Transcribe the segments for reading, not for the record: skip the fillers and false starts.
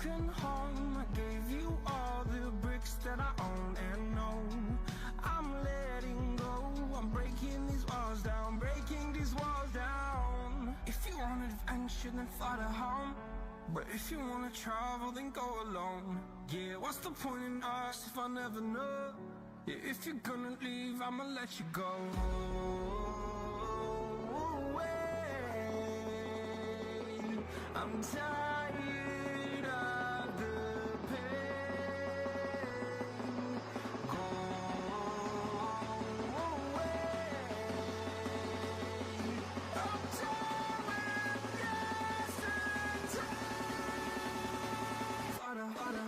broken home. I gave you all the bricks that I own and know. I'm letting go, I'm breaking these walls down, breaking these walls down. If you want adventure, then fly to home. But if you wanna travel, then go alone. Yeah, what's the point in us if I never know? Yeah, if you're gonna leave, I'ma let you go. I'm tired of the pain. Go away. I'm done with yesterday. Harder, harder.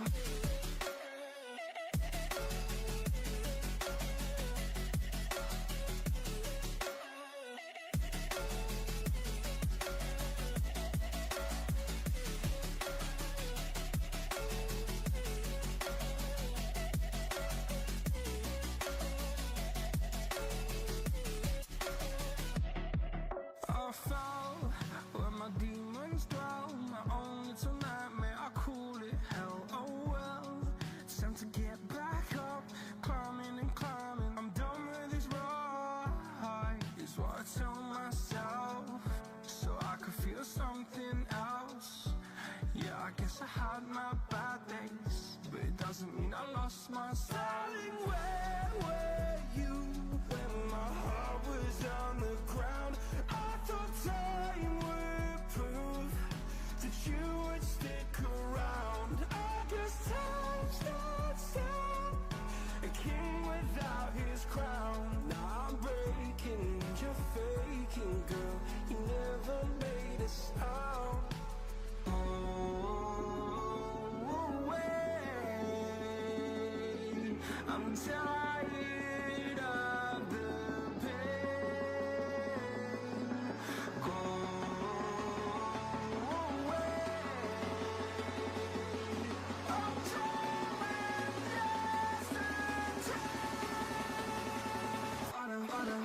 Doesn't mean I lost my darling, where were you when my heart was on the ground? I thought time would prove that you would stick around. I guess time stood still, a king without his crown. Now I'm breaking, you're faking, girl. You never made a sound. I'm tired of the pain. Go away. I'm done with yesterday. Harder, harder.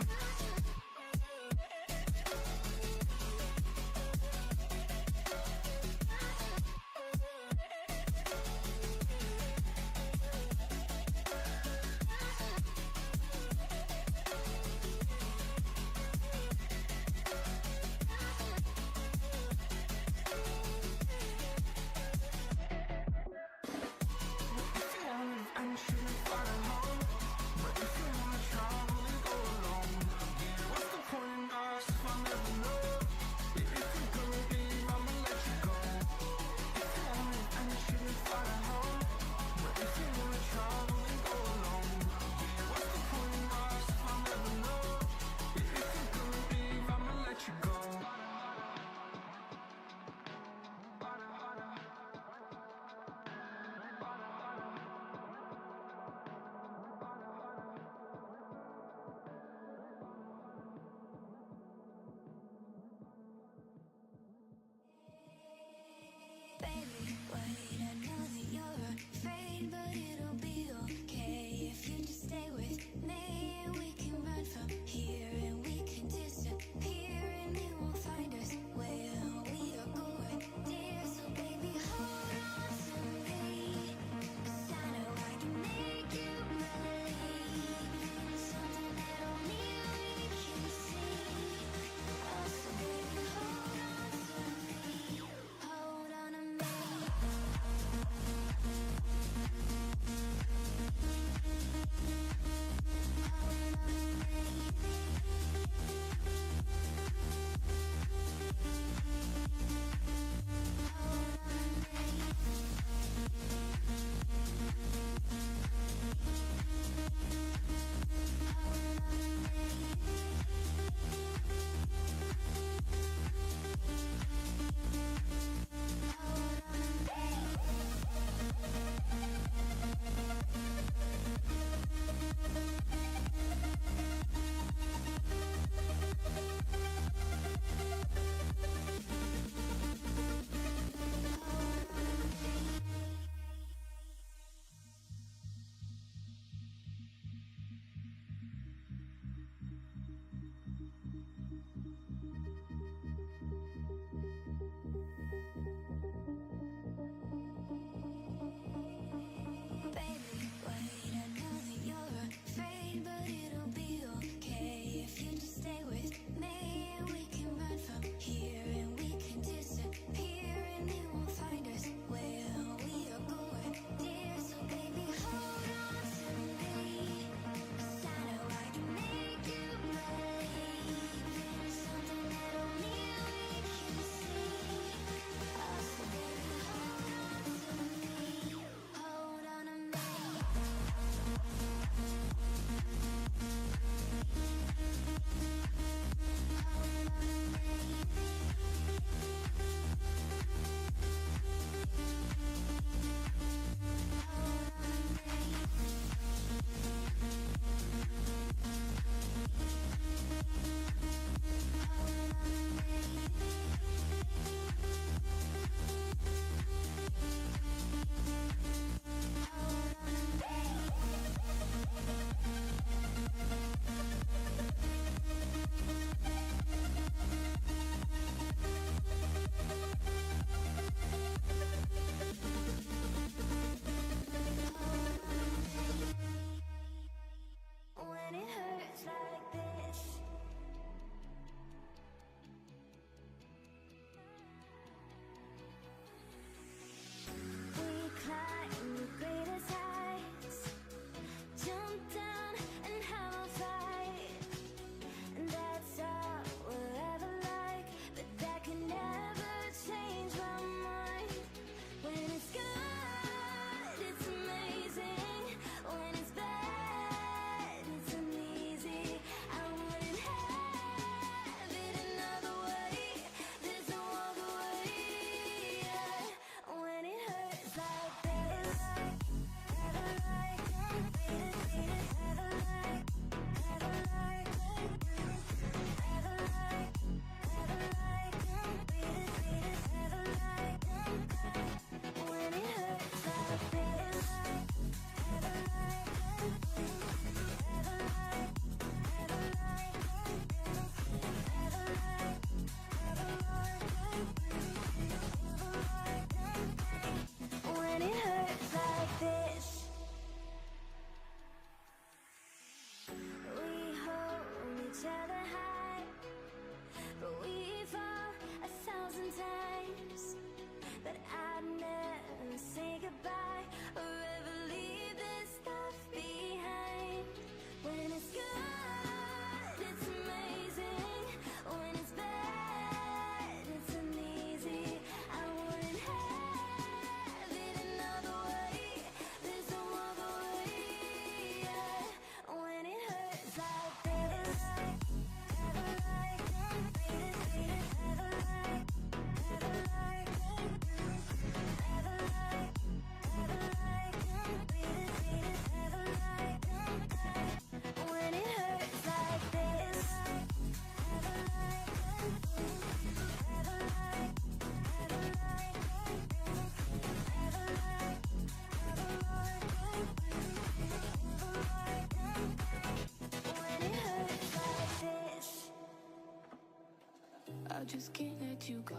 I just can't let you go.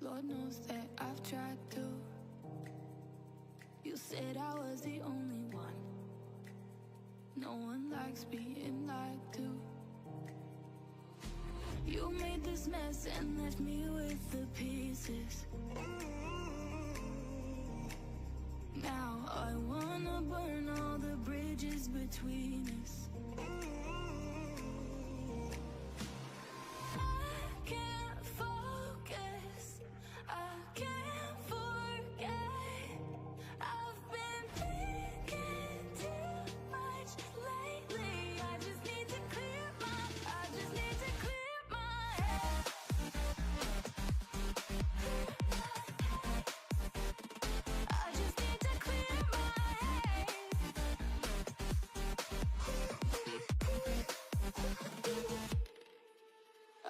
Lord knows that I've tried to. You said I was the only one. No one likes being lied to. You made this mess and left me with the pieces. Now I wanna burn all the bridges between us. I can't focus, I can't forget. I've been thinking too much lately. I just need to clear my head. I just need to clear my head.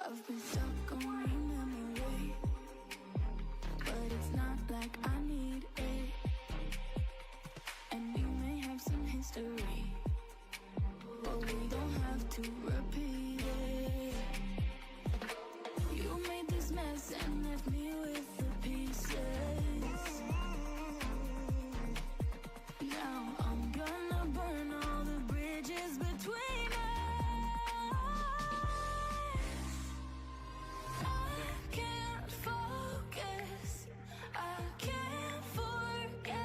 I've been stuck on remembering, but it's not like I need it. And we may have some history, but we don't have to repeat it. You made this mess and left me with the pieces. Now I'm gonna burn all the bridges between us. I can't focus, I can't forget.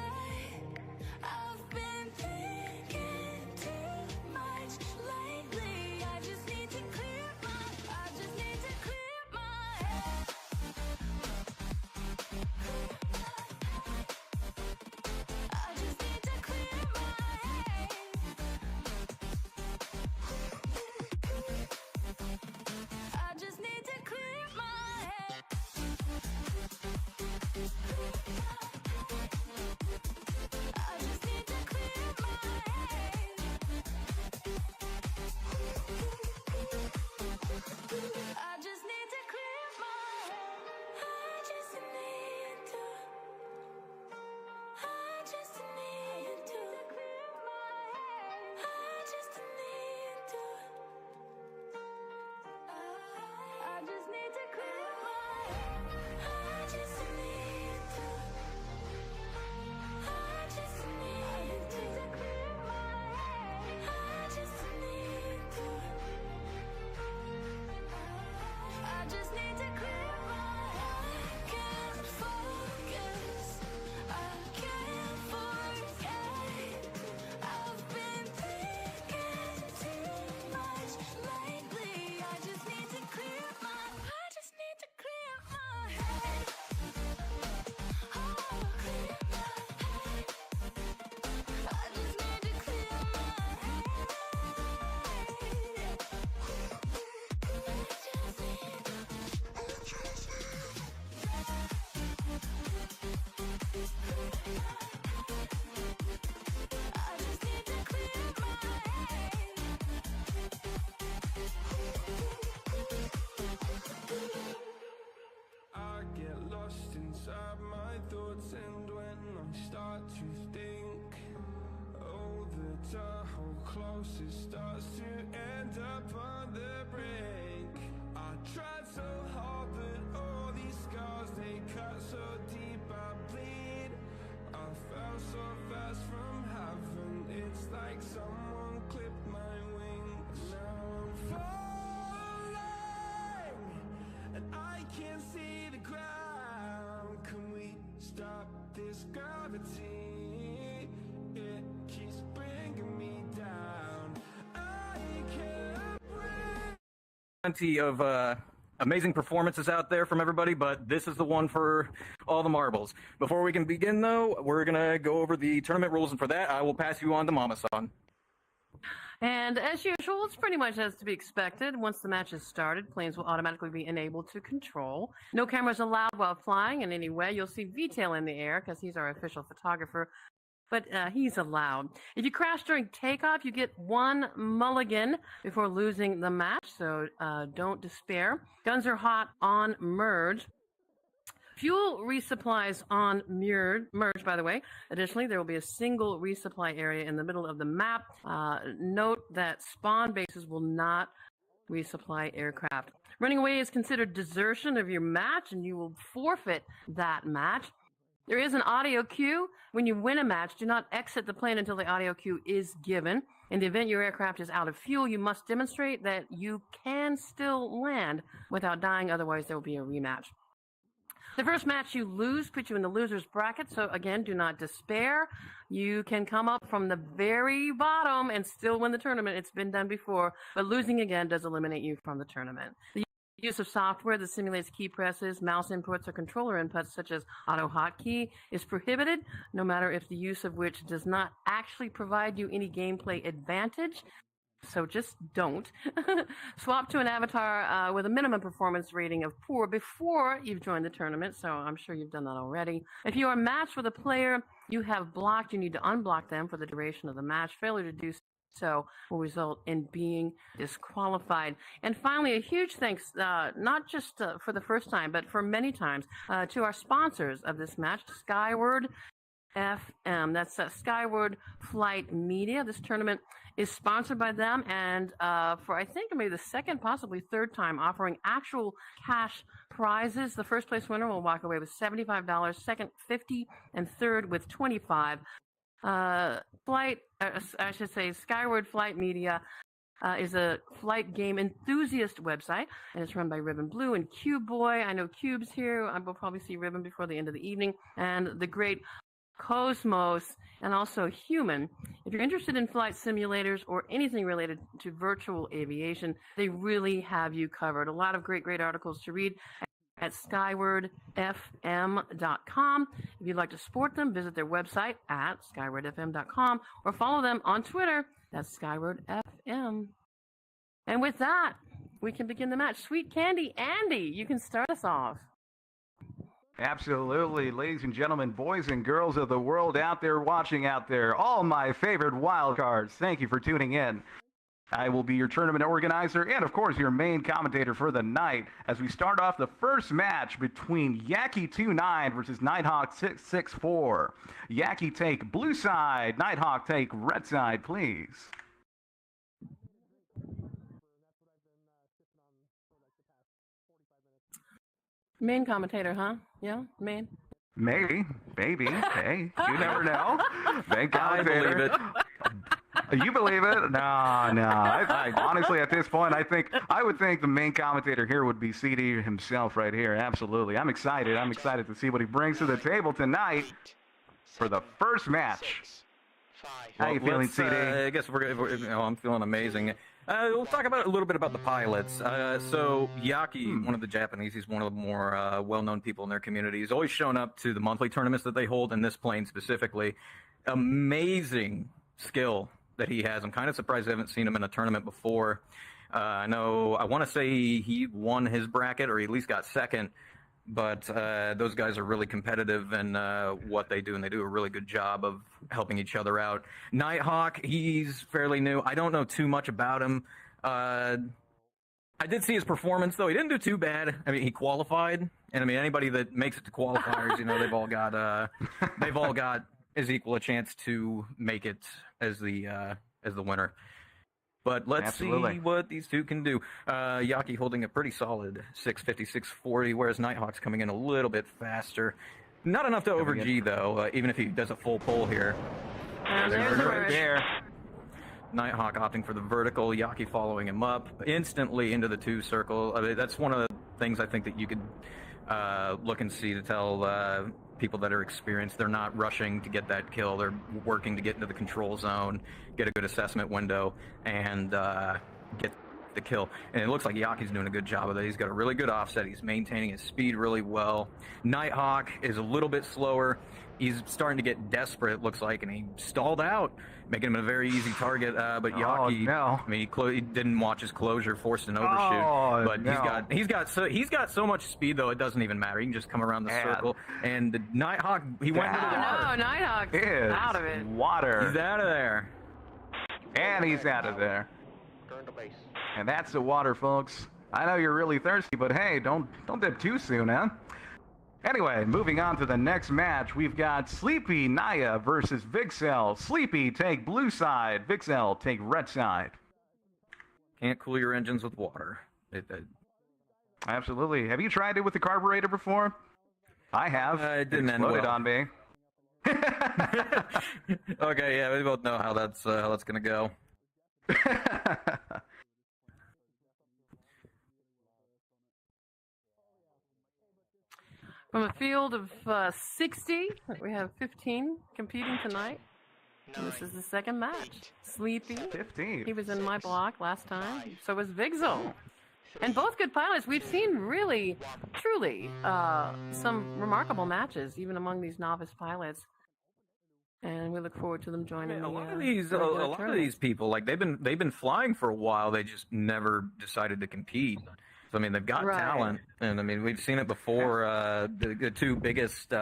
I've been thinking too much lately. I just need to clear my head. I just need to clear my head. I just need to clear my head. I just need to clear my head. I just need to clear my head. I just need to. I just need to clear my head. I just need to. I just need to clear my head. I just need to. I just need to clear my head. I just need to. I just need to clear my head. I can't focus, I can't forget. I've been thinking too much lately. I just need to clear my head. Oh, clear my head. I just need to clear my head. I just need to clear my head. I get lost inside my thoughts, and when I start to think, oh, the Tahoe closest starts to end up on the brink. I tried so hard, but all these scars, they cut so deep I bleed. I fell so fast from heaven, it's like someone clipped my wings. Now I'm falling, and I can't see the ground. Can we stop this gravity? It keeps bringing me down. I can't breathe. Plenty of amazing performances out there from everybody, but this is the one for all the marbles. Before we can begin, though, we're gonna go over the tournament rules, and for that, I will pass you on to Mama-san. And as usual, it's pretty much as to be expected. Once the match is started, planes will automatically be enabled to control. No cameras allowed while flying in any way. You'll see V-tail in the air because he's our official photographer, but he's allowed. If you crash during takeoff, you get one mulligan before losing the match, so don't despair. Guns are hot on merge. Fuel resupplies on merge, by the way. Additionally, there will be a single resupply area in the middle of the map. Note that spawn bases will not resupply aircraft. Running away is considered desertion of your match, and you will forfeit that match. There is an audio cue. When you win a match, do not exit the plane until the audio cue is given. In the event your aircraft is out of fuel, you must demonstrate that you can still land without dying, otherwise there will be a rematch. The first match you lose puts you in the loser's bracket, so again, do not despair. You can come up from the very bottom and still win the tournament. It's been done before, but losing again does eliminate you from the tournament. The use of software that simulates key presses, mouse inputs, or controller inputs, such as auto hotkey, is prohibited, no matter if the use of which does not actually provide you any gameplay advantage. So just don't. Swap to an avatar with a minimum performance rating of poor before you've joined the tournament, so I'm sure you've done that already. If you are matched with a player you have blocked, you need to unblock them for the duration of the match. Failure to do so will result in being disqualified. And finally, a huge thanks, not just for the first time, but for many times, to our sponsors of this match, Skyward FM. That's Skyward Flight Media. This tournament is sponsored by them, and for I think maybe the second, possibly third time, offering actual cash prizes. The first place winner will walk away with $75, second $50, and third with $25. Skyward Flight Media is a flight game enthusiast website, and it's run by Ribbon Blue and Cube Boy. I know Cube's here. I will probably see Ribbon before the end of the evening, and the great Cosmos, and also Human. If you're interested in flight simulators or anything related to virtual aviation, they really have you covered. A lot of great articles to read at skywardfm.com. If you'd like to support them, visit their website at skywardfm.com or follow them on Twitter. That's skywardfm. And with that, we can begin the match. Sweet Candy Andy, you can start us off. Absolutely, ladies and gentlemen, boys and girls of the world out there watching out there, all my favorite wild cards, thank you for tuning in. I will be your tournament organizer and, of course, your main commentator for the night as we start off the first match between Yaki 2-9 versus Nighthawk 6-4. Yaki take blue side, Nighthawk take red side, please. Main commentator, huh? Yeah, main. Maybe. Hey, you never know. Main commentator. I believe it. You believe it? No. I honestly, at this point, I would think the main commentator here would be CD himself right here. Absolutely. I'm excited. I'm excited to see what he brings to the table tonight for the first match. How you feeling, CD? I guess I'm feeling amazing. We'll talk about a little bit about the pilots. So Yaki, one of the Japanese, he's one of the more well-known people in their community. He's always shown up to the monthly tournaments that they hold in this plane specifically. Amazing skill that he has. I'm kind of surprised I haven't seen him in a tournament before. I want to say he won his bracket, or he at least got second. But those guys are really competitive in what they do, and they do a really good job of helping each other out. Nighthawk, he's fairly new. I don't know too much about him. I did see his performance, though. He didn't do too bad. I mean, he qualified, and I mean, anybody that makes it to qualifiers, they've all got as equal a chance to make it as the winner. But let's see what these two can do. Yaki holding a pretty solid 650, 640, whereas Nighthawk's coming in a little bit faster. Not enough to over G, though, even if he does a full pull here. There's right there. Nighthawk opting for the vertical, Yaki following him up instantly into the two circle. I mean, that's one of the things I think that you could look and see to tell people that are experienced. They're not rushing to get that kill. They're working to get into the control zone, get a good assessment window, and get the kill. And it looks like Yaki's doing a good job of it. He's got a really good offset. He's maintaining his speed really well. Nighthawk is a little bit slower. He's starting to get desperate, it looks like, and he stalled out, making him a very easy target. But Yaki, I mean, he didn't watch his closure, forced an overshoot. But he's got so much speed, though, it doesn't even matter. He can just come around the circle. And the Nighthawk, he went into the water. No, Nighthawk's out of it. Water. He's out of there. And he's out of there. And that's the water, folks. I know you're really thirsty, but hey, don't dip too soon, huh? Anyway, moving on to the next match, we've got Sleepy Naya versus Vixel. Sleepy take blue side, Vixel take red side. Can't cool your engines with water. Absolutely. Have you tried it with the carburetor before? I have. It didn't end exploded well. on me. Okay, yeah, we both know how that's gonna go. From a field of 60, we have 15 competing tonight. And this is the second match. Sleepy. 15. He was in my block last time. So was Vixel. And both good pilots. We've seen really, truly, some remarkable matches, even among these novice pilots. And we look forward to them joining A the lot of these people, like they've been flying for a while. They just never decided to compete. So I mean, they've got talent, and I mean, we've seen it before. The two biggest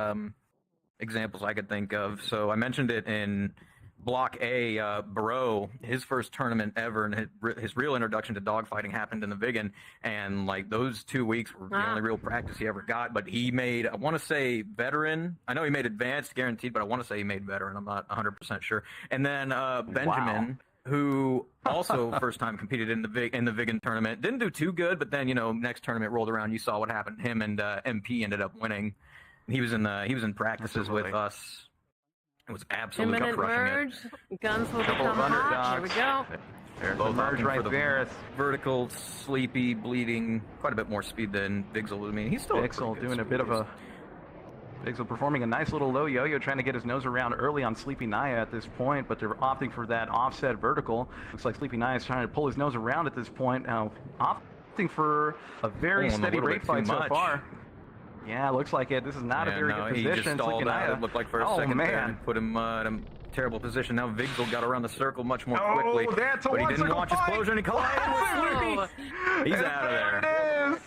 examples I could think of. So I mentioned it in Block A. Bro, his first tournament ever, and his real introduction to dogfighting happened in the Vigan, and like those 2 weeks were the only real practice he ever got. But he made, I want to say veteran. I know he made advanced guaranteed, but I want to say he made veteran. I'm not 100% sure. And then Benjamin. Wow. Who also first time competed in the Vigan tournament, didn't do too good, but then next tournament rolled around, you saw what happened. Him and MP ended up winning. He was in practices with us. It was absolutely crushing it. Guns will become hot. Here we go. There's the merge right there. Vertical, sleepy, bleeding, quite a bit more speed than Vixel. I mean, he's still Vixel doing a bit of a. Vixel performing a nice little low yo-yo, trying to get his nose around early on Sleepy Naya at this point, but they're opting for that offset vertical. Looks like Sleepy Naya is trying to pull his nose around at this point. Now, opting for a very steady rate fight so far. Yeah, looks like it. This is not a very good position. He just stalled out. It looked like for a second there and put him in a terrible position. Now Vixel got around the circle much more quickly, but he didn't watch his closure, and he collided with Sleepy. He's out of there. There it is.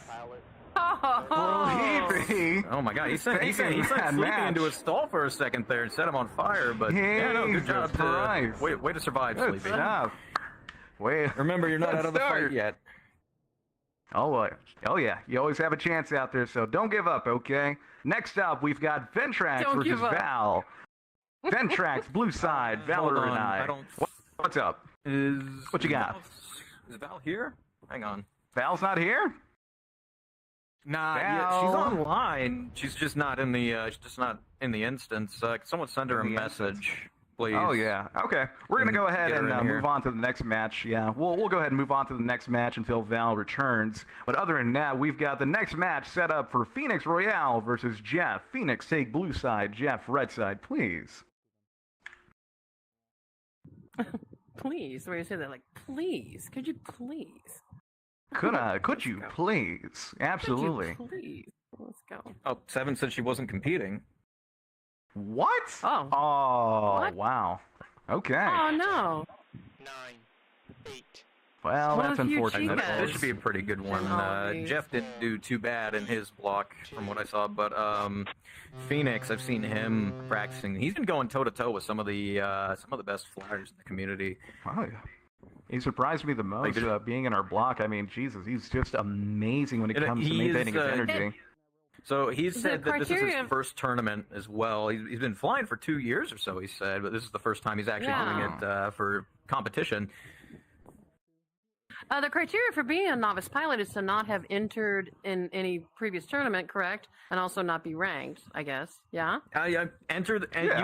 Oh my God! He sent Sleepy into a stall for a second there and set him on fire. But good job. Way to survive, Sleepy. Good job. Remember, you're not out of the fight yet. Oh yeah. You always have a chance out there, so don't give up. Okay. Next up, we've got Ventrax versus Val. Ventrax, blue side, Valor and I. What's up? What you got? Is Val here? Hang on. Val's not here? Nah, yeah, she's online. She's just not in the instance. Someone send her a message, please. Oh yeah. Okay. We're gonna go ahead and move on to the next match. Yeah, we'll go ahead and move on to the next match until Val returns. But other than that, we've got the next match set up for Phoenix Royale versus Jeff. Phoenix, take blue side. Jeff, red side, please. Please, where you say that, like, please, could you please? Could you please? Absolutely. Could you please? Let's go. Oh, Seven said she wasn't competing. What? Oh. What? Wow. Okay. Oh, no. 9, 8. Well, that's unfortunate. This should be a pretty good one. Jeff didn't do too bad in his block from what I saw, but Phoenix, I've seen him practicing. He's been going toe-to-toe with some of the best flyers in the community. Oh, yeah. He surprised me the most being in our block. I mean, Jesus, he's just amazing when it comes to maintaining his energy. So he said that this is his first tournament as well. He's been flying for 2 years or so, he said, but this is the first time he's actually doing it for competition. The criteria for being a novice pilot is to not have entered in any previous tournament, correct? And also not be ranked, I guess. Yeah? You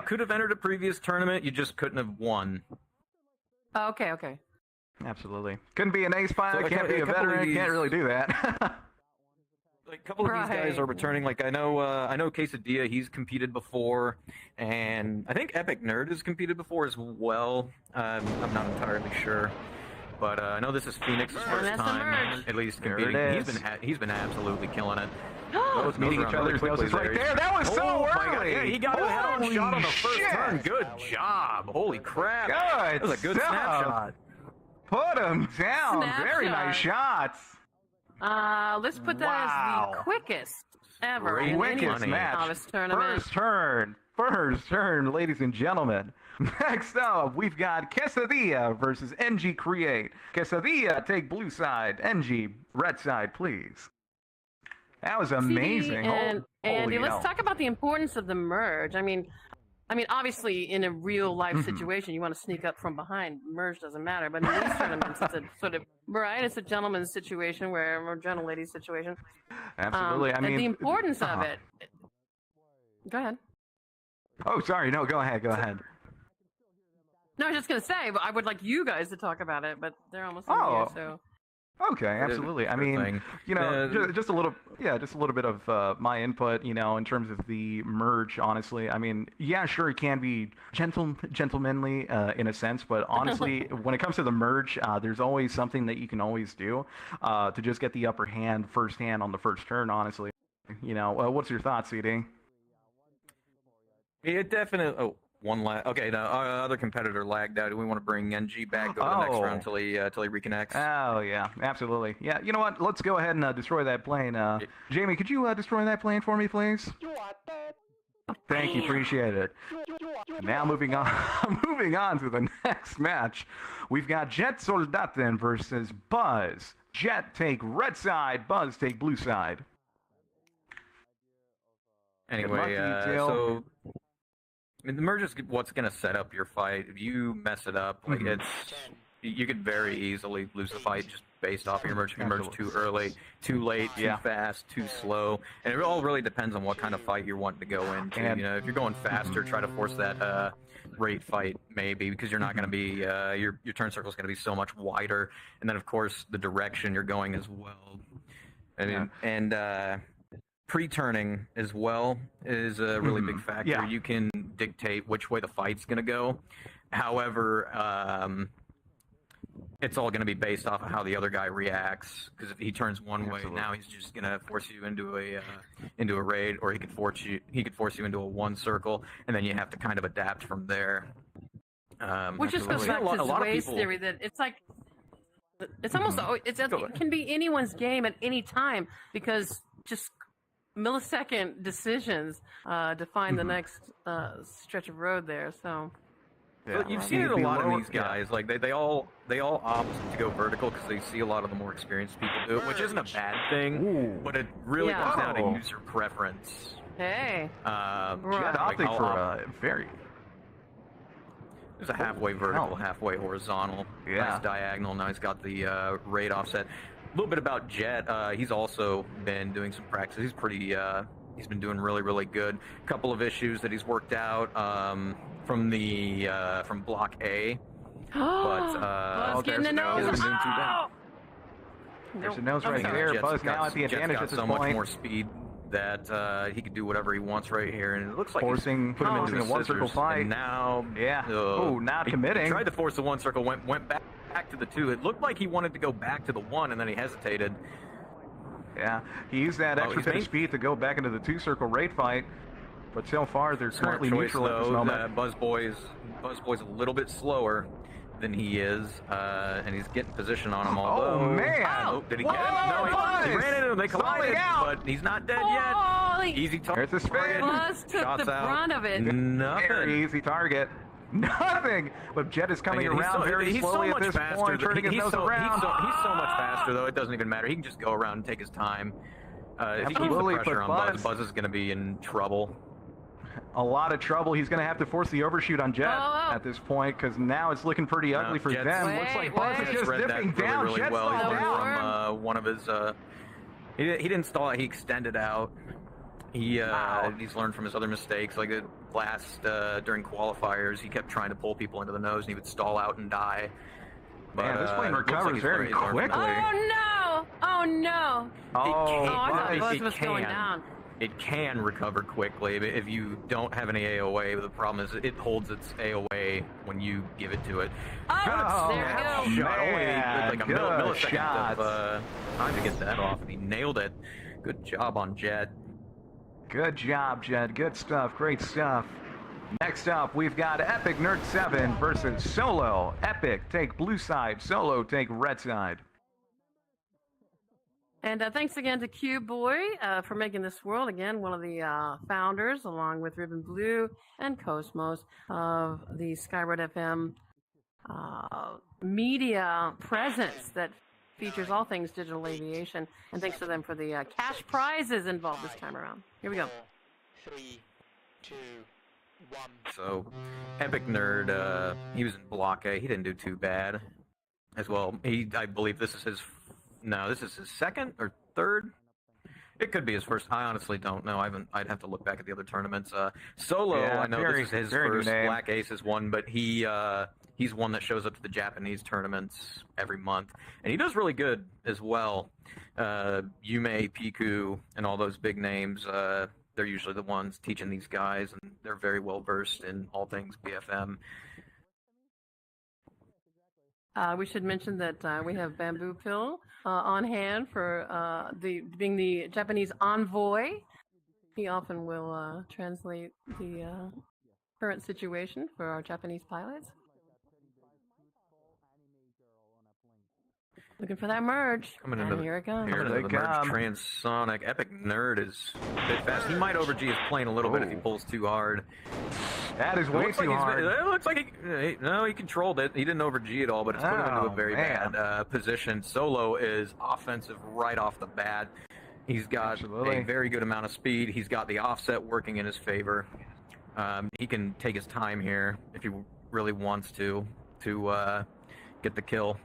could have entered a previous tournament, you just couldn't have won. Oh, okay. Absolutely. Couldn't be an ace pilot, can't be a veteran, can't really do that. Like a couple of these guys are returning. Like I know Quesadilla, he's competed before, and I think Epic Nerd has competed before as well. I'm not entirely sure, but I know this is Phoenix's first time at least competing. He's been absolutely killing it. Those meeting each other's noses right there. That was so early. Yeah, he got a head-on shot on the first turn. Good job. Holy crap. Good. That was a good snapshot. Put him down. Very nice shots. Let's put that as the quickest ever in any novice tournament. First turn, ladies and gentlemen. Next up, we've got Quesadilla versus NG Create. Quesadilla, take blue side. NG, red side, please. That was amazing. And Andy, let's talk about the importance of the merge. I mean, I mean, obviously, in a real life situation, you want to sneak up from behind. Merge doesn't matter, but in these tournaments, it's a sort of it's a gentleman's situation, or gentle lady situation. Absolutely. I and mean, the importance of it. Go ahead. Oh, sorry. No, go ahead. Go ahead. No, I was just gonna say, but I would like you guys to talk about it, but they're almost in here, so. Okay, absolutely. I mean, you know, just a little bit of my input, you know, in terms of the merge, honestly. I mean, yeah, sure, it can be gentlemanly in a sense, but honestly, when it comes to the merge, there's always something that you can always do to just get the upper hand firsthand on the first turn, honestly. You know, what's your thoughts, CD? It definitely... Oh. Okay, the other competitor lagged out. Do we want to bring NG back, go to the next round until he reconnects? Oh, yeah, absolutely. Yeah, you know what? Let's go ahead and destroy that plane. Jamie, could you destroy that plane for me, please? Thank you, appreciate it. Now moving on, moving on to the next match. We've got Jet Soldaten versus Buzz. Jet take red side, Buzz take blue side. Anyway, so... I mean, the merge is what's going to set up your fight. If you mess it up, like you could very easily lose the fight just based off of your merge. If you merge too early, too late, too fast, too slow, and it all really depends on what kind of fight you're wanting to go into. You know, if you're going faster, try to force that rate fight maybe, because you're not going to be your turn circle is going to be so much wider, and then of course the direction you're going as well. I mean, and pre-turning as well is a really big factor. Yeah. You can dictate which way the fight's going to go. However, it's all going to be based off of how the other guy reacts. Because if he turns one way, now he's just going to force you into a raid, or he could force you into a one circle, and then you have to kind of adapt from there. Which just goes back to Zway's theory that it's like it's almost it can be anyone's game at any time, because just millisecond decisions define the next stretch of road there. So but you've seen it a lot in these guys. Like they all opt to go vertical because they see a lot of the more experienced people do it, which isn't a bad thing. But it really comes down to user preference. Hey, Jet opting for a very. There's a halfway vertical, halfway horizontal. Nice diagonal. Now he's got the raid offset. A little bit about Jet. He's also been doing some practice. He's pretty. He's been doing really, really good. A couple of issues that he's worked out from Block A. But getting the nose. There's a nose right there. Buzz now at the advantage at this point. So much more speed that he could do whatever he wants right here, and it looks like forcing put him into a one circle fight. And now, not committing. He tried to force the one circle, went back to the two. It looked like he wanted to go back to the one, and then he hesitated. Yeah, he used that extra bit of speed to go back into the two circle raid fight, but so far they're currently neutral at this moment. Buzzboy's a little bit slower than he is, and he's getting position on him. Although, oh man! Oh, did he get him? No, he ran into him. They collided, but he's not dead yet. Easy target. There's a spin. Buzz took the brunt of it. Nothing. Very easy target. Nothing. But Jet is coming around very slowly at this point, turning his nose around. He's so much faster, though. It doesn't even matter. He can just go around and take his time. If he keeps the pressure on Buzz is going to be in trouble. A lot of trouble. He's going to have to force the overshoot on Jet at this point, because now it's looking pretty ugly for them. Looks like Buzz is just dipping down. Really Jet's well. He learned down. from one of his. He didn't stall it. He extended out. He's learned from his other mistakes. Like during qualifiers, he kept trying to pull people into the nose, and he would stall out and die. But this plane recovers very quickly. Oh no! Oh no! I thought Buzz was going down. It can recover quickly if you don't have any AOA. But the problem is it holds its AOA when you give it to it. Oh, there we go. Only like a millisecond of time to get that off, and he nailed it. Good job on Jet. Good job, Jet. Good stuff. Great stuff. Next up, we've got Epic Nerd 7 versus Solo. Epic take blue side. Solo take red side. And thanks again to Cube Boy for making this world. Again, one of the founders, along with Ribbon Blue and Cosmos, of the Skyroad FM media presence that features all things digital aviation. And thanks to them for the cash prizes involved this time around. Here we go. 3, 2, 1. So, Epic Nerd, he was in Block A. He didn't do too bad as well. I believe this is his second or third. It could be his first. I honestly don't know. I'd have to look back at the other tournaments. Solo, Yeah, I know this is his very first Black Aces one, but he's one that shows up to the Japanese tournaments every month, and he does really good as well. Yume, Piku, and all those big names. They're usually the ones teaching these guys, and they're very well versed in all things BFM. We should mention that we have Bamboo Pill on hand for being the Japanese envoy. He often will translate the current situation for our Japanese pilots. Looking for that merge. Coming And here it comes. Here Here they the merge come. transonic. Epic Nerd is a bit fast. He might over G his plane a little bit if he pulls too hard. That is It way looks too like hard. It looks like he controlled it. He didn't over G at all, but it's put him into a very bad position. Solo is offensive right off the bat. He's got a very good amount of speed. He's got the offset working in his favor. He can take his time here if he really wants to get the kill.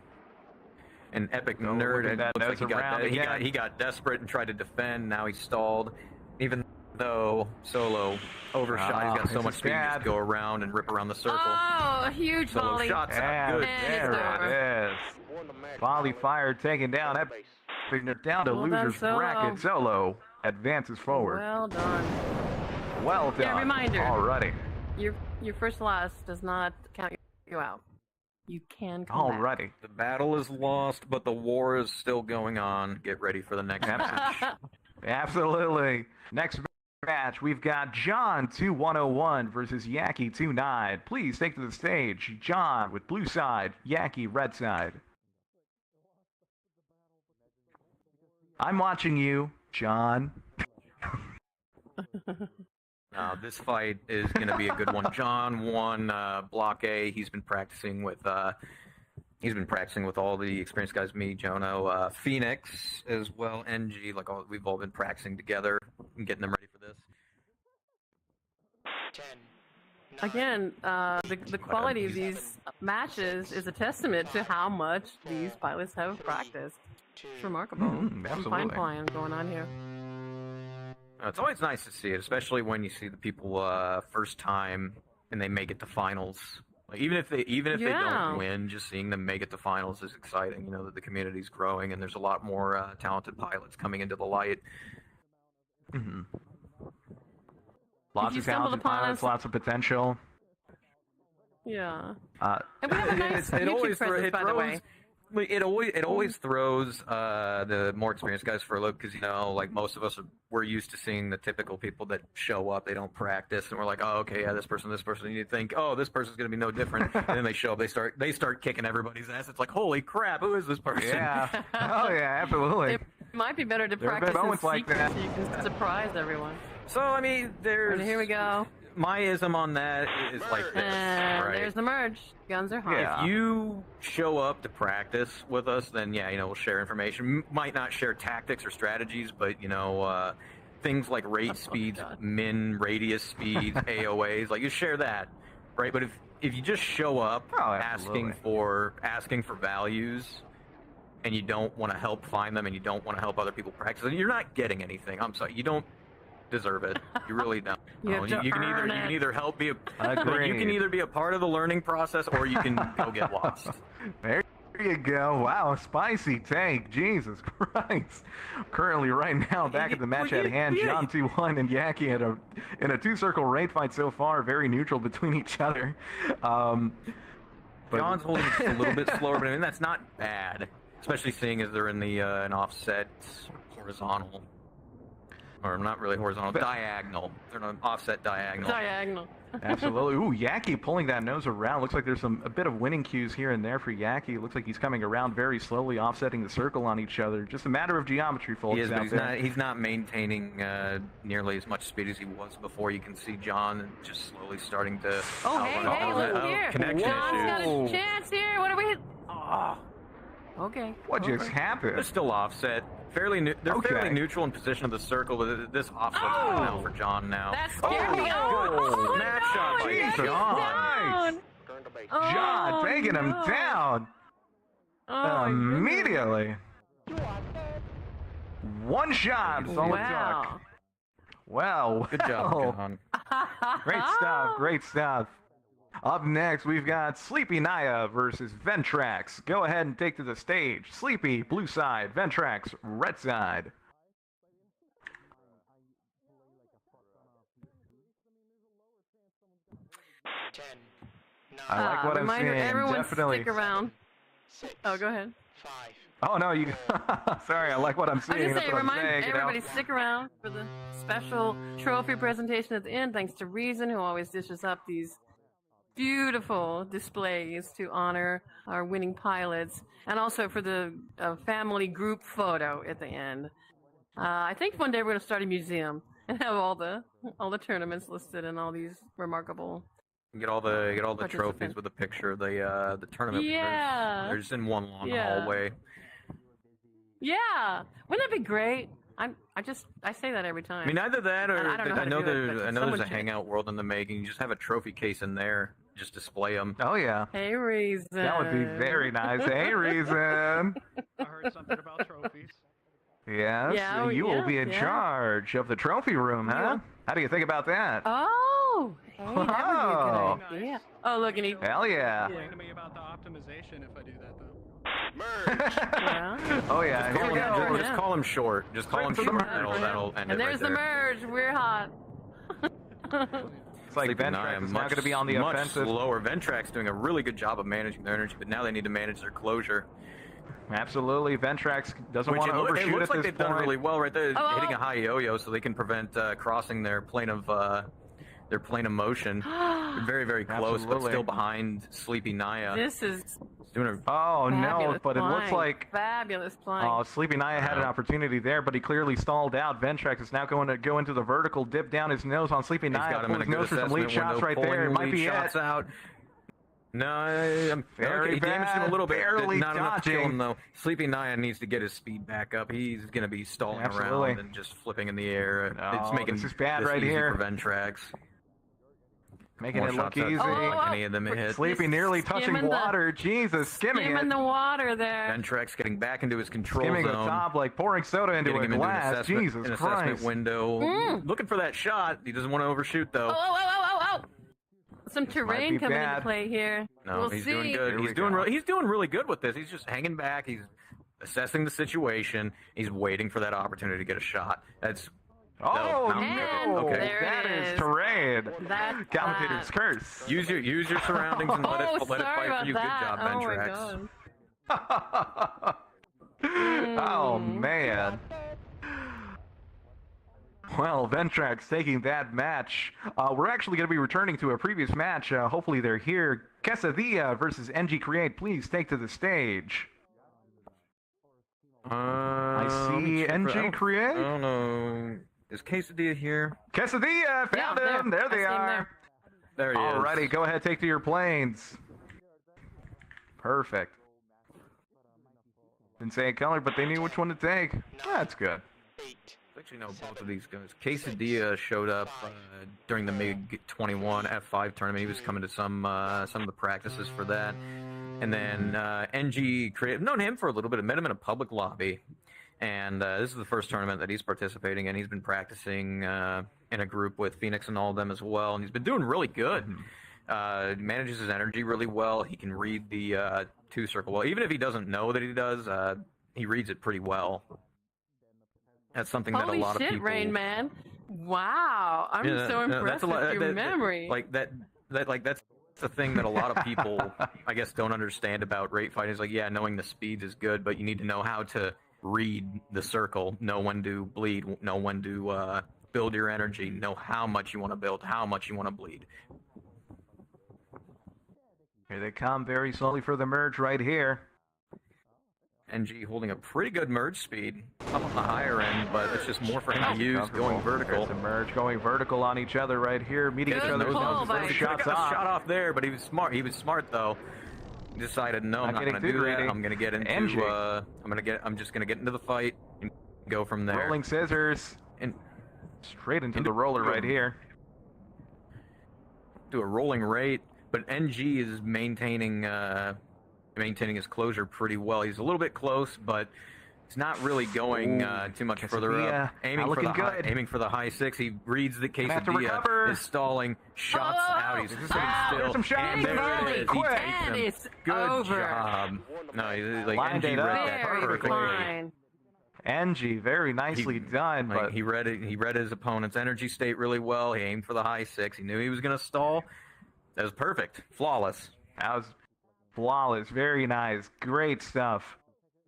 And Epic Nerd looks like he got desperate and tried to defend. Now he's stalled. Even though Solo overshot, he's got so much speed to just go around and rip around the circle. Oh, huge Solo volley. shots out Yeah, good. there it is. Volley fire taken down. Epic Nerd down to Well done, loser's Solo. bracket. Solo advances forward. Well done. Well done. Yeah, reminder. Alrighty. Your first loss does not count you out. You can come back. Alrighty. The battle is lost, but the war is still going on. Get ready for the next match. Absolutely. Next match, we've got John 2101 versus Yaki 29. Please take to the stage John with blue side, Yaki red side. I'm watching you, John. This fight is going to be a good one. John won Block A. He's been practicing with all the experienced guys, me, Jono, Phoenix as well, NG. We've all been practicing together and getting them ready for this. 10. Again, the quality of these matches is a testament to how much these pilots have practiced. It's remarkable. Some fine Absolutely. flying going on here. It's always nice to see it, especially when you see the people first time and they make it to finals. Like, even if they don't win, just seeing them make it to finals is exciting. You know that the community's growing and there's a lot more talented pilots coming into the light. Mm-hmm. Lots you of stumbled talented upon pilots, us- lots of potential. Yeah. And we have a nice It YouTube always presence, by the way. It always throws the more experienced guys for a loop because, you know, like most of us we're used to seeing the typical people that show up, they don't practice, and we're like, oh, okay, yeah, this person, and you think, oh, this person's gonna be no different, and then they show up, they start kicking everybody's ass. It's like, holy crap, who is this person? Yeah. Oh yeah, absolutely. It might be better to There have practice been in moments like secret that. so you can surprise everyone. So I mean, And here we go. my ism on that is like this, And right? there's the merge. Guns are hot. Yeah. If you show up to practice with us, then yeah, you know, we'll share information. Might not share tactics or strategies, but you know, things like rate speeds, God. min radius speeds, AOAs, like you share that, right? But if you just show up absolutely. asking for values, and you don't want to help find them, and you don't want to help other people practice, then you're not getting anything. I'm sorry, you don't deserve it. You really don't. You have to you can earn either help be a Agreed. you can either be a part of the learning process, or you can go get lost. There you go. Wow, spicy take. Jesus Christ. Currently, right now, back at the match at hand, John 2-1 and Yaki in a two-circle raid fight so far, very neutral between each other. But John's holding it just a little bit slower, but I mean that's not bad, especially seeing as they're in the an offset horizontal, or not really horizontal, diagonal. They're an offset diagonal. Diagonal. Absolutely. Ooh, Yaki pulling that nose around. Looks like there's a bit of winning cues here and there for Yaki. Looks like he's coming around very slowly, offsetting the circle on each other. Just a matter of geometry, folks. He is, but out there. he's not maintaining nearly as much speed as he was before. You can see John just slowly starting to. Oh, hey, look here. Connection John's got issues. a chance here. What are we? Oh. Okay. What just They're happened? still offset. They're fairly neutral in position of the circle, but this offset's going out for John now. That scared me. Oh, snapshot by no, John. down. John taking him down immediately. One shot. That's all it took. Wow. Good job, John. Great stuff. Great stuff. Up next, we've got Sleepy Naya versus Ventrax. Go ahead and take to the stage. Sleepy, blue side. Ventrax, red side. I like what I'm seeing. Everyone Definitely. stick around. 6. Oh, go ahead. 5. Oh, no, you... Sorry, I like what I'm seeing. I just say, remind saying, everybody stick around for the special trophy presentation at the end. Thanks to Reason, who always dishes up these beautiful displays to honor our winning pilots, and also for the family group photo at the end. I think one day we're going to start a museum and have all the tournaments listed and all these remarkable. Get all the trophies with a picture of the tournament. Yeah. They're just in one long hallway. Yeah, wouldn't that be great? I say that every time. I mean, either that or I know there's a should. hangout world in the making. You just have a trophy case in there, just display them. Oh yeah. Hey, Reason. That would be very nice. Hey, Reason. I heard something about trophies. Yes, Yeah, you will be in charge of the trophy room, huh? Yeah. How do you think about that? Oh, hey, that would be a good idea. Oh, look, and he. Hell yeah. Explain to me about the optimization if I do that, though. Yeah. Oh yeah, here we go. Just call him short. Just call him Straight to the short. merge. That'll end And it there's right the there. merge. We're hot. It's like Sleepy Naya, Ventrax is now going to be on the much offensive. slower. Ventrax doing a really good job of managing their energy, but now they need to manage their closure. Absolutely, Ventrax doesn't want to It overshoot looks at like this they've point. done really well right there, Oh. hitting a high yo-yo so they can prevent crossing their plane of motion. Very, very close, but Absolutely. still behind Sleepy Naya. This is He's doing a Oh no, fabulous but it looks flying. like Fabulous flying. oh, Sleepy Naya had an opportunity there, but he clearly stalled out. Ventrax is now going to go into the vertical, dip down his nose on Sleepy He's Naya. got him in Pull a his good nose for some lead assessment shots window, right pulling there. It might lead be shots it. out. No, Very he damaged him a bad, little bit. barely Not enough to kill dodging. him though. Sleepy Naya needs to get his speed back up. He's going to be stalling Absolutely. around and just flipping in the air. No, It's making this is bad this right easy here. for Ventrax. Making More it look shots easy. outside, Oh, like any of them hit. Sleepy nearly touching Skimming the- water. Jesus, skimming it. the water there. Ventrax getting back into his control Skimming the zone. top like pouring soda into Getting a him into glass. an Jesus assessment Christ. window. Looking for that shot. He doesn't want to overshoot though. Oh. Some terrain be coming bad. into play here. No, we'll he's see. doing good. Here He's we doing go. he's doing really good with this. He's just hanging back. He's assessing the situation. He's waiting for that opportunity to get a shot. That's Oh And no! okay. there That it is is. terrain. That's Commentator's that. curse. use your surroundings and let it sorry fight about for you. that. Good job, Oh my Ventrax. God. Oh man. Well, Ventrax taking that match. We're actually going to be returning to a previous match. Hopefully they're here. Quesadilla versus NG Create. Please take to the stage. I see NG Create. I don't know. Is Quesadilla here? Quesadilla! Found Yeah, him! There I they see him are. There he is. Alrighty, go ahead, take to your planes. Perfect. Didn't say a color, but they knew which one to take. That's good. 8. Actually, no, both of these guys. Quesadilla showed up during the MiG-21 F5 tournament. He was coming to some of the practices for that. And then NG created, known him for a little bit. I met him in a public lobby. And this is the first tournament that he's participating in. He's been practicing in a group with Phoenix and all of them as well. And he's been doing really good. Manages his energy really well. He can read the two circle well. Even if he doesn't know that he does, he reads it pretty well. That's something that a Holy lot shit, of people. Rain Man. Wow. I'm Yeah, so no, impressed that's a lot- with your that- memory. That's the thing that a lot of people, I guess, don't understand about rate fighting. Is like, yeah, knowing the speeds is good, but you need to know how to read the circle, know when to bleed, know when to build your energy, know how much you want to build, how much you want to bleed. Here they come very slowly for the merge right here. NG holding a pretty good merge speed, up on the higher end, but it's just more for him to use going vertical. There's the merge going vertical on each other right here, meeting Good each other's pull noses. by- Those He could've shots got a off. shot off there, but he was smart. He was smart though. decided no, I'm not getting going to too do that. greedy. I'm going to get into NG. I'm just going to get into the fight and go from there. Rolling scissors. And Straight into the roller right here. do a rolling rate, but NG is maintaining his closure pretty well. He's a little bit close, but it's not really going too much further up. Aiming for the high six. He reads the Quesadilla is stalling. Shots out. He's sitting still. Some shots. And there it is. He takes And him. it's Good over. job. No, like Lined NG it read up. that Very perfectly. fine. NG, very nicely done. Like, But he read it. He read his opponent's energy state really well. He aimed for the high six. He knew he was going to stall. That was perfect. Flawless. that was flawless. Very nice. Great stuff.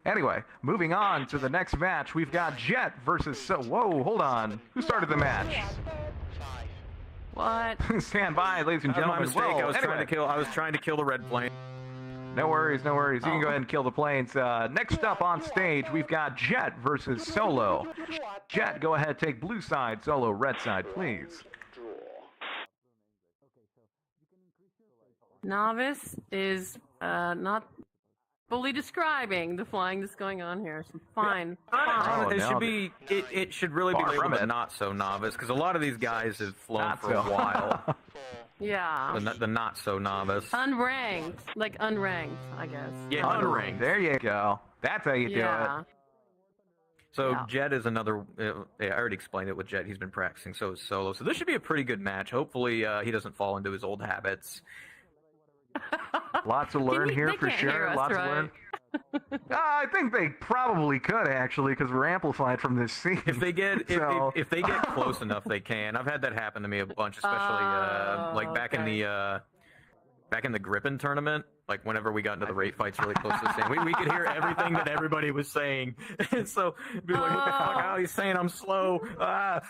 Anyway, moving on to the next match, we've got Jet versus... Whoa, hold on. Who started the match? 5. What? Stand by, ladies and That was my gentlemen. mistake. Well, I was trying to kill the red plane. No worries, no worries. You can go ahead and kill the planes. Next up on stage, we've got Jet versus Solo. Jet, go ahead, take blue side. Solo, red side, please. Novice is not fully describing the flying that's going on here. So fine. Oh, it no. should be. It should really be Far from labeled it. a not so novice because a lot of these guys have flown Not for a so. while. Yeah. The not so novice. Unranked. Like unranked, I guess. Yeah, Unranked. unranked. There you go. That's how you do Yeah. it. So Yeah. Jet is another. Yeah, I already explained it with Jet. He's been practicing. So is Solo. So this should be a pretty good match. Hopefully he doesn't fall into his old habits. Lots to learn They here for can't hear sure. us, Lots to right? learn. I think they probably could actually, because we're amplified from this scene. If they get So- if they get close enough, they can. I've had that happen to me a bunch, especially like back in the Grippin tournament. Like whenever we got into the rate fights really close to the scene, we could hear everything that everybody was saying. And so be like, what the fuck? Oh, he's saying I'm slow. Ah.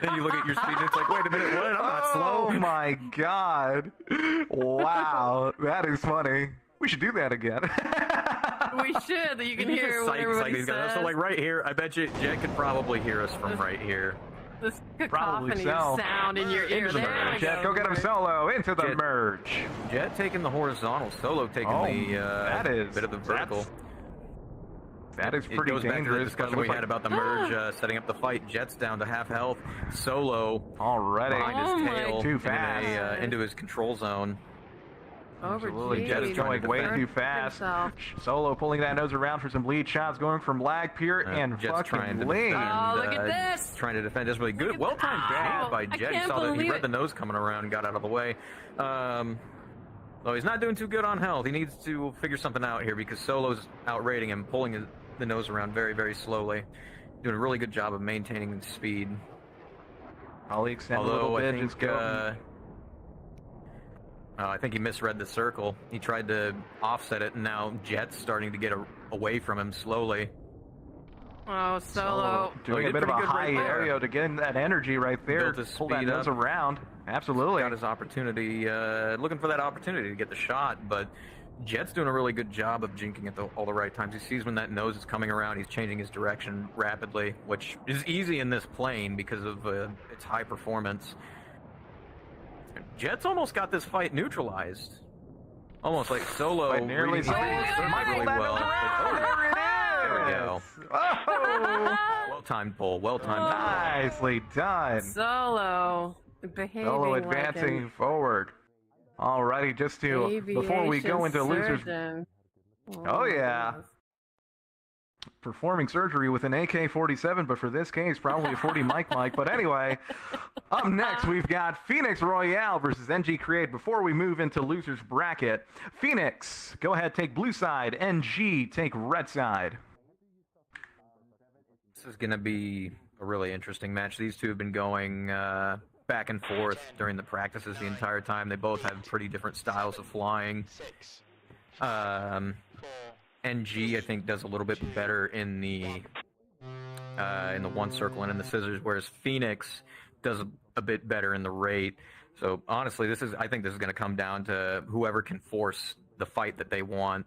Then you look at your speed and it's like, wait a minute, what? I'm not slow. Oh my god. Wow. That is funny. We should do that again. We should, that you can hear Just what psych everybody these guys. says. So like right here, I bet you Jet could probably hear us from right here. This Probably cacophony so. of sound in your ear. Into the There we merge. Jet, go get him solo into the Jet. merge. Jet taking the horizontal, Solo taking Oh, the that is bit of the vertical. That is It pretty goes back to the dangerous. discussion we had about the merge setting up the fight. Jet's down to half health. Solo Already. behind Oh his my tail Too fast. into his control zone. Absolutely. Overseas. Jet is going way Hurt too fast. himself. Solo pulling that nose around for some lead shots, going from lag pure and Jet's trying fucking to lean. defend. Oh, look at this. Trying to defend desperately. Good, at well-timed that. jab by I Jet. He can't saw that he believe read it. the nose coming around and got out of the way. Though he's not doing too good on health. He needs to figure something out here because Solo's outrating him, pulling the nose around very, very slowly. Doing a really good job of maintaining his speed. Probably extend a Although little bit. I think Just go. I think he misread the circle. He tried to offset it, and now Jet's starting to get away from him slowly. Oh, Solo. Doing he a did bit of a pretty good high right there. area to get in that energy right there. Built his Pull that speed nose up. around. Absolutely. Got his opportunity, looking for that opportunity to get the shot, but Jet's doing a really good job of jinking at all the right times. He sees when that nose is coming around, he's changing his direction rapidly, which is easy in this plane because of its high performance. Jet's almost got this fight neutralized. Almost like Solo But nearly reading so. the circle really well. There it There we is. go. Oh, Well-timed pull, well-timed pull. nicely done. Solo. Behaving Solo like advancing forward. Alrighty, just an to before we go into aviation losers surgeon. Oh, yeah. goodness. performing surgery with an AK-47, but for this case, probably a 40 mic. But anyway, up next, we've got Phoenix Royale versus NG Create. Before we move into losers bracket, Phoenix, go ahead, take blue side. NG, take red side. This is going to be a really interesting match. These two have been going back and forth during the practices the entire time. They both have pretty different styles of flying. 6, NG, I think, does a little bit better in the one circle and in the scissors, whereas Phoenix does a bit better in the rate. So honestly, I think this is going to come down to whoever can force the fight that they want.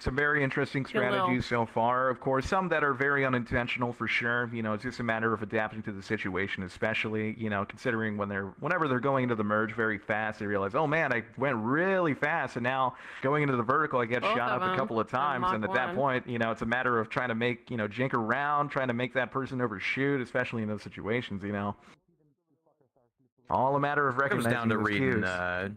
Some very interesting strategies so far. Of course, some that are very unintentional for sure. You know, it's just a matter of adapting to the situation, especially, you know, considering whenever they're going into the merge very fast, they realize, oh man, I went really fast, and now going into the vertical, I get Both shot of up a them. couple of times, and at that point, you know, it's a matter of trying to make, you know, jink around, trying to make that person overshoot, especially in those situations, you know. All a matter of It comes recognizing down to those reading. cues.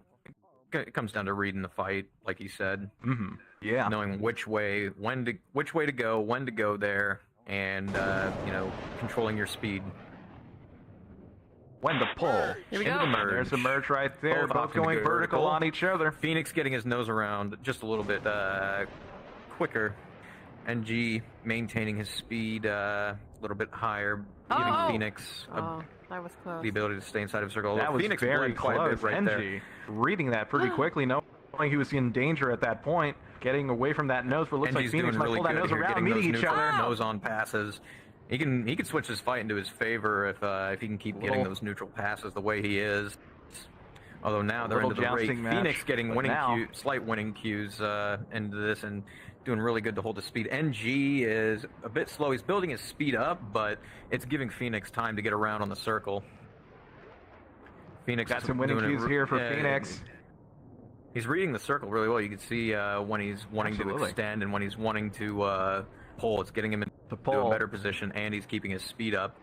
It comes down to reading the fight, like you said. Mm-hmm. Yeah. Knowing which way to go, when to go there, and you know, controlling your speed. When to pull. Here we Into go. the merge. There's a merge right there, Both both opting to going go vertical on each other. Phoenix getting his nose around just a little bit quicker. NG maintaining his speed a little bit higher, giving Phoenix that was close. the ability to stay inside of a circle. That was Phoenix very bled quite a bit close. right there. NG reading that pretty quickly, knowing he was in danger at that point, getting away from that nose, but it looks like NG's Phoenix doing might really pull that good nose here, around, getting meeting those each other. nose-on passes. He can switch his fight into his favor if he can keep getting those neutral passes the way he is. Although now they're into the rate. jousting match, Phoenix getting but now- slight winning cues into this and doing really good to hold his speed. NG is a bit slow. He's building his speed up, but it's giving Phoenix time to get around on the circle. Phoenix Got is some winning doing cues here for Phoenix. He's reading the circle really well. You can see when he's wanting to extend and when he's wanting to pull. It's getting him into a better position, and he's keeping his speed up.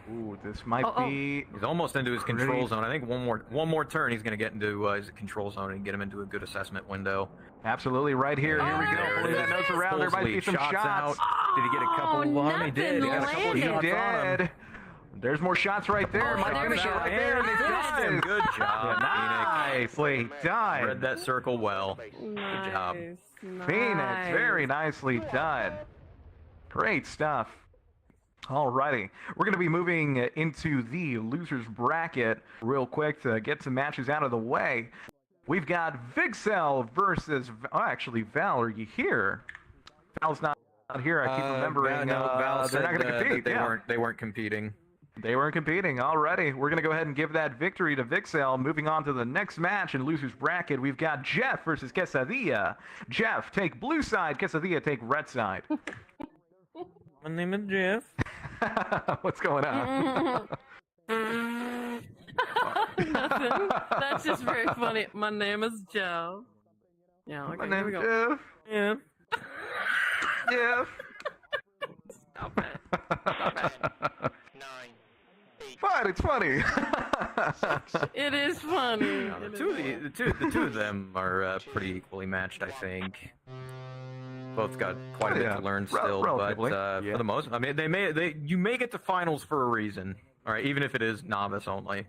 Ooh, this might be... He's almost into his control zone. I think one more turn, he's going to get into his control zone and get him into a good assessment window. Absolutely right here. Here we go. Pulling that nose around. There might be some shots. Out. Did he get a couple? He did. He got a couple of shots on him. There's more shots right there. Might finish it right there. And it does. Good job, Nicely done. Read that circle well. Good job. Phoenix, very nicely done. Great stuff. Alrighty, we're going to be moving into the losers bracket real quick to get some matches out of the way. We've got Vixel versus, actually, Val, are you here? Val's not here. I keep remembering. Val they're not going to compete. They weren't competing. They weren't competing. Alrighty, we're going to go ahead and give that victory to Vixel. Moving on to the next match in losers bracket, we've got Jeff versus Quesadilla. Jeff, take blue side. Quesadilla, take red side. My name is Jeff. What's going on? Nothing. That's just very funny. My name is Joe. Yeah, okay, My name here is we go. Jeff. Yeah. Jeff. Stop it. Stop it. 9, 8. But it's funny. It is funny. The two of them are pretty equally matched, I think. Both got quite a bit to learn still, but for the most, I mean, you may get to finals for a reason. All right, even if it is novice only.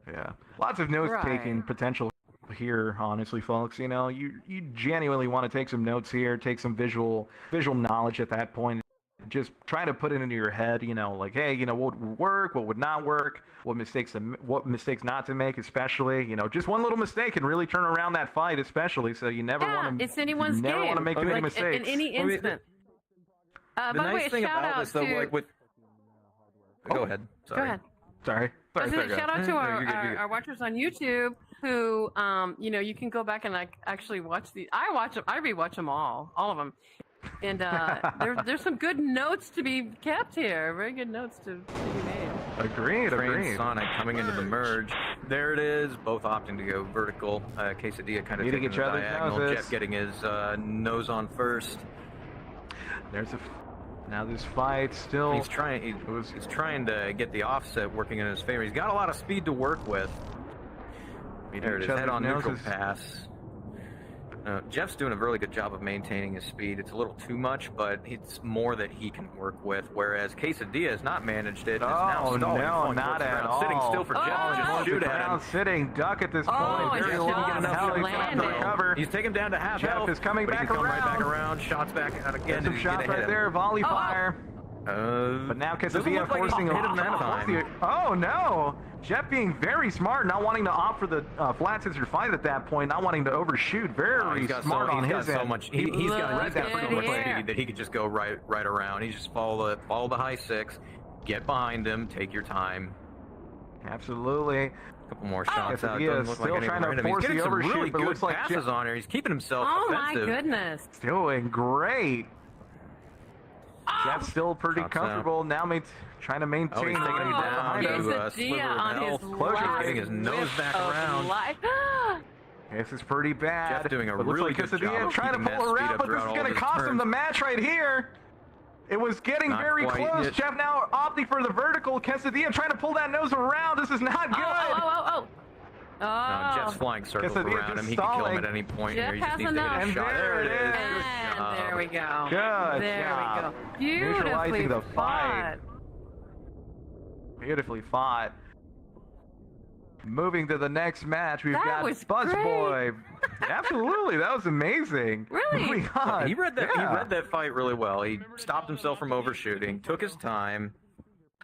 Yeah, lots of notes taking potential here, honestly, folks. You know, you genuinely want to take some notes here, take some visual knowledge at that point. Just try to put it into your head, you know, like, hey, you know, what would work, what would not work, what mistakes not to make, especially, you know, just one little mistake can really turn around that fight, especially. So you never want to. It's anyone's never game. want to make too many mistakes. In any instant. The By the way, nice thing shout about out this, though, to. like with. Go ahead. Sorry. Go ahead. Sorry. Shout out to our watchers on YouTube who, you know, you can go back and actually watch these. I rewatch them all of them. And there's some good notes to be kept here. Very good notes to be made. Agreed. Sonic coming into the merge. There it is. Both opting to go vertical. Quesadilla kind of Meeting taking each the other's diagonal. noses. Jeff getting his nose on first. Now this fight still. He's trying to get the offset working in his favor. He's got a lot of speed to work with. There it is. Head on neutral pass. Jeff's doing a really good job of maintaining his speed. It's a little too much, but it's more that he can work with. Whereas Quesadilla has not managed it. Oh, no, not at all. Sitting still for Jeff to just shoot at him. Sitting duck at this point. Very cover. He's taken down to half health. Jeff is coming back around. Right back around. Shots back out again. Some shots right there. Volley fire. But now Quesadilla forcing hit him that time. Oh no! Jeff being very smart, not wanting to opt for the flat scissor fight at that point, not wanting to overshoot. Very smart on his end. He's got so much speed that he could just go right around. He just follow the high six, get behind him, take your time. Absolutely. Couple more shots out. Quesadilla Doesn't look still like trying to anyone him. force He's getting the some overshoot, really but it good looks like passes on here. He's keeping himself Oh my offensive. goodness. Doing great. Jeff's still pretty Shots comfortable now. Trying to maintain. Oh, he's taking him down behind him. to Quesadilla sliver of on his health. Closure last getting his nose whiff back of around. life. This is pretty bad. Jeff doing a but looks really like good Quesadilla job of trying to keeping pull that her speed out, up but this is throughout going all to his cost him turns. the match right here. It was getting Not very quite close. yet. Jeff now opting for the vertical. Quesadilla trying to pull that nose around. This is not good. Oh. No, Jeff's flying circles Quesadilla around just him. He can kill him stalling. at any point Jeff here. He just has needs to hit enough. a And shot. there it is. Good And job. there we go. Good There job. we go. Beautifully Neutralizing the fought. fight. Beautifully fought. Moving to the next match, we've That got was Buzzboy. Absolutely, that was amazing. Really? Moving on. He read that. Yeah. He read that fight really well. He stopped himself from overshooting. Took his time.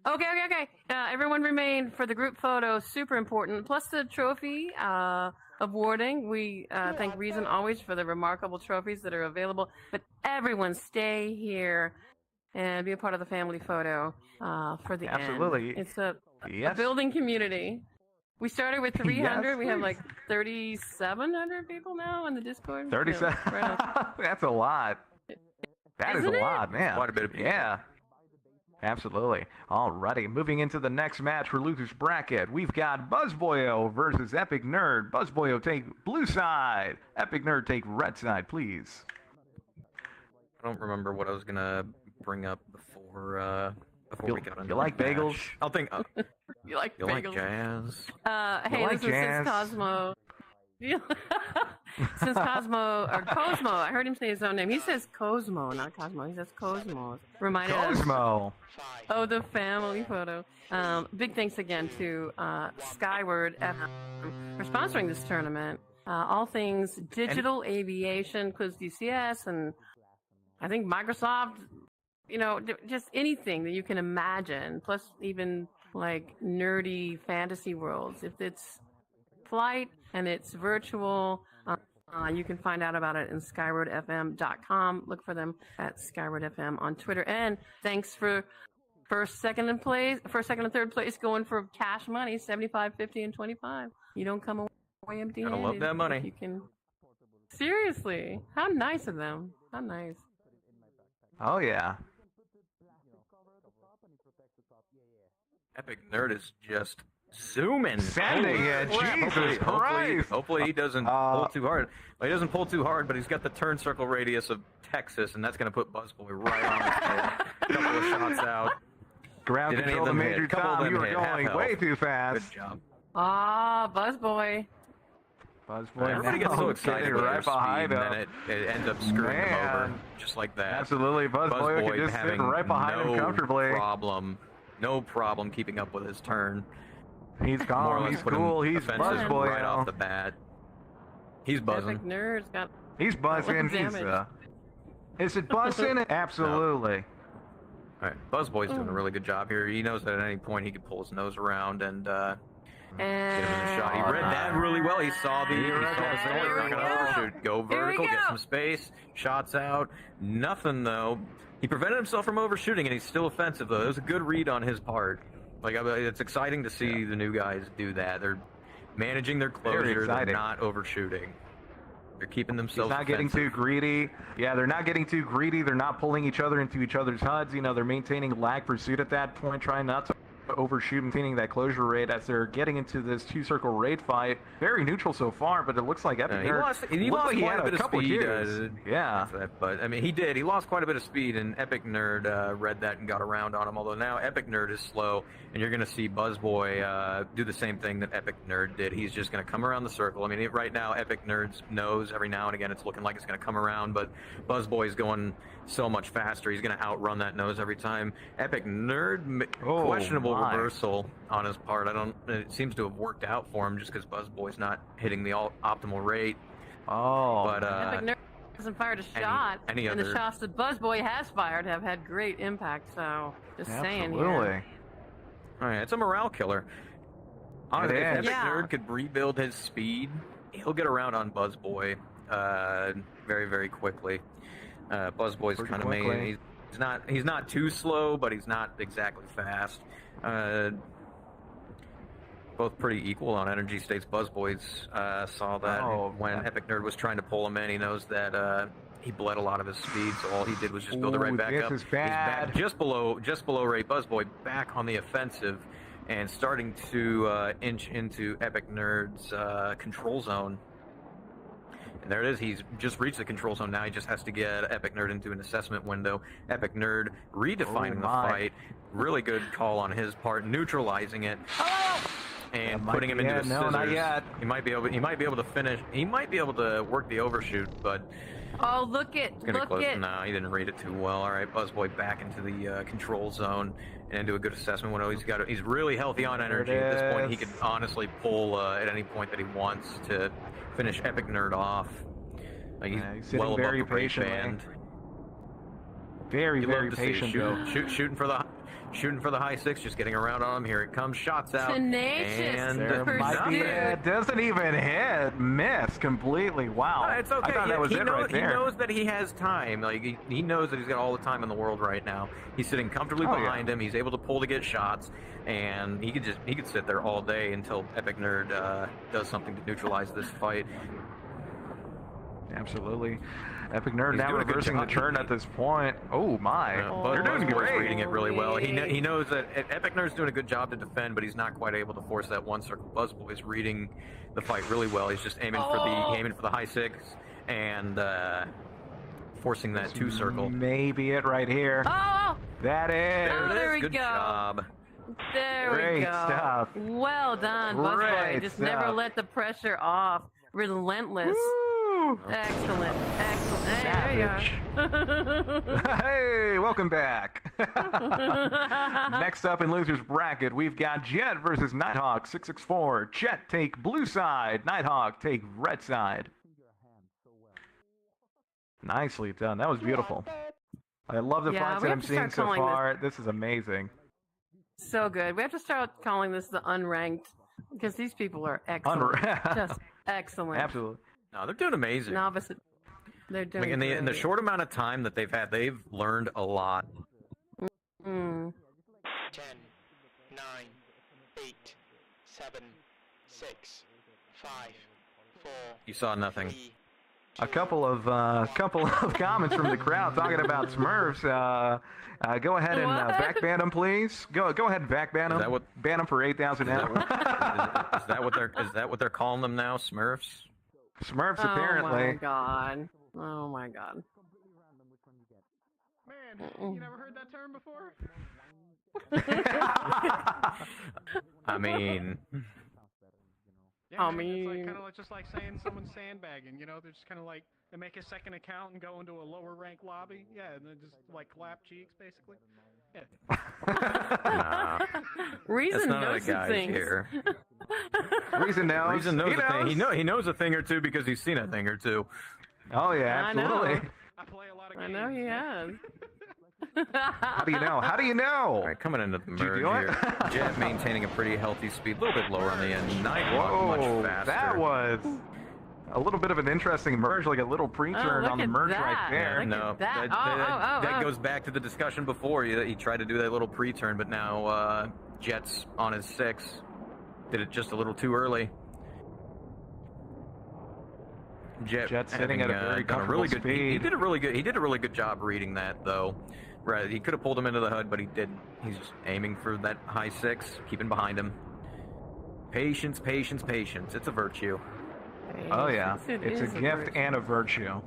Okay. Everyone remain for the group photo. Super important. Plus the trophy awarding. We thank Reason always for the remarkable trophies that are available. But everyone stay here and be a part of the family photo for the Absolutely. end. It's a Yes. building community. We started with 300. Yes, we have please. like 3,700 people now in the Discord. 37. Yeah, right. That's a lot. That is Isn't a it? lot, man. Quite a bit of people. Yeah. Absolutely. Alrighty, moving into the next match for Luther's bracket, we've got Buzzboyo versus Epic Nerd. Buzzboyo take blue side. Epic Nerd take red side, please. I don't remember what I was gonna bring up before we got into You like the match. bagels? I'll think. You like You like bagels? jazz? Hey, like this is jazz? Cosmo. Since Cosmo or Cosmo, I heard him say his own name. He says Cosmo, not Cosmo. He says Cosmos. Reminded us Cosmo. of the family photo. Big thanks again to Skyward FM for sponsoring this tournament. All things digital aviation includes DCS and I think Microsoft. You know, just anything that you can imagine. Plus, even like nerdy fantasy worlds. If it's flight and it's virtual, you can find out about it in skywardfm.com. Look for them at skywardfm on Twitter. And thanks for first, second, and third place going for cash money, 75, 50, and 25. You don't come away empty-handed. Gotta love that money. You can. Seriously, how nice of them. How nice. Oh, yeah. Epic Nerd is just zooming. Sending Holy it. crap. Jesus Christ. Hopefully he doesn't pull too hard. Well, he doesn't pull too hard, but he's got the turn circle radius of Texas, and that's going to put Buzzboy right on his tail. A couple of shots out. Ground Did any control of to them hit? Major Couple of Tom. them You were hit. Half going health. way too fast. Good job. Buzzboy. Buzzboy Everybody gets so now excited getting about right their speed, behind and him. then it ends up screwing them over, Man. just like that. Absolutely. Buzzboy can just sit having right behind him comfortably. No problem keeping up with his turn. He's More or calm. less He's put him cool. He's offensive Buzzboy right now. off the bat. He's buzzing. Epic Nerd's got. He's buzzing. He's damage. Is it buzzing? Absolutely. All right, Buzzboy's doing a really good job here. He knows that at any point he could pull his nose around and get him in the shot. He read that really well. He saw the stall. He's not going to overshoot. Go vertical, get some space, shots out. Nothing though. He prevented himself from overshooting, and he's still offensive though. It was a good read on his part. Like it's exciting to see the new guys do that. They're managing their closure. They're not overshooting. They're keeping themselves. He's not getting too greedy. Yeah, they're not getting too greedy. They're not pulling each other into each other's HUDs. You know, they're maintaining lag pursuit at that point, trying not to overshoot, maintaining that closure rate as they're getting into this two-circle raid fight. Very neutral so far, but it looks like Epic he Nerd lost looked like he quite had a bit of couple speed. years. Yeah. But I mean, he did. He lost quite a bit of speed, and Epic Nerd read that and got around on him. Although now Epic Nerd is slow, and you're going to see Buzzboy do the same thing that Epic Nerd did. He's just going to come around the circle. I mean, right now Epic Nerd's nose every now and again it's looking like it's going to come around, but Buzzboy's going so much faster. He's going to outrun that nose every time. Epic Nerd, questionable reversal on his part. It seems to have worked out for him just because Buzzboy's not hitting the optimal rate. Oh. But Epic Nerd hasn't fired a shot, and the shots that Buzzboy has fired have had great impact. So just saying here. All right, it's a morale killer. If Epic Nerd could rebuild his speed, he'll get around on Buzzboy very, very quickly. Buzzboy's kind of main. He's not too slow, but he's not exactly fast. both pretty equal on energy states. Buzzboys saw that when Epic Nerd was trying to pull him in. He knows that he bled a lot of his speed, so all he did was just build it right back up. This is bad. He's back just below Ray Buzzboy, back on the offensive, and starting to inch into Epic Nerd's control zone. And there it is. He's just reached the control zone now. He just has to get Epic Nerd into an assessment window. Epic Nerd redefining the fight. Really good call on his part, neutralizing it. And putting him into the scissors. Not yet. He might be able to finish. He might be able to work the overshoot, but Oh, look it! No, he didn't read it too well. All right, Buzzboy back into the control zone and into a good assessment window. He's really healthy on energy at this point. He could honestly pull at any point that he wants to finish Epic Nerd off. Like he's sitting well very above the patiently. band. Very patient. Shooting for the high six, just getting around on him. Here it comes, shots out. Tenacious And pursuit. Doesn't even hit. Miss completely. Wow. It's okay. I thought that was it right there. He knows that he has time. Like he knows that he's got all the time in the world right now. He's sitting comfortably behind him. He's able to pull to get shots, and he could sit there all day until Epic Nerd does something to neutralize this fight. Absolutely. Epic Nerd He's now doing a good reversing the job. turn at this point. Oh my. They're doing Buzzboy's great. reading it really well. He knows that Epic Nerd's doing a good job to defend, but he's not quite able to force that one circle. Buzzboy's reading the fight really well. He's just aiming for the high six and forcing that two circle. Maybe it right here. Oh! That is. There we Good go. job. There Great we go. stuff. Well done, Buzzboy. Great Just stuff. never let the pressure off. Relentless. Woo! Excellent. Hey, there you are. Hey, welcome back. Next up in losers bracket, we've got Jet versus Nighthawk 664. Jet take blue side, Nighthawk take red side. Nicely done. That was beautiful. I love the fights we that have I'm to seeing start so calling far. This is amazing. So good. We have to start calling this the unranked because these people are excellent. Just excellent. Absolutely. No, they're doing amazing. Novice. They're doing in the great. short amount of time that they've had, they've learned a lot. 10, 9, 8, 7, 6, 5, 4. You saw nothing. 3, A couple of comments from the crowd talking about Smurfs. Go ahead and backban them, please. Go ahead and backban them. Ban them for 8,000 now. Is that what they're calling them now? Smurfs? Smurfs apparently. Oh my god. Man, you never heard that term before? I mean, Yeah, man, it's like, kind of just like saying someone's sandbagging. You know, they're just kind of like they make a second account and go into a lower rank lobby. Yeah, and then just like clap cheeks, basically. Yeah. Reason that's none knows of the guys things. here. Reason knows. Reason knows a thing. He knows a thing or two because he's seen a thing or two. Oh yeah, absolutely. I play a lot of games. I know he has. How do you know? How do you know? All right, coming into the Did you merge do it? here. Jet maintaining a pretty healthy speed, a little bit lower on the end. Nighthawk Whoa, much faster. that was a little bit of an interesting merge, like a little pre-turn look on the at merge that. right there. Look No, at that. that goes back to the discussion before. He tried to do that little pre-turn, but now Jet's on his 6. Did it just a little too early. Jet sitting at a very comfortable speed. He did a really good job reading that, though. Right, he could have pulled him into the HUD, but he didn't. He's just aiming for that high 6, keeping behind him. Patience, patience, patience. It's a virtue. Oh yeah, It it's a is gift and a virtue.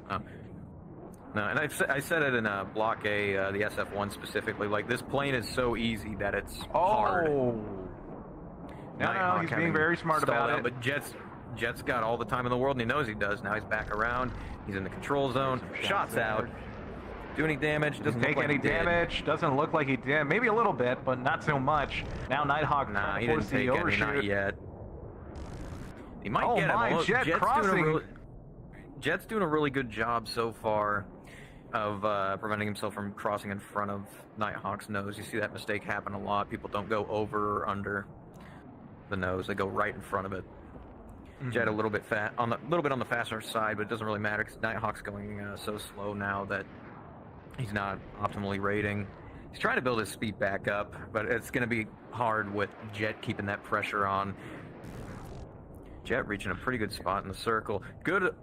No, and I said it in Block A, the SF1 specifically. Like, this plane is so easy that it's hard. No, Nighthawk he's being having very smart stalled about out, it. But Jet's got all the time in the world, and he knows he does. Now he's back around. He's in the control zone. Shots out. Do any damage? Doesn't take look like any he did. damage. Doesn't look like he did. Maybe a little bit, but not so much. Now Nighthawk Nah, he force didn't the take any, overshoot. not yet. He might Oh get my, him. Jet crossing. Jet's doing a really good job so far of preventing himself from crossing in front of Nighthawk's nose. You see that mistake happen a lot. People don't go over or under the nose; they go right in front of it. Jet a little bit on the faster side, but it doesn't really matter because Nighthawk's going so slow now that he's not optimally rating. He's trying to build his speed back up, but it's going to be hard with Jet keeping that pressure on. Jet reaching a pretty good spot in the circle. Good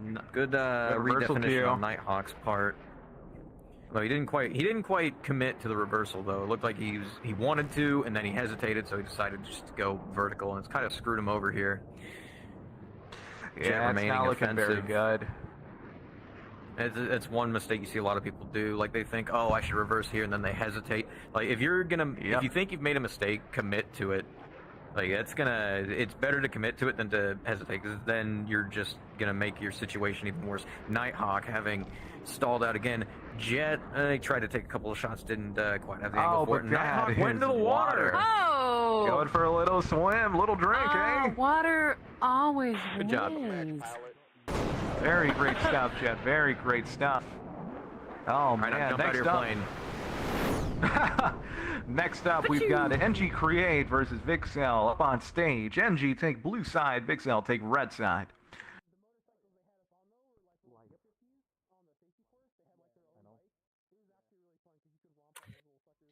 redefinition on Nighthawk's part. Well, he didn't quite commit to the reversal though. It looked like he wanted to, and then he hesitated, so he decided just to go vertical, and it's kind of screwed him over here. Yeah, it's not looking very good. It's one mistake you see a lot of people do. Like they think, oh, I should reverse here, and then they hesitate. Like if you think you've made a mistake, commit to it. Like it's better to commit to it than to hesitate, because then you're just gonna make your situation even worse. Nighthawk having stalled out again. Jet, he tried to take a couple of shots, didn't quite have the angle for it. Nighthawk went into the water. Oh! Going for a little swim, little drink, eh? Water always Good job. wins. Very great stuff, Jet. Very great stuff. Oh, man. man. Next up. Next up, we've got NG Create versus Vixel up on stage. NG take blue side, Vixel take red side.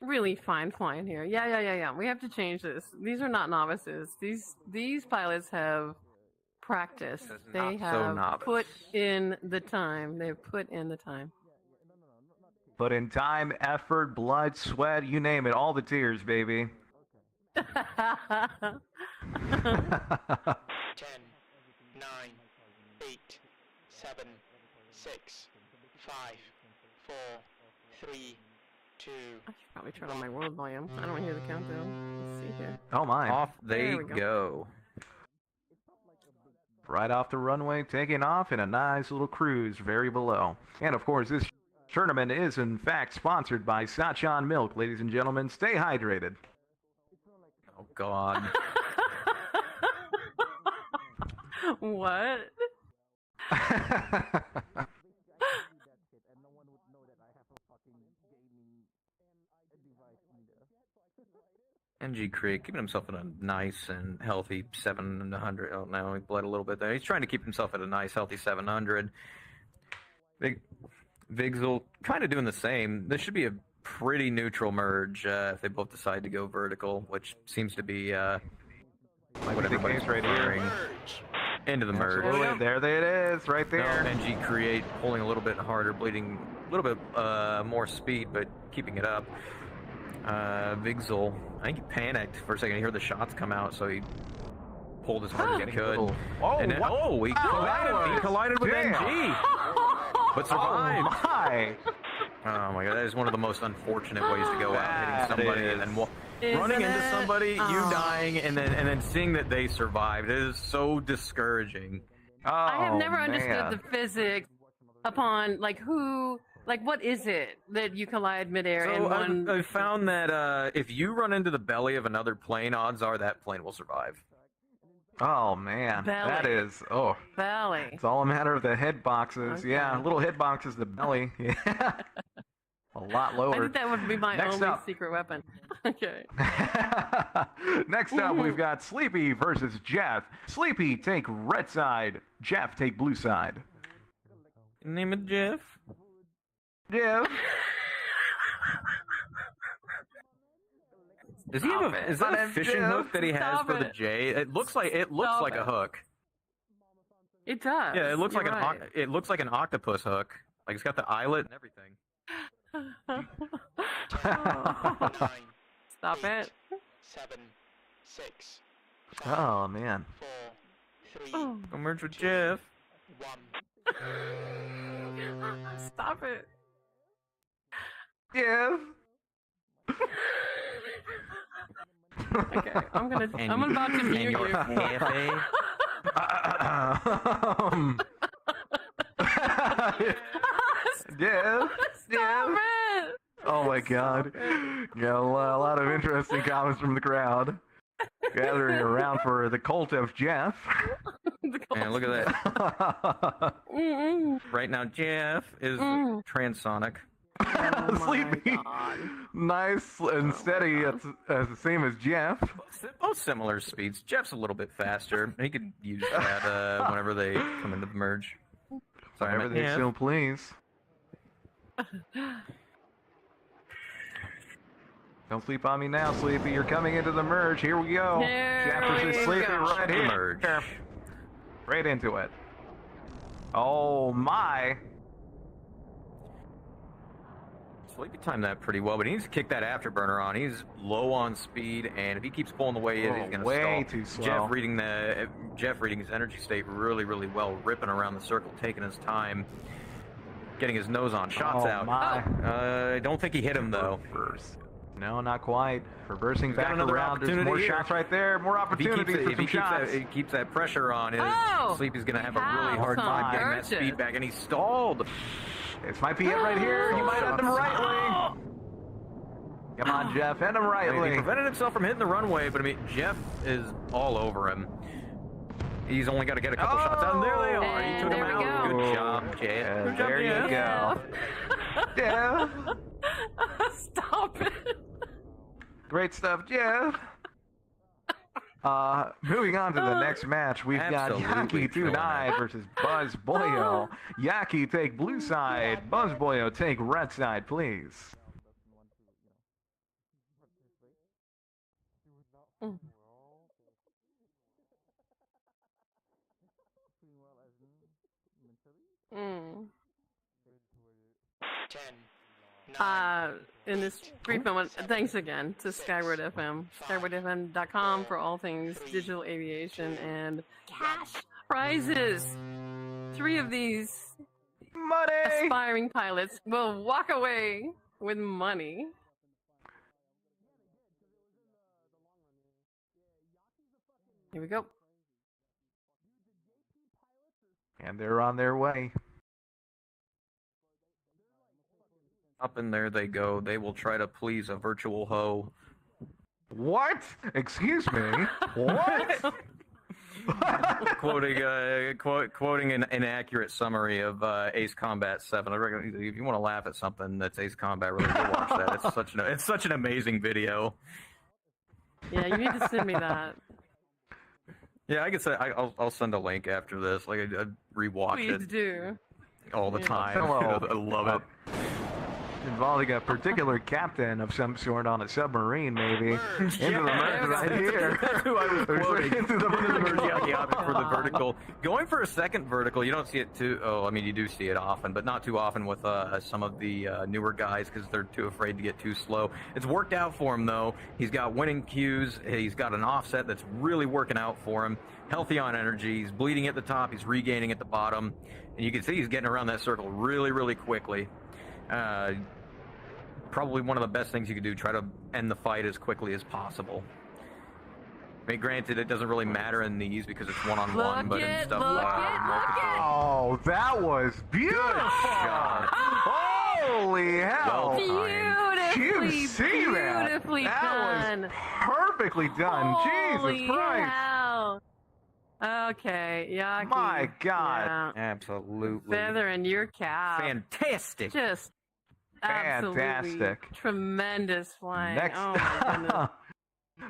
Really fine flying here. Yeah. We have to change this. These are not novices. These pilots have practiced. They have put in the time. They've put in the time. Put in time, effort, blood, sweat, you name it, all the tears, baby. 10, 9, 8, 7, 6, 5, 4, 3, 2. I should probably turn on my world volume. I don't want to hear the countdown. Let's see here. Oh my. Off they go. Right off the runway, taking off in a nice little cruise very below. And of course, this tournament is in fact sponsored by Sachan Milk. Ladies and gentlemen, stay hydrated. Oh God. What? NG Creek keeping himself at a nice and healthy 700. Oh no, he bled a little bit there. He's trying to keep himself at a nice healthy 700. Vixel kind of doing the same. This should be a pretty neutral merge if they both decide to go vertical, which seems to be what everybody's right here. Into the merge. Absolutely. There it is, right there. No, NG Create pulling a little bit harder, bleeding a little bit more speed, but keeping it up. Vixel, I think he panicked for a second. He heard the shots come out, so he pulled as hard as he could. He collided with NG, but survived. Oh my God, that is one of the most unfortunate ways to go out, hitting somebody and then running into somebody, you dying, and then seeing that they survived. It is so discouraging. I have never understood the physics upon what is it that you collide midair in one? I found that if you run into the belly of another plane, odds are that plane will survive. Oh man, belly. That is belly. It's all a matter of the head boxes. Okay. Yeah, little head boxes, the belly. Yeah, a lot lower. I think that would be my only secret weapon. Okay. Next up, we've got Sleepy versus Jeff. Sleepy take red side. Jeff take blue side. Name it Jeff. Jeff. Does he have is that a fishing hook that he has for the J? It looks like a hook. It does. Yeah, it looks like it looks like an octopus hook. Like it's got the eyelet and everything. Stop it. 7, 6, 5, oh man. 4, 3, Go merge with Jeff. 1. Stop it. Jeff. Okay, I'm about to mute you. Jeff. Stop it. Oh my God. Got a lot of interesting comments from the crowd. Gathering around for the cult of Jeff. Man, look at that. Right now, Jeff is transonic. Oh Sleepy. Nice and steady as the same as Jeff. Both similar speeds. Jeff's a little bit faster. He could use that whenever they come into the merge. Whenever they so please. Don't sleep on me now, Sleepy. You're coming into the merge. Here we go. Jeff versus Sleepy right here. Merge. Right into it. Oh my. Sleepy timed that pretty well, but he needs to kick that afterburner on. He's low on speed, and if he keeps pulling the way he is, he's going to stall. Way too slow. Jeff reading his energy state really, really well, ripping around the circle, taking his time, getting his nose on shots out. My. I don't think he hit him though. Reverse. No, not quite. Reversing He's got back another around. There's more opportunity shots right there. More opportunities for some shots. If he keeps that pressure on, Sleepy's going to have a really has hard time getting that purchase. speed back, and he stalled. This might be it right here. You might end him rightly. Come on, Jeff. End him He rightly. prevented himself from hitting the runway, but I mean, Jeff is all over him. He's only got to get a couple shots out, and there they are. He And took him there we out. go. Good job, Jeff. Yeah, Good job, there you Jeff. go. Yeah. Stop it. Great stuff, Jeff. Moving on to the next match, we've Absolutely got Yaki killing 29 it. versus Buzz Boyo. Yaki, take blue side. Buzz Boyo, take red side, please. Mm. 10, 9, In this brief moment, thanks again to Skyward FM, skywardfm.com for all things digital aviation and cash prizes. 3 of these Money! aspiring pilots will walk away with money. Here we go. And they're on their way. Up in there they go. They will try to please a virtual hoe. What? Excuse me? What? quoting an inaccurate summary of Ace Combat 7. I reckon if you want to laugh at something that's Ace Combat, really go watch that. It's such an amazing video. Yeah, you need to send me that. Yeah, I could say I'll send a link after this. Like I rewatch Please it do. all the Yeah. time. Hello. I love it. Involving a particular captain of some sort on a submarine, maybe. Into the merge right here. That's who I was quoting. Into the vertical. Yeah, the option for the vertical. Going for a second vertical, you don't see it too. Oh, I mean, you do see it often, but not too often with some of the newer guys because they're too afraid to get too slow. It's worked out for him though. He's got winning cues. He's got an offset that's really working out for him. Healthy on energy. He's bleeding at the top. He's regaining at the bottom, and you can see he's getting around that circle really, really quickly. Probably one of the best things you can do, try to end the fight as quickly as possible. I mean, granted, it doesn't really matter in these because it's one-on-one, but in stuff like Oh, that was beautiful! shot. Holy hell! Beautifully, you see that? beautifully That done. was perfectly done. Holy Jesus Christ! hell. Okay, Yaki. My God. Yeah. Absolutely. Feather in your cap. Fantastic. Just absolutely Fantastic. tremendous flying. Next, Oh my goodness.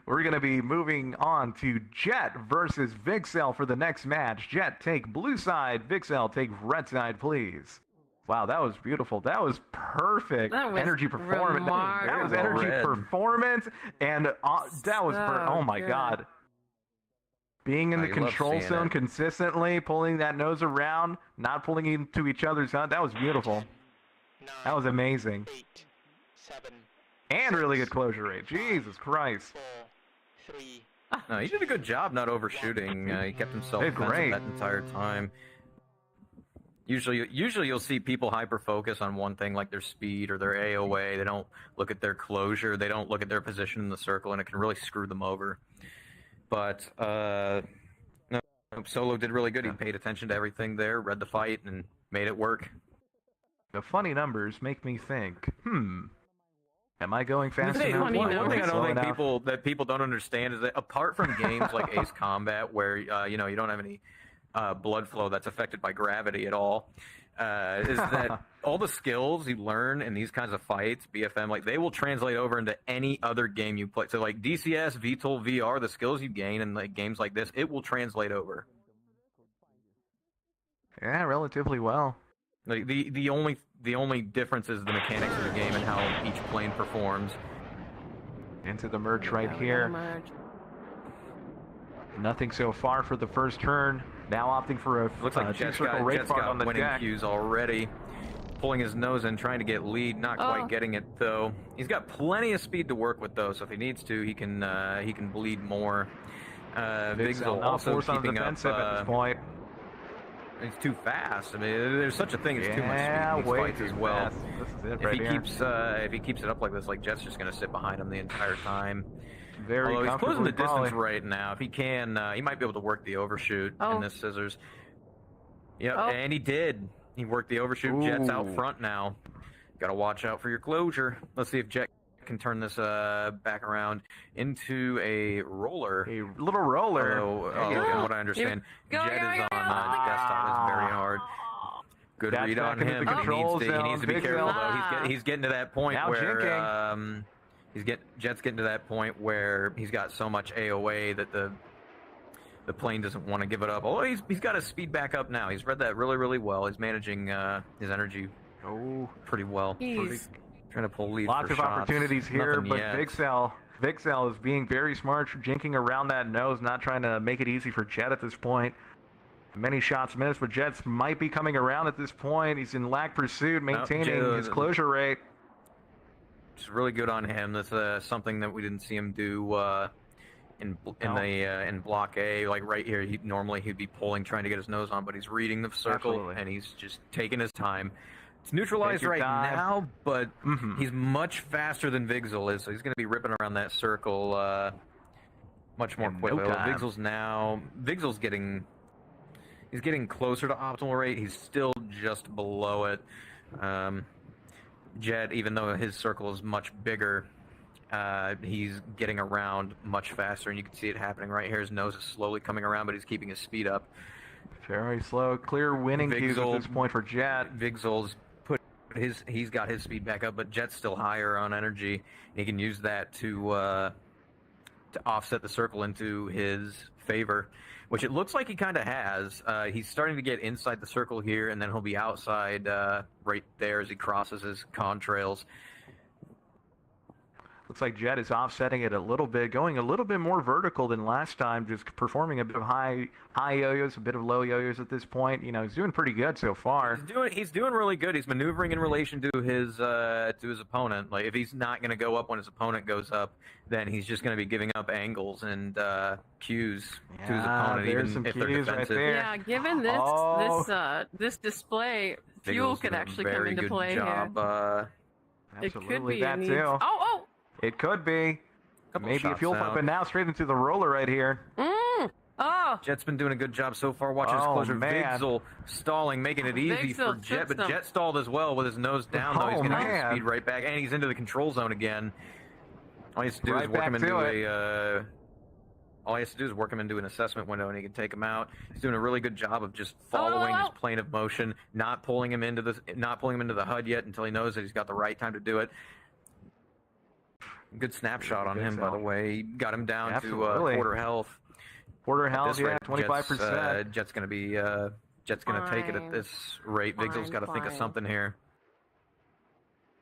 we're going to be moving on to Jet versus Vixel for the next match. Jet, take blue side. Vixel, take red side, please. Wow, that was beautiful. That was perfect. That was energy performance. That was remarkable. energy Red. performance, and that was So oh my good. God. Being in the I love control seeing zone it. consistently, pulling that nose around, not pulling into each other's hunt. That was beautiful. 9, That was amazing. 8, 7, And really good closure rate. Jesus Christ. 4, 3, No, he did a good job not overshooting. He kept himself Did defensive great. that entire time. Usually you'll see people hyper focus on one thing like their speed or their AOA. They don't look at their closure. They don't look at their position in the circle, and it can really screw them over. But no, Solo did really good. He paid attention to everything there, read the fight, and made it work. The funny numbers make me think, am I going fast Hey, enough? funny One numbers. thing I Slow don't think enough? people don't understand is that apart from games like Ace Combat, where you don't have any blood flow that's affected by gravity at all, is that all the skills you learn in these kinds of fights, BFM, like they will translate over into any other game you play. So like DCS, VTOL, VR, the skills you gain in like games like this, it will translate over. Yeah, relatively well. Like the only difference is the mechanics of the game and how each plane performs. Into the merge right here. Nothing so far for the first turn. Now opting for a Looks like Jet's two-circle race Jet's car got on the winning deck. cues already. Pulling his nose in, trying to get lead, not quite getting it though. He's got plenty of speed to work with though, so if he needs to, he can bleed more. Vixel also on the keeping defensive up. at this point. He's too fast. I mean, there's such a thing as too much speed in these way fights too as well. fast. This is it If right he here. if he keeps it up like this, like Jet's just gonna sit behind him the entire time. Very Although he's closing the distance probably. right now. If he can, he might be able to work the overshoot in this scissors. Yep, and he did. He worked the overshoot. Jet's out front now. Got to watch out for your closure. Let's see if Jet can turn this back around into a roller. A little roller. From what I understand, Jet is on desktop is very hard. Good That's read on back into him. the control He needs to be zone. careful Vixel. though. He's getting to that point Now where Jet's getting to that point where he's got so much AOA that the plane doesn't want to give it up. Although he's got his speed back up now. He's read that really, really well. He's managing his energy pretty well. Trying to pull leads Lots for of shots. opportunities here, Nothing but yet. Vixel is being very smart, jinking around that nose, not trying to make it easy for Jet at this point. Many shots missed, but Jets might be coming around at this point. He's in lag pursuit, maintaining his closure rate. It's really good on him. That's something that we didn't see him do in block A. Like right here, he'd be pulling, trying to get his nose on, but he's reading the circle and he's just taking his time. It's neutralized right now, but he's much faster than Vixel is, so he's going to be ripping around that circle much more quickly. Vixel's getting closer to optimal rate. He's still just below it. Jet, even though his circle is much bigger, he's getting around much faster, and you can see it happening right here. His nose is slowly coming around, but he's keeping his speed up. Very slow, clear winning cues at this point for Jet. Vixel's he's got his speed back up, but Jet's still higher on energy. He can use that to offset the circle into his favor, which it looks like he kind of has. He's starting to get inside the circle here, and then he'll be outside right there as he crosses his contrails. Looks like Jet is offsetting it a little bit, going a little bit more vertical than last time, just performing a bit of high yo-yos, a bit of low yo-yos at this point. You know, he's doing pretty good so far. He's doing really good. He's maneuvering in relation to his opponent. Like if he's not going to go up when his opponent goes up, then he's just going to be giving up angles and cues to his opponent, even if they're defensive. Right there. Yeah, given this display, fuel could actually come into play here. Absolutely, it could be that too. It could be. Maybe a fuel pump, but now straight into the roller right here. Jet's been doing a good job so far. Watch his closure. Vixel stalling, making it easy for Jet, but Jet stalled as well with his nose down, though. He's going to get his speed right back, and he's into the control zone again. All he has to do is work him into all he has to do is work him into an assessment window, and he can take him out. He's doing a really good job of just following his plane of motion, not pulling him into the HUD yet until he knows that he's got the right time to do it. Good snapshot on him, by the way. He got him down to quarter health. Quarter health, yeah, 25%. Jet's going to be Jet's going to take it at this rate. Vixel's got to think of something here.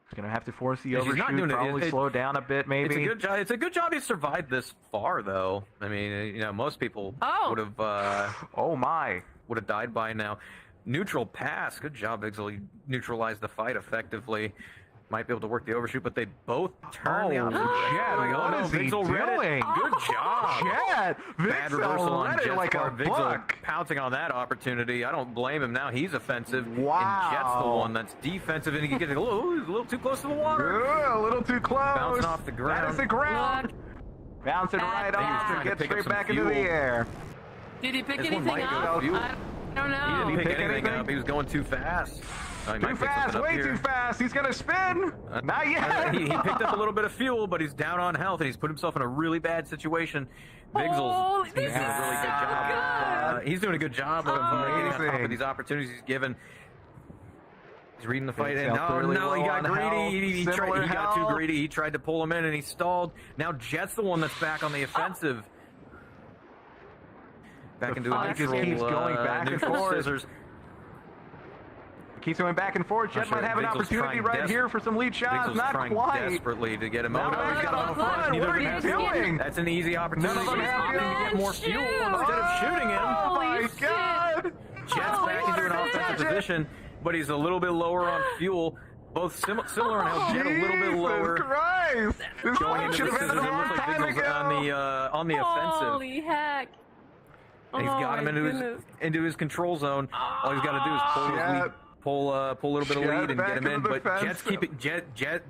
He's going to have to force the overshoot, probably slow down a bit, maybe. It's a good job he survived this far, though. I mean, you know, most people would have would have died by now. Neutral pass. Good job, Vixel. He neutralized the fight effectively. Might be able to work the overshoot, but they both turn the opposite direction. What is he doing? Good job. Jet! Bad reversal on Jet's like part. a Vixel pouncing on that opportunity. I don't blame him. Now he's offensive. Wow. And Jet's the one that's defensive, and he can get a little too close to the water. A little too close. Bouncing off the ground. That is the ground. Bouncing right off to get straight back into the air. Did he pick anything up? I don't know. He didn't pick anything up. He was going too fast. Too fast, way too fast. He's going to spin. Not yet. He picked up a little bit of fuel, but he's down on health, and he's put himself in a really bad situation. Vixel's doing a really good job. He's doing a good job of getting on top of these opportunities he's given. He's reading the fight, and he got greedy. He got too greedy. He tried to pull him in, and he stalled. Now Jet's the one that's back on the offensive. Back into a neutral, just keeps going back and forth. Scissors. Keeps going back and forth. Jet might have an opportunity right here for some lead shots. Vixel's Not trying quite. desperately to get him. No, Oh, no, he's got him on front. What are you doing? That's an easy opportunity. None of them He's have opting to get more fuel instead of shooting him. Oh my Holy God! Jet's back into an offensive position, but he's a little bit lower on fuel. Both similar in how Jet a little bit lower. Jesus Christ! This Going one into should the have scissors, ended it a long looks like time Vixel's ago. on the offensive. Holy heck. And he's got him into his control zone. All he's got to do is pull his lead, pull a little bit of lead and get him in. But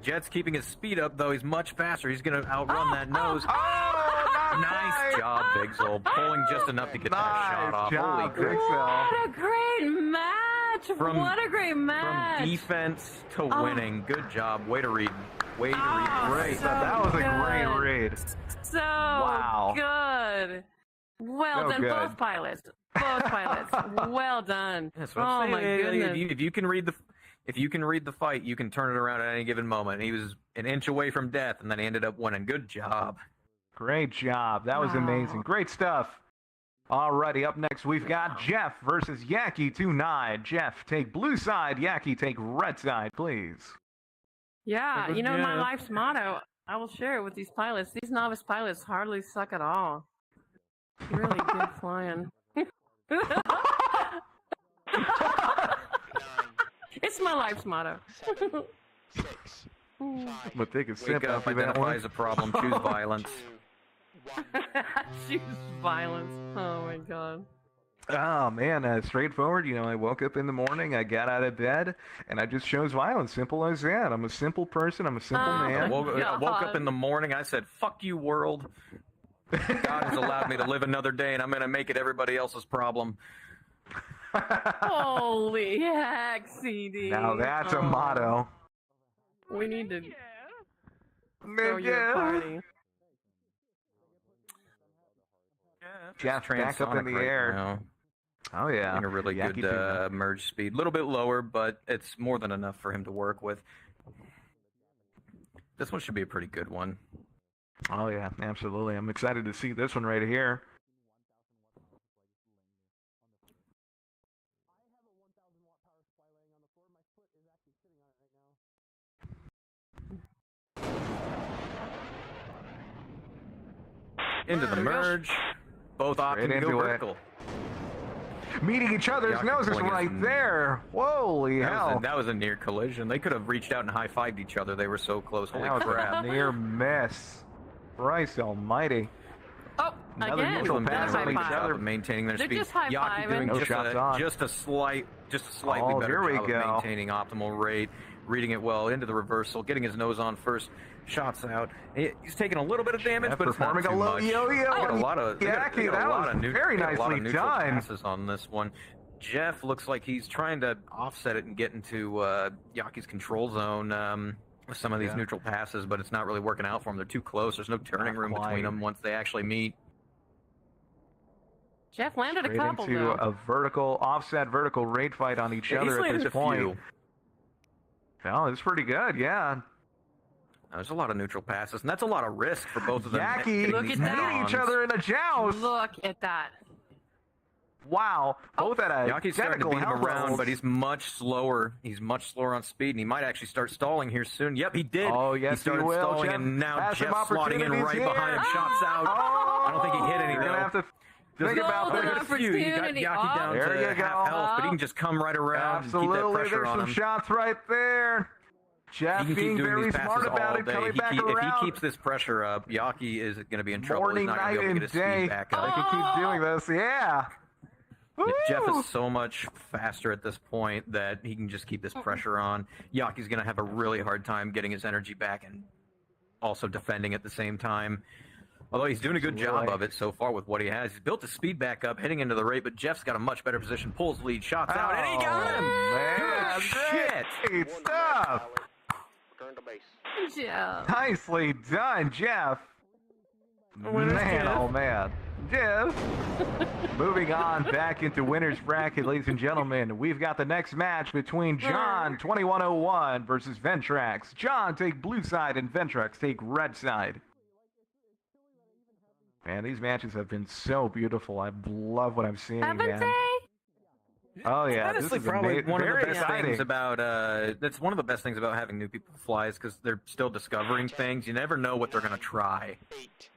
Jet's keeping his speed up, though. He's much faster. He's going to outrun that nose. Nice job, Vixel. Pulling just enough to get that shot off. Holy crap. What a great match. What a great match. From defense to winning. Good job. Way to read. Way to read. Great. So That was a great good. read. So good. Well So done, good. both pilots. Both pilots. Well done. That's what Oh I'm my saying. goodness. If you can read the fight, you can turn it around at any given moment. He was an inch away from death, and then he ended up winning. Good job. Great job. That was amazing. Great stuff. Alrighty, up next we've got Jeff versus Yaki 2-9. Jeff, take blue side. Yaki, take red side, please. Yeah, you know, my Yeah. life's motto, I will share it with these pilots. These novice pilots hardly suck at all. Really good flying. It's my life's motto. 7, 6, 5, I'm gonna take a Wake sip up, after that identify one. as a problem, choose violence. 2, 1. Choose violence. Oh my god. Oh man, straightforward. You know, I woke up in the morning, I got out of bed, and I just chose violence. Simple as that. I'm a simple person. I'm a simple Oh, I man. woke up God. in the morning. I said, "Fuck you, world." God has allowed me to live another day, and I'm gonna make it everybody else's problem. Holy heck, CD. Now that's a Oh, motto. We need to throw you a party. Jeff, back up in the Transonic right air. now. Oh yeah. Getting a really Yaki good tuna. merge speed. A little bit lower, but it's more than enough for him to work with. This one should be a pretty good one. Oh yeah, absolutely. I'm excited to see this one right here. Into the There we go. merge. Both opting to into go it. vertical. Meeting each other's Yaki noses pulling his right there. Holy hell. That was a near collision. They could have reached out and high-fived each other. They were so close. Holy That was crap. a near miss. Christ almighty. Oh, Another again. neutral Both of them pass doing a on really each good job other. of maintaining their They're speed. just Yaki high-fiving. doing No shots on. just a slightly Oh, better here we job go. of maintaining optimal rate, reading it well into the reversal, getting his nose on first, shots out. He's taking a little bit of damage, Jeff but it's not performing too a low much. yo-yo. They got a lot of, they got Yaki, a that lot was of neutral, very they got a lot of nicely neutral done. passes on this one. Jeff looks like he's trying to offset it and get into Yaki's control zone with some of these neutral passes, but it's not really working out for him. They're too close. There's no turning Not room quite. between them once they actually meet. Jeff landed a Straight couple, into though. a vertical, offset vertical rate fight on each Yeah, he's other at landed this a point. few. Oh, it's pretty good, yeah. There's a lot of neutral passes, and that's a lot of risk for both of them. Yaki hitting Look these at that. meeting each head-ons. other in a joust. Look at that. Wow, both at a Yaki's starting to identical beat him health around, levels. but he's much slower. He's much slower on speed, and he might actually start stalling here soon. Yep, he did. Oh, yes, he started he will. stalling, Jeff and now has some Jeff's slotting in opportunities right here. behind him. Shots out. Oh, I don't think he hit any, You're gonna though. have to think about Golden that. Look at a few. He got opportunity. Yaki down There you to go. half health, but he can just come right around and keep that Absolutely, pressure there's on some him. shots right there. Jeff He can being keep doing very these smart passes about all it, day. coming back If he around. keeps this pressure up, Yaki is going to be in trouble. Morning, He's not night, going to be able and to get his day. speed back They up. can keep doing this, yeah. Jeff Woo! is so much faster at this point that he can just keep this pressure on. Yaki's going to have a really hard time getting his energy back and also defending at the same time. Although he's doing a good job of it so far with what he has. He's built his speed back up, heading into the rate, but Jeff's got a much better position. Pulls lead, shots out, and he got him! Man, Good shit! great stuff. Return to base. Jeff. Nicely done, Jeff. Man, oh man. Jeff. Moving on back into winner's bracket, ladies and gentlemen. We've got the next match between John 2101 versus Ventrax. John, take blue side, and Ventrax, take red side. Man, these matches have been so beautiful. I love what I'm seeing, Haven't man. they? Oh yeah, this honestly is probably one of the very best exciting. things about that's one of the best things about having new people fly is because they're still discovering things. You never know what they're gonna try. 8,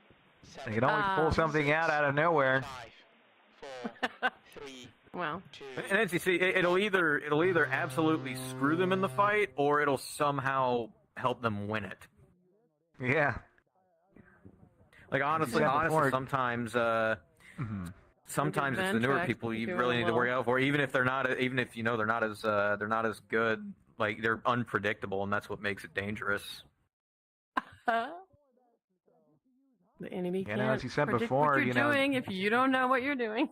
They can always pull something out of nowhere. 5, 4, 3, Well, 2. And as you see, it'll either absolutely screw them in the fight or it'll somehow help them win it. Yeah. Like honestly, said before- sometimes sometimes Look at it's the newer Ventrax people you doing really need to worry well. out for, even if they're not, even if you know they're not as good. Like they're unpredictable, and that's what makes it dangerous. the enemy Yeah, can't as you said predict before, what you're you know- doing if you don't know what you're doing.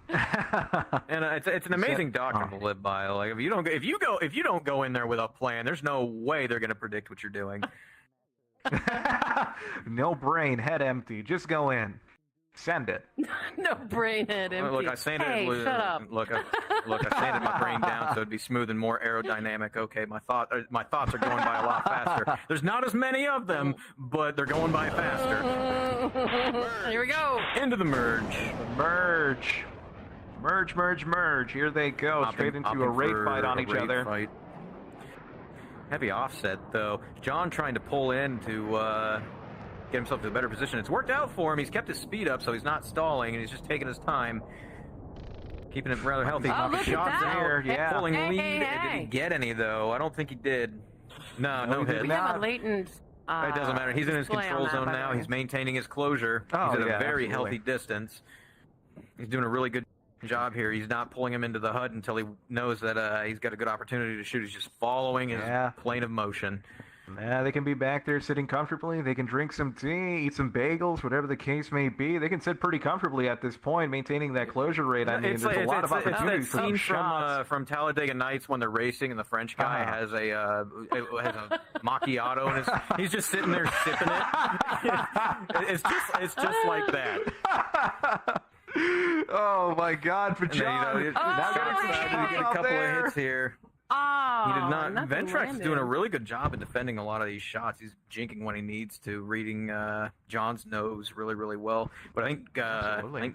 And it's an amazing doctrine to live by. Like if you don't go in there with a plan, there's no way they're going to predict what you're doing. No brain, head empty. Just go in. Send it. No brain head empty. Look, I sanded hey, shut up. Look, I sanded my brain down so it'd be smooth and more aerodynamic. Okay, my thoughts are going by a lot faster. There's not as many of them, but they're going by faster. Here we go. Into the merge. Merge. Merge. Here they go. Straight into a raid fight on each other. Fight. Heavy offset, though. John trying to pull in to get himself to a better position. It's worked out for him. He's kept his speed up, so he's not stalling, and he's just taking his time. Keeping it rather healthy. Oh, look at Shots that. here. Yeah. Pulling Hey, lead. hey, Did hey. he get any, though? I don't think he did. No he hit. did We have a latent. It doesn't matter. He's in his display control on that, zone by the now. way. He's maintaining his closure. Oh, He's at yeah, a very absolutely. healthy distance. He's doing a really good job here. He's not pulling him into the HUD until he knows that he's got a good opportunity to shoot. He's just following his plane of motion. Yeah, they can be back there sitting comfortably. They can drink some tea, eat some bagels, whatever the case may be. They can sit pretty comfortably at this point, maintaining that closure rate. I mean, there's a lot of opportunity it's for that some scene shots. from Talladega Nights when they're racing and the French guy has a macchiato and he's just sitting there sipping it. It's just like that. Oh my God, for And then, John! he's Oh, got a couple of hits here. Oh, He did not. nothing Ventrax is landed. doing a really good job in defending a lot of these shots. He's jinking when he needs to, reading John's nose really, really well. But I think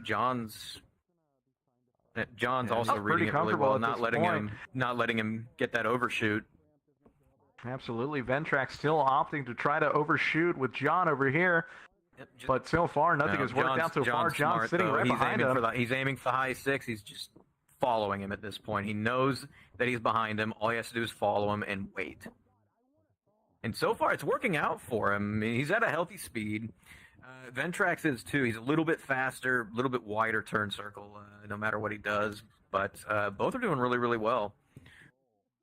John's also he's reading pretty it really comfortable well, at this not letting him get that overshoot. Absolutely, Ventrax still opting to try to overshoot with John over here. But so far, nothing has worked out so far. John's smart, sitting though. right behind him. He's aiming for the high six. He's just following him at this point. He knows that he's behind him. All he has to do is follow him and wait. And so far, it's working out for him. I mean, he's at a healthy speed. Ventrax is too. He's a little bit faster, a little bit wider turn circle, no matter what he does. But both are doing really, really well.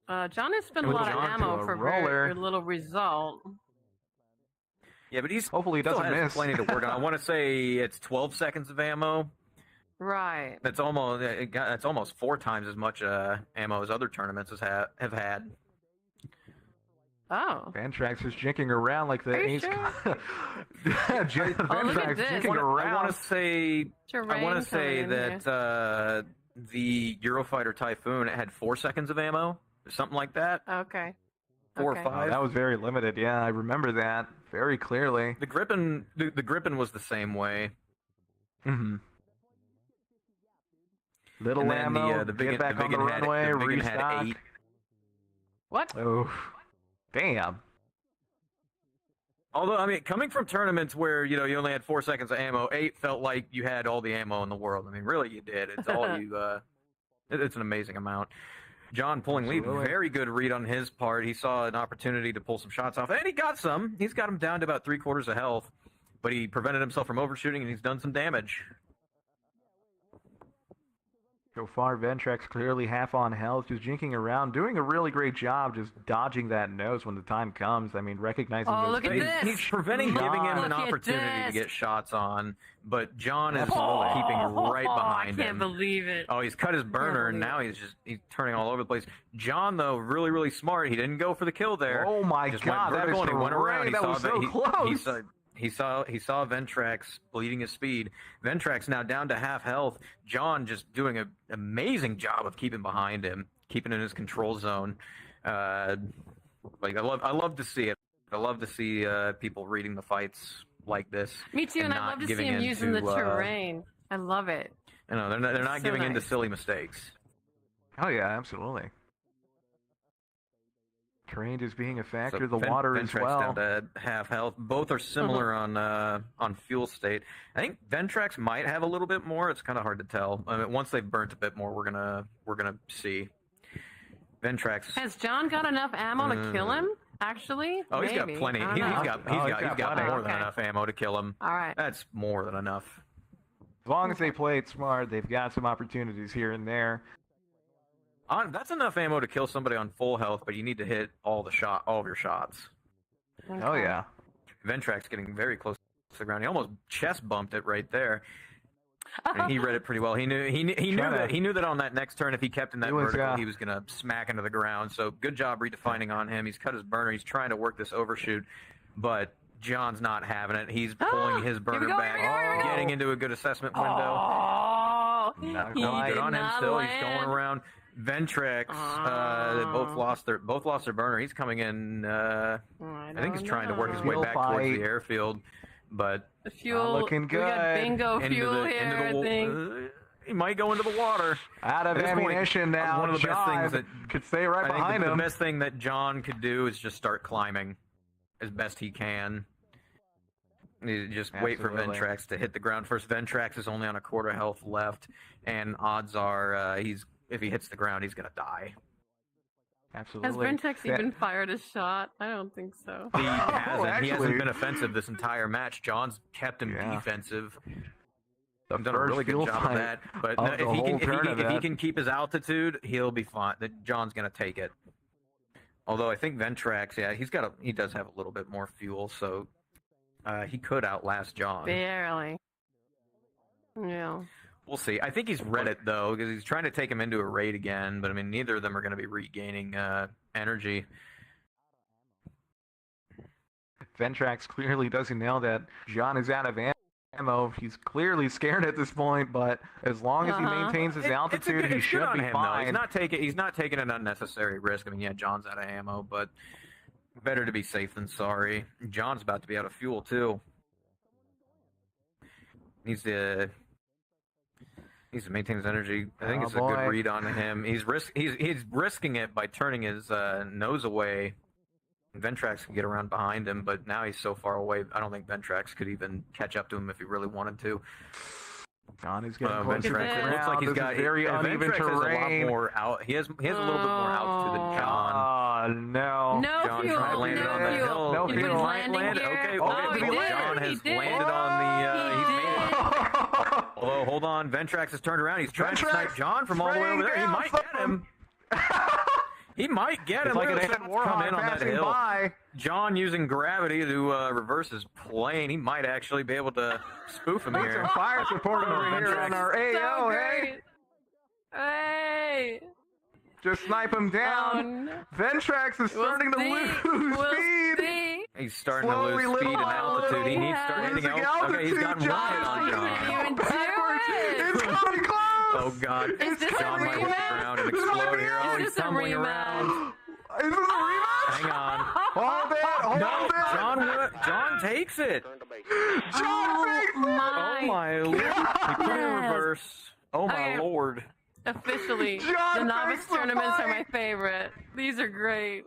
John has spent a With lot of John to ammo a for roller. very little result. Yeah, but he's Hopefully he still doesn't has miss. plenty to work on. I want to say it's 12 seconds of ammo. Right. That's almost 4 times as much ammo as other tournaments have had. Oh. Ventrax is jinking around like the Are you ace. sure? Ventrax this. jinking I around. want to say Terrain I want to say coming in that the Eurofighter Typhoon had 4 seconds of ammo, or something like that. Okay. 4 Okay. or 5. That was very limited. Yeah, I remember that very clearly. The Gripen was the same way. Mm-hmm. Little And then ammo. the Get back on the runway. had Restock. 8. What? Oh, damn. Although, I mean, coming from tournaments where, you only had 4 seconds of ammo, 8 felt like you had all the ammo in the world. I mean, really, you did. It's all it's an amazing amount. John pulling lead. Absolutely. Very good read on his part. He saw an opportunity to pull some shots off, and he got some. He's got him down to about 3/4 of health, but he prevented himself from overshooting, and he's done some damage. So far, Ventrax clearly half on health, just jinking around, doing a really great job just dodging that nose when the time comes. I mean, recognizing Oh, those look at things. this. He's preventing giving him an Look at opportunity to this. get shots on, but John is Absolutely. keeping right behind I can't him. believe it. Oh, he's cut his burner, and now he's turning all over the place. John, though, really, really smart. He didn't go for the kill there. Oh my Just God, went that vertical is and he went around. great. That was so close. He saw Ventrax bleeding his speed. Ventrax now down to half health. John just doing an amazing job of keeping behind him, keeping in his control zone. I love to see it. I love to see people reading the fights like this. Me too, and I not love to see giving him in using the to, terrain. I love it. They're not So giving in to nice. silly mistakes. Oh yeah, absolutely. Terrain just being a factor, So the water as Ventrax well. down to half health. Both are similar on fuel state. I think Ventrax might have a little bit more. It's kind of hard to tell. I mean, once they've burnt a bit more, we're gonna see. Ventrax. Has John got enough ammo to kill him? Actually, Oh, he's got Maybe. plenty. I He's don't know. got plenty. more than Okay. enough ammo to kill him. All right. That's more than enough. As long as they play it smart, they've got some opportunities here and there. That's enough ammo to kill somebody on full health, but you need to hit all of your shots. Oh yeah. Ventrax getting very close to the ground. He almost chest bumped it right there. And he read it pretty well. He knew that on that next turn, if he kept in that vertical, he was going to smack into the ground. So good job redefining on him. He's cut his burner. He's trying to work this overshoot, but John's not having it. He's pulling his burner back, getting into a good assessment window. Oh, Not he quite. did Good on him not still. land. He's going around. Ventrax, they both lost their burner. He's coming in. I think he's trying to work his way back towards the airfield, but The fuel. looking We got good. bingo fuel here, I think. He might go into the water. Out of At this point, ammunition now. One of the best John things that could stay right I think behind the him. best thing that John could do is just start climbing as best he can. You just wait for Absolutely. Ventrax to hit the ground first. Ventrax is only on a quarter health left, and odds are if he hits the ground, he's gonna die. Has Absolutely. Ventrax even fired a shot? I don't think so. He hasn't. He actually- hasn't been offensive this entire match. John's kept him Yeah. defensive. The Done a first really good fuel job of fight that. But of no, the if he whole can, if he tournament. can keep his altitude, he'll be fine. That John's gonna take it. Although I think Ventrax, he does have a little bit more fuel, so he could outlast John. Barely. Yeah. We'll see. I think he's read it though, because he's trying to take him into a raid again. But I mean, neither of them are going to be regaining energy. Ventrax clearly doesn't know that John is out of ammo. He's clearly scared at this point, but as long as he maintains his altitude, he It's good should on be him, fine. though. He's not taking an unnecessary risk. I mean, yeah, John's out of ammo, but better to be safe than sorry. John's about to be out of fuel too. Needs to maintain his energy. I think it's a good read on him. He's risking it by turning his nose away. Ventrax can get around behind him, but now he's so far away. I don't think Ventrax could even catch up to him if he really wanted to. John is getting close to the Ventrax, it ground. looks like he's This got is very uneven Ventrax terrain. has a lot more out. He has a little bit more altitude than John. Oh no! No John fuel. tried to land it on the hill. No He fuel. was Might landing land. here. Okay, Oh, okay. he did. John He has did. landed on the. He's made it. He Although, hold on, Ventrax has turned around. He's trying to snipe John from all the way over there. He might get him. He might get him. It's like Look an at ant that come in on that passing hill. by. John using gravity to reverse his plane. He might actually be able to spoof him Got here. some fire support over here on our AO. So Hey, great. Hey. just snipe him Oh, down. no. Ventrax is starting to lose We'll speed. see. He's starting Slowly, to lose speed little and by altitude. He little, needs to start hitting losing out. Okay, he's got altitude, one hit on John. John. He even do Backwards. it. It's coming close. Oh God! Is this John a might hit the rematch? ground and This might explode be here. it. Oh, Is he's this a tumbling rematch? around. Is this a rematch? Hang on. Hold it. Hold No, it. John takes it. Turn the base. John takes it. Oh my lord! He put it in Yes. reverse. Oh my Okay. lord! Officially, John the novice takes the tournaments are my fight. favorite. These are great.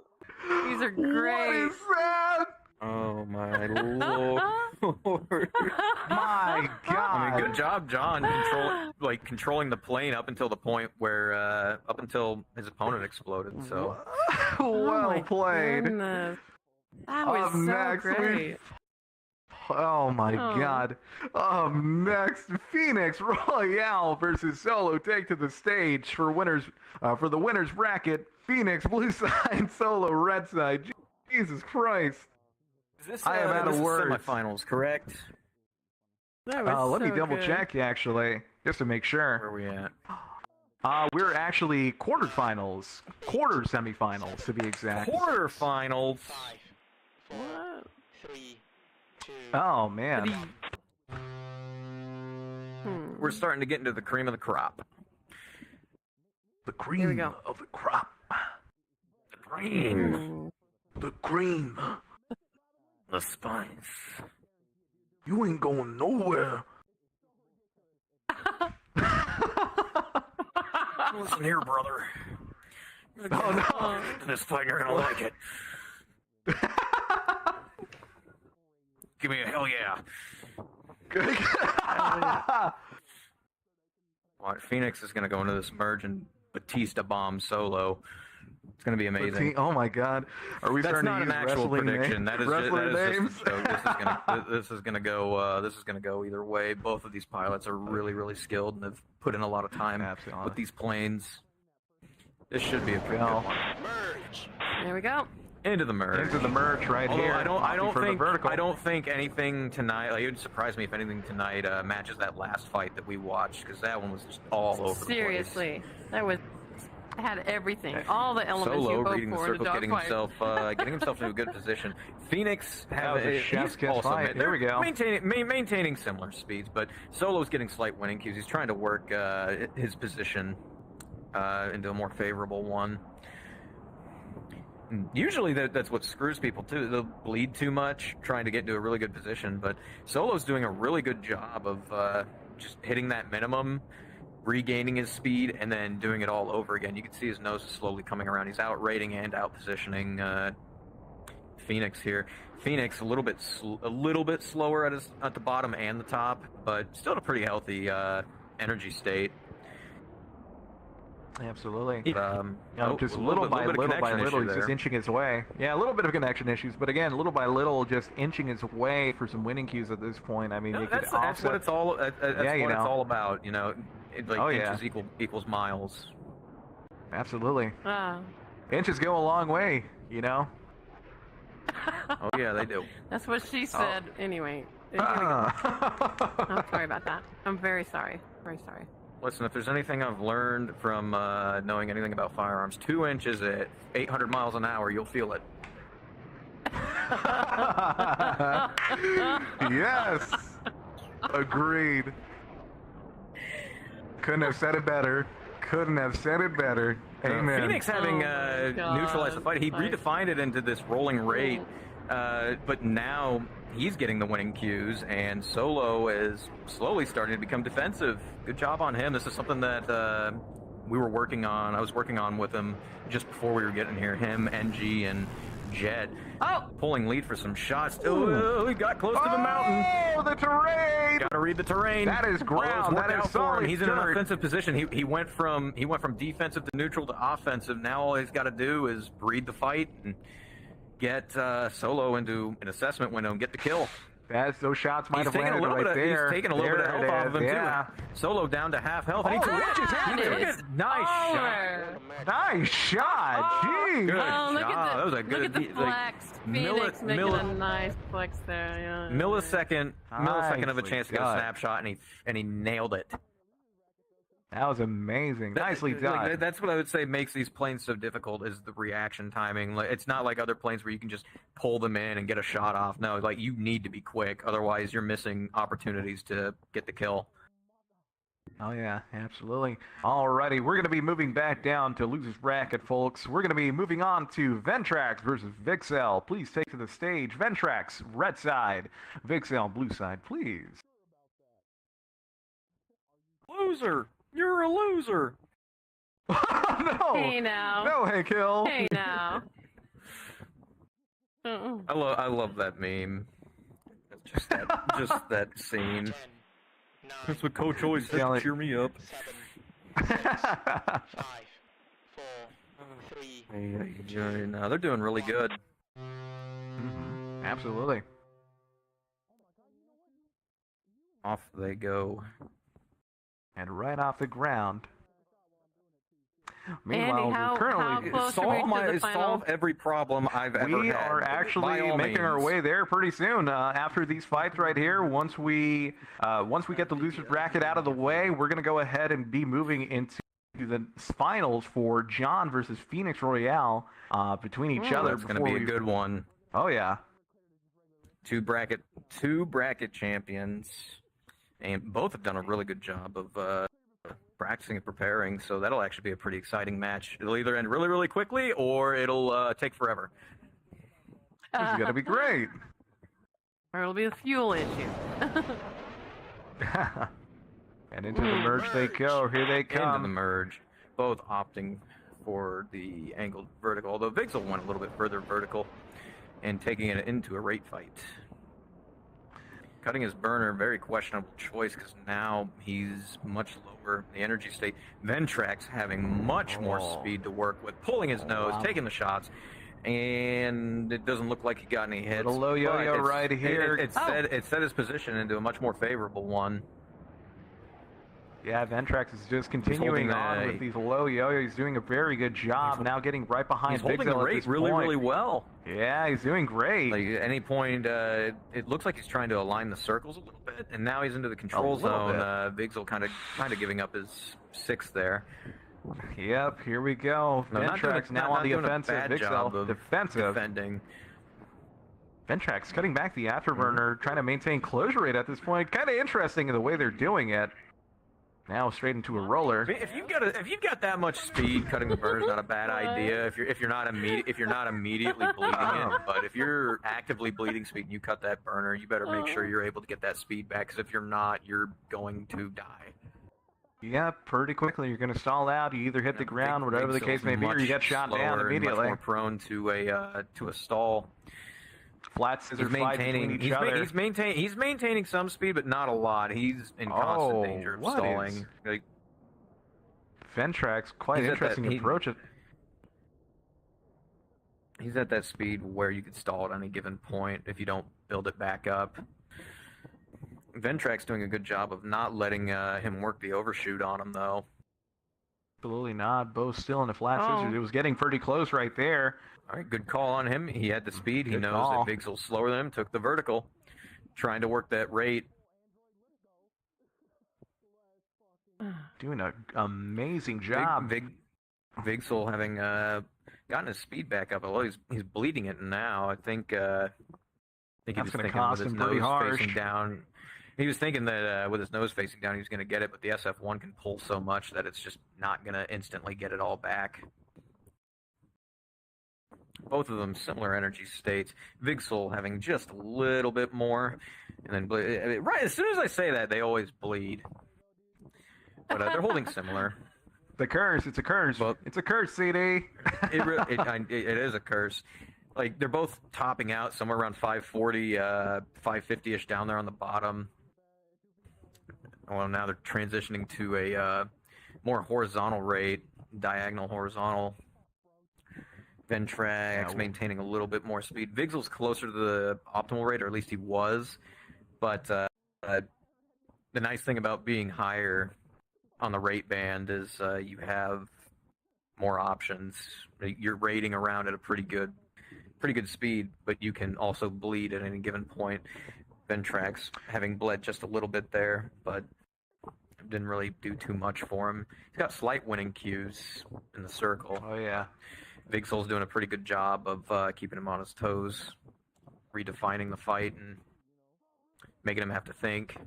These are What great. is that? Oh my lord! My God. I mean, good job, John, controlling the plane up until the point where up until his opponent exploded. So Oh well my played. goodness. That was Up so next, great. Oh my Oh. God. Next, Phoenix Royale versus Solo take to the stage for the winners bracket. Phoenix blue side, Solo red side. Jesus Christ. is this, I am out this of is words. semifinals, correct? That was Let me so double good. check actually, just to make Where sure. are we at? We're actually quarter semifinals to be exact. Quarterfinals. 5, 4, What? 3, 2, Oh man. Hmm. We're starting to get into the cream of the crop. The Here we cream go. of the crop. The cream. Hmm. The cream. The spice. You ain't going nowhere. Listen here, brother. Oh no! This fight, you're gonna like it. Give me a hell yeah. Watch, Phoenix is gonna go into this merge and Batista bomb Solo. It's gonna be amazing. Oh my God! Are we That's starting not to an use actual wrestling prediction. names? That is Wrestler names? just a joke. This is gonna go. This is gonna go either way. Both of these pilots are really skilled and have put in a lot of time with these planes. This should be a pretty good one. Merge. There we go. Into the merge. Into the merge right Although here. I I don't think anything tonight. Like, it would surprise me if anything tonight matches that last fight that we watched, because that one was just all over the place. Seriously, that was had everything, all the elements Solo you hope reading the for in a circles, getting dogfight. himself into a good position. Phoenix That was a chef's kiss fight. There we go. Maintaining similar speeds, but Solo's getting slight winning cues. He's trying to work his position into a more favorable one. Usually that's what screws people too. They'll bleed too much trying to get into a really good position, but Solo's doing a really good job of just hitting that minimum, regaining his speed, and then doing it all over again. You can see his nose is slowly coming around. He's out rating and out positioning Phoenix here. Phoenix a little bit slower at the bottom and the top, but still in a pretty healthy energy state. Absolutely. Just little by little, he's there. just inching his way. Yeah, a little bit of connection issues, but again, little by little, just inching his way for some winning cues at this point. I mean, you could that's what it's all. That's it's all about. You know, inches equals miles. Absolutely. Ah. Inches go a long way. You know. Oh yeah, they do. That's what she said. Anyway. I'm sorry about that. I'm very sorry. Very sorry. Listen, if there's anything I've learned from knowing anything about firearms, 2 inches at 800 miles an hour, you'll feel it. Yes. Agreed. Couldn't have said it better. Amen. Phoenix having neutralized the fight, he redefined it into this rolling rate, but now he's getting the winning cues, and Solo is slowly starting to become defensive. Good job on him. This is something that we were working on. I was working on with him just before we were getting here. Him, NG, and Jet. Pulling lead for some shots. Oh, he got close to the mountain. Oh, the terrain! Got to read the terrain. That is ground. That is solid. He's in an offensive position. He went from defensive to neutral to offensive. Now all he's got to do is read the fight and get Solo into an assessment window and get the kill. Those shots might have landed right there. He's taking a little bit of health off of him, too. Solo down to half health. Nice shot. Nice shot. Jeez. Good look job. At that was a good... Look at the flex. Phoenix making a nice flex there. Yeah. Millisecond of a chance to get a snapshot, and he nailed it. That was amazing. Nicely done. That's what I would say makes these planes so difficult, is the reaction timing. It's not like other planes where you can just pull them in and get a shot off. No, like, you need to be quick. Otherwise, you're missing opportunities to get the kill. Oh, yeah, absolutely. Alrighty, we're going to be moving back down to Loser's Bracket, folks. We're going to be moving on to Ventrax versus Vixel. Please take to the stage. Ventrax, red side. Vixel, blue side, please. Loser! You're a loser! No! Hey now. No, hey, kill. Hey now. I love that meme. Just that scene. 10, 9, That's what Coach always said to cheer me up. 7, 5, 4, 3. No, they're doing really good. Mm-hmm. Absolutely. Off they go. And right off the ground. Meanwhile, Andy, how currently close are we to the final? Solve every problem I've ever had. We are actually making our way there pretty soon. After these fights right here, once we get the loser's bracket out of the way, we're going to go ahead and be moving into the finals for John versus Phoenix Royale between each other. It's going to be a good one. Oh yeah, two bracket champions, and both have done a really good job of practicing and preparing, so that'll actually be a pretty exciting match. It'll either end really, really quickly, or it'll take forever. This is going to be great. Or it'll be a fuel issue. And into the merge they go. Here they come. Into the merge. both opting for the angled vertical, although Vixel went a little bit further vertical and taking it into a rate fight. Cutting his burner, very questionable choice because now he's much lower in the energy state. Ventrax having much more speed to work with, pulling his nose, taking the shots, and it doesn't look like he got any hits. A low yo-yo right here. It set his position into a much more favorable one. Yeah, Ventrax is just continuing on with these low yo-yos. He's doing a very good job now getting right behind Vixel. He's holding the rate really well. Yeah, he's doing great. Like, at any point, it looks like he's trying to align the circles a little bit, and now he's into the control zone. Vixel kind of giving up his 6th there. Yep, here we go. No, Ventrax now on the offensive. Vixel defending. Ventrax cutting back the afterburner, trying to maintain closure rate at this point. Kind of interesting in the way they're doing it. Now straight into a roller. If you've got that much speed, cutting the burner is not a bad idea. If you're not immediately bleeding it, but if you're actively bleeding speed and you cut that burner, you better make sure you're able to get that speed back. Because if you're not, you're going to die. Yeah, pretty quickly you're going to stall out. You either hit the ground, whatever the case may be, or you get shot down immediately. Much more prone to a stall. Flat scissor fight between each other. He's maintaining some speed, but not a lot. He's in constant danger of stalling. Like, Ventrax, quite interesting approach. He's at that speed where you could stall at any given point if you don't build it back up. Ventrax doing a good job of not letting him work the overshoot on him, though. Absolutely not. Bo's still in the flat scissors. It was getting pretty close right there. All right, good call on him. He had the speed. He knows that Vixel's slower than him. Took the vertical, trying to work that rate. Doing an amazing job. Vixel having gotten his speed back up. Although he's bleeding it now. I think he was thinking with his nose facing down. He was thinking that with his nose facing down, he was going to get it, but the SF1 can pull so much that it's just not going to instantly get it all back. Both of them similar energy states. Vixel having just a little bit more, and then right as soon as I say that, they always bleed. But they're holding similar. The curse. It's a curse. Well, it's a curse, CD. It is a curse. Like, they're both topping out somewhere around 540, 550-ish down there on the bottom. Well, now they're transitioning to a more horizontal rate, diagonal horizontal. Ventrax maintaining a little bit more speed. Vixel's closer to the optimal rate, or at least he was. But the nice thing about being higher on the rate band is you have more options. You're rating around at a pretty good speed, but you can also bleed at any given point. Ventrax having bled just a little bit there, but didn't really do too much for him. He's got slight winning cues in the circle. Oh, yeah. Vixel's doing a pretty good job of keeping him on his toes, redefining the fight, and making him have to think.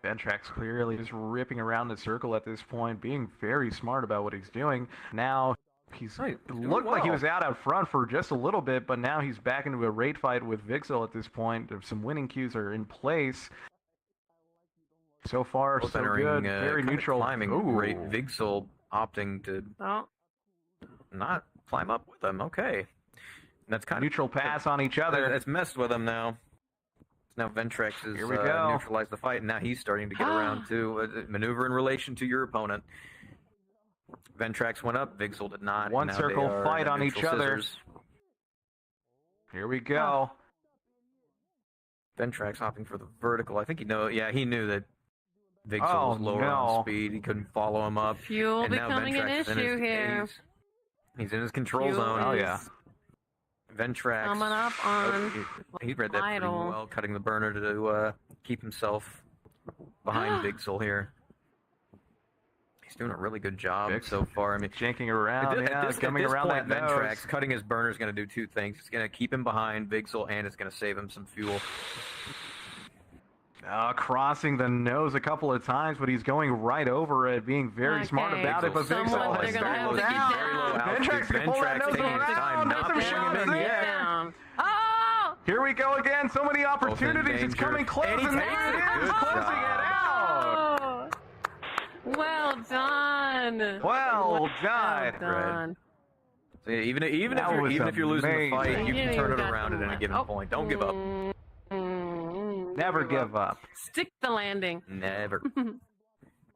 Ventrax clearly just ripping around the circle at this point, being very smart about what he's doing. Now, looked like he was out front for just a little bit, but now he's back into a rate fight with Vixel at this point. Some winning cues are in place. So far, so good. Very neutral. Climbing rate. Vixel opting to not climb up with him. Okay. And that's kind neutral pass on each other. It's messed with him now. Now Ventrax has neutralized the fight, and now he's starting to get around to maneuver in relation to your opponent. Ventrax went up, Vixel did not. One circle fight on each other. Here we go. Ventrax opting for the vertical. I think he knew that Vixel was lower on speed. He couldn't follow him up. Fuel becoming an issue here. He's in his control zone. Oh, yeah. Ventrax. Coming up on he read that pretty well, cutting the burner to keep himself behind Vixel here. He's doing a really good job so far. I mean, janking around, coming around that nose. Ventrax cutting his burner is going to do two things. It's going to keep him behind Vixel, and it's going to save him some fuel. Crossing the nose a couple of times, but he's going right over it, being very smart about it. But Vixel has backed down. Ventrax can pull that nose around. Not some shots in. Here we go again. So many opportunities. It's coming close, and there it is, closing it out. Well done. Well done. Well done. So yeah, even if you're losing the fight, you can turn it around at any given point. Don't give up. Never give up. Stick the landing. Never.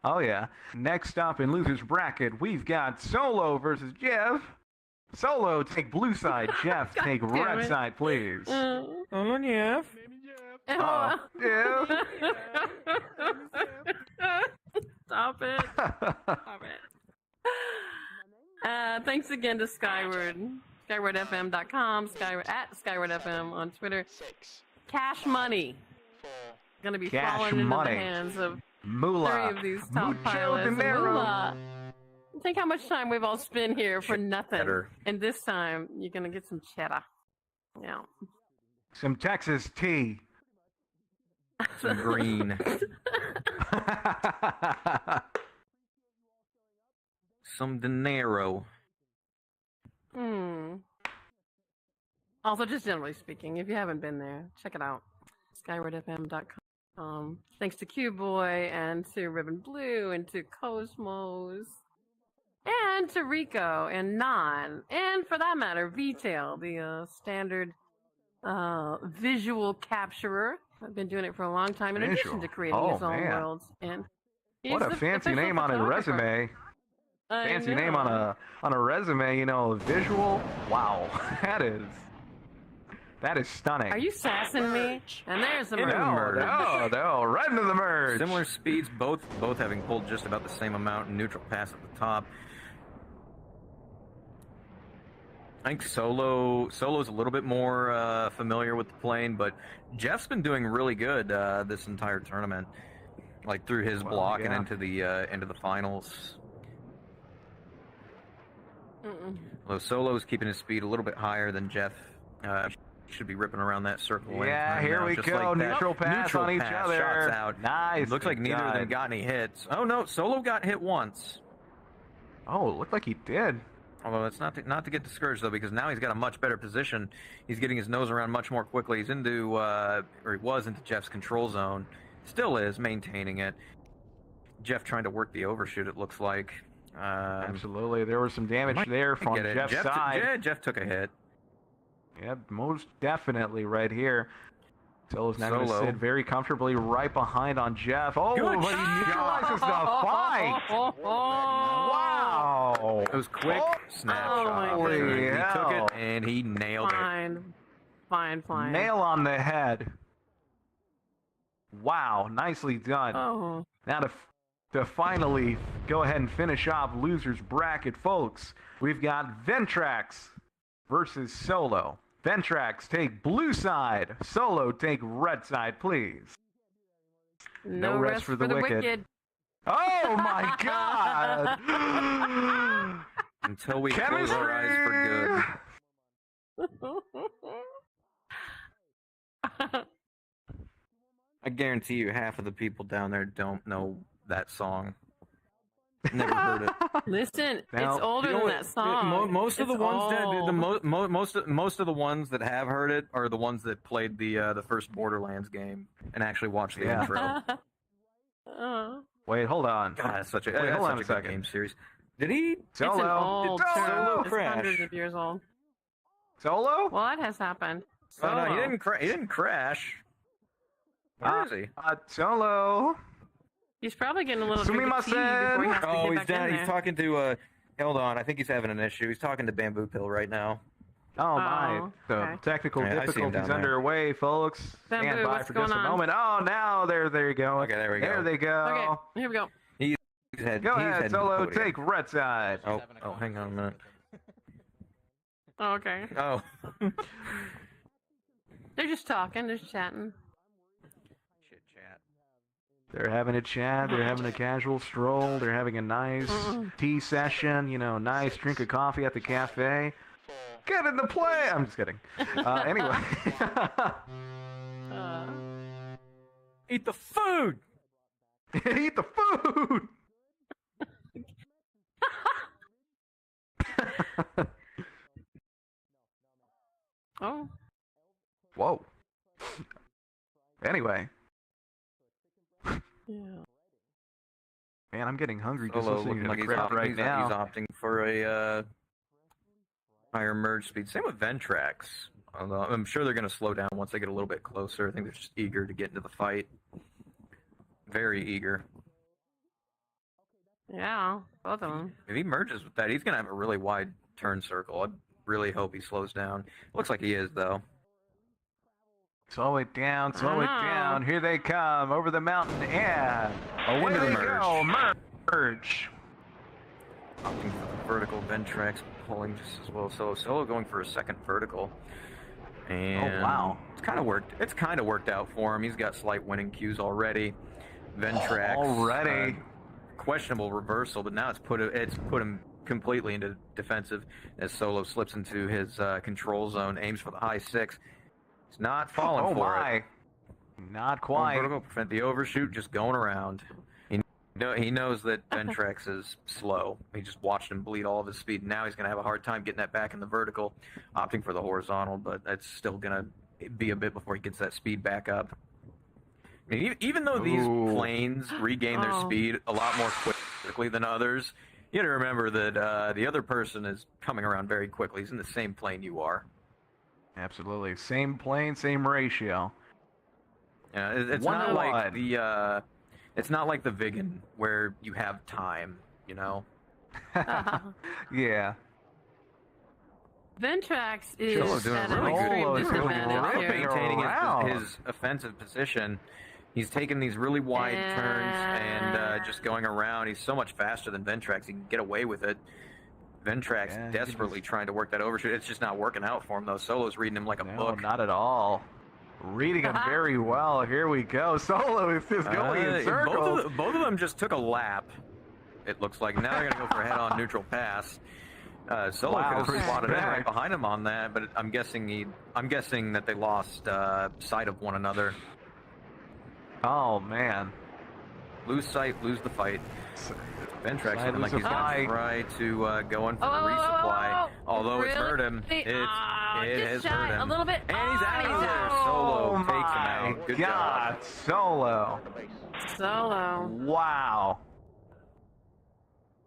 Oh, yeah. Next up in loser's bracket, we've got Solo versus Jeff. Solo, take blue side. Jeff, take red side, please. Oh, Jeff. Oh, Jeff. Stop it. Stop it. Thanks again to Skyward. SkywardFM.com, @SkywardFM on Twitter. 6, Cash money. 4, Gonna be Cash falling into money. the hands of Moolah. 3 of these top Mucho pilots. dinero. Moolah. Think how much time we've all spent here for nothing. Cheddar. And this time, you're gonna get some cheddar. Yeah. Some Texas tea. Some green. Some dinero. Also, just generally speaking, if you haven't been there, check it out. SkywardFM.com. Thanks to Q-Boy and to Ribbon Blue and to Cosmos and to Rico and Non and, for that matter, VTail, the standard visual capturer. I've been doing it for a long time in addition to creating his own worlds. And what a fancy name on a resume. Fancy name on a resume, you know, visual. Wow, that is stunning. Are you sassing me? And there's the merge. No, right into the merge. Similar speeds, both having pulled just about the same amount. Neutral pass at the top. I think Solo's a little bit more familiar with the plane, but Jeff's been doing really good this entire tournament, like through his block and into the finals. Although Solo's keeping his speed a little bit higher than Jeff. Should be ripping around that circle. Yeah, here we go. Neutral pass on each other. Shots out. Nice. Looks like neither of them got any hits. Oh no, Solo got hit once. Oh, it looked like he did. Although it's not to get discouraged though, because now he's got a much better position. He's getting his nose around much more quickly. He's into, or he was into Jeff's control zone. Still is maintaining it. Jeff trying to work the overshoot. It looks like. Absolutely, there was some damage there from Jeff's side. Jeff took a hit. Yeah, most definitely right here. Solo's now going to sit very comfortably right behind on Jeff. Oh, but he neutralizes the fight. Wow. It was quick snapshot. Holy He hell. took it and he nailed it. Fine. Nail on the head. Wow, nicely done. Oh. Now to finally go ahead and finish off loser's bracket, folks, we've got Ventrax versus Solo. Ventrax, take blue side. Solo, take red side, please. No rest for the wicked. Oh my God! Until we close our eyes for good. I guarantee you half of the people down there don't know that song. Never heard it. Listen, Now, it's older than that song. Most of the It's ones that old. most of the ones that have heard it are the ones that played the first Borderlands game and actually watched the intro. Wait, hold on. God, that's such a Wait, hold on a good second. game series. Did he? It's an Solo. old Solo song. It's crash. hundreds of years old. Solo? Well, that has happened. Oh, no, he Solo. didn't crash. Where is he? Solo. He's probably getting a little drink of tea before he has to Oh, get he's back down. in He's there. talking to. Hold on, I think he's having an issue. He's talking to Bamboo Pill right now. Oh my. Oh, So okay. technical Yeah, I see him difficulties down there. underway, folks. Stand Bamboo, by what's for just going a on? moment. Oh, now there you go. Okay, there we go. There they go. Okay, here we go. He's Go heading ahead, to the Solo. podium. Take red side. Oh, hang on a minute. Oh, okay. Oh. They're just talking. They're just chatting. Chit chat. They're having a chat. They're having a casual stroll. They're having a nice tea session. You know, nice drink of coffee at the cafe. 4, Get in the play. I'm just kidding. Anyway. Eat the food. Eat the food. Oh. Whoa. Anyway. Yeah. Man, I'm getting hungry just Solo listening looking to like the he's crowd opting, right he's now. opting for a higher merge speed. Same with Ventrax. Although I'm sure they're going to slow down once they get a little bit closer. I think they're just eager to get into the fight. Very eager. Yeah, both of them. If he merges with that, he's going to have a really wide turn circle. I really hope he slows down. Looks like he is, though. Slow it down, slow it down. Here they come over the mountain, and Oh, here into the they merge. go, merge. Opting for the vertical, Ventrax pulling just as well. Solo going for a second vertical. And wow. It's kind of worked out for him. He's got slight winning cues already. Ventrax Already. Questionable reversal, but now it's put him completely into defensive as Solo slips into his control zone, aims for the high 6. He's not falling for it. Not Going quite. vertical, prevent the overshoot, just going around. He knows that Ventrax is slow. He just watched him bleed all of his speed. Now he's going to have a hard time getting that back in the vertical, opting for the horizontal, but that's still going to be a bit before he gets that speed back up. I mean, even though these planes regain their speed a lot more quickly than others, you got to remember that the other person is coming around very quickly. He's in the same plane you are. Absolutely. Same plane, same ratio. Yeah, it's not like the it's not like the Vigan where you have time, you know. Yeah. Ventrax is Solo doing at a an really extreme good disadvantage here. maintaining his offensive position. He's taking these really wide turns and just going around. He's so much faster than Ventrax. He can get away with it. Ventrax desperately trying to work that overshoot. It's just not working out for him, though. Solo's reading him like a book. Not at all. Reading him very well. Here we go. Solo is just going in circles. Both of them just took a lap, it looks like. Now they're going to go for a head-on neutral pass. Solo could have spotted in right behind him on that, but I'm guessing that they lost sight of one another. Oh, man. Lose sight, lose the fight. Ventrax looking like he's going to try to go in for the resupply. Although it's hurt him. It has hurt him. A little bit. And he's out of there. Solo takes him out. Good job. Solo. Wow.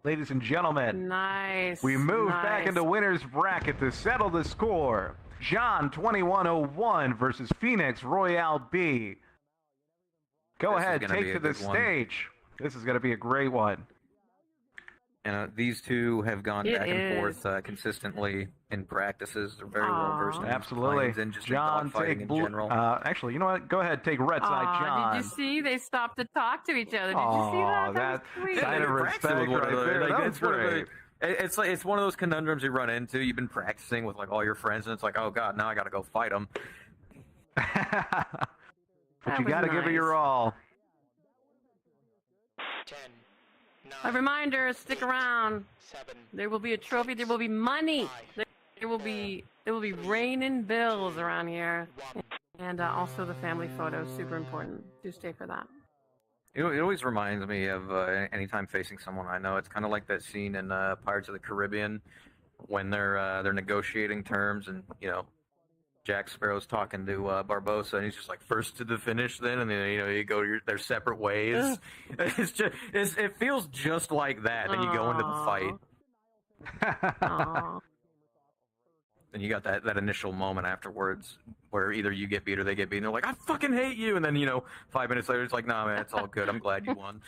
Ladies and gentlemen. Nice. We move back into winner's bracket to settle the score. John 2101 versus Phoenix Royale B. Go ahead, take to the stage. This is going to be a great one. And these two have gone back and forth consistently in practices. They're very well versed in absolutely. And just John, dogfighting in general. Actually, you know what? Go ahead, take red side, John. Did you see? They stopped to talk to each other. Did you see that? That was sweet. Sign of respect right there. That's great. It's like it's one of those conundrums you run into. You've been practicing with like all your friends, and it's like, oh god, now I got to go fight them. But you got to give it your all. 10, 9, a reminder: stick around. 7, there will be a trophy. There will be money. There will be raining bills around here, and also the family photos. Super important. Do stay for that. It always reminds me of anytime facing someone I know. It's kind of like that scene in Pirates of the Caribbean when they're negotiating terms, and you know, Jack Sparrow's talking to Barbossa, and he's just like, first to the finish, then, and then you go their separate ways. It feels just like that. Then you go into the fight. And you got that initial moment afterwards where either you get beat or they get beat, and they're like, I fucking hate you, and then 5 minutes later it's like, nah man, it's all good, I'm glad you won.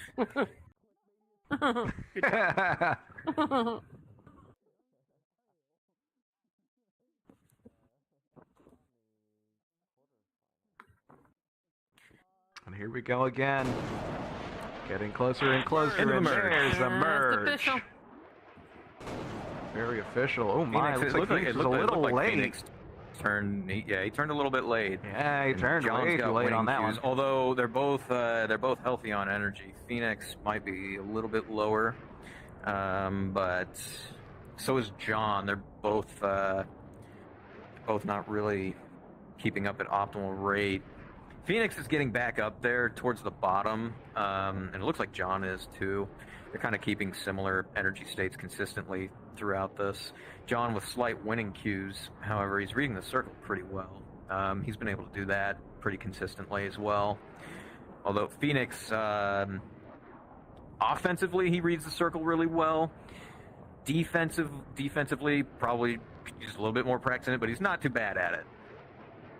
And here we go again. Getting closer and closer, and there's a merge. Very official. Oh my, Phoenix, it looked a little late. Phoenix he turned a little bit late. Yeah, he turned way too late on that one. Although they're both healthy on energy. Phoenix might be a little bit lower, but so is John. They're both not really keeping up at optimal rate. Phoenix is getting back up there towards the bottom, and it looks like John is too. They're kind of keeping similar energy states consistently throughout this. John with slight winning cues, however, he's reading the circle pretty well. He's been able to do that pretty consistently as well. Although Phoenix Offensively, he reads the circle really well. Defensively, probably just a little bit more practice in it, but he's not too bad at it.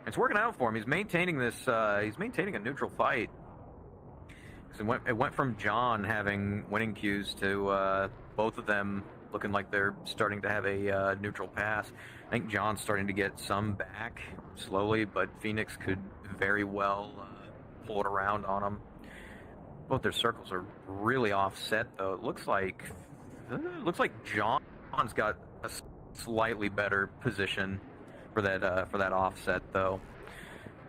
It's working out for him. He's maintaining this. He's maintaining a neutral fight. It went from John having winning cues to both of them looking like they're starting to have a neutral pass. I think John's starting to get some back slowly, but Phoenix could very well pull it around on him. Both their circles are really offset, though. It looks like John's got a slightly better position for that offset, though.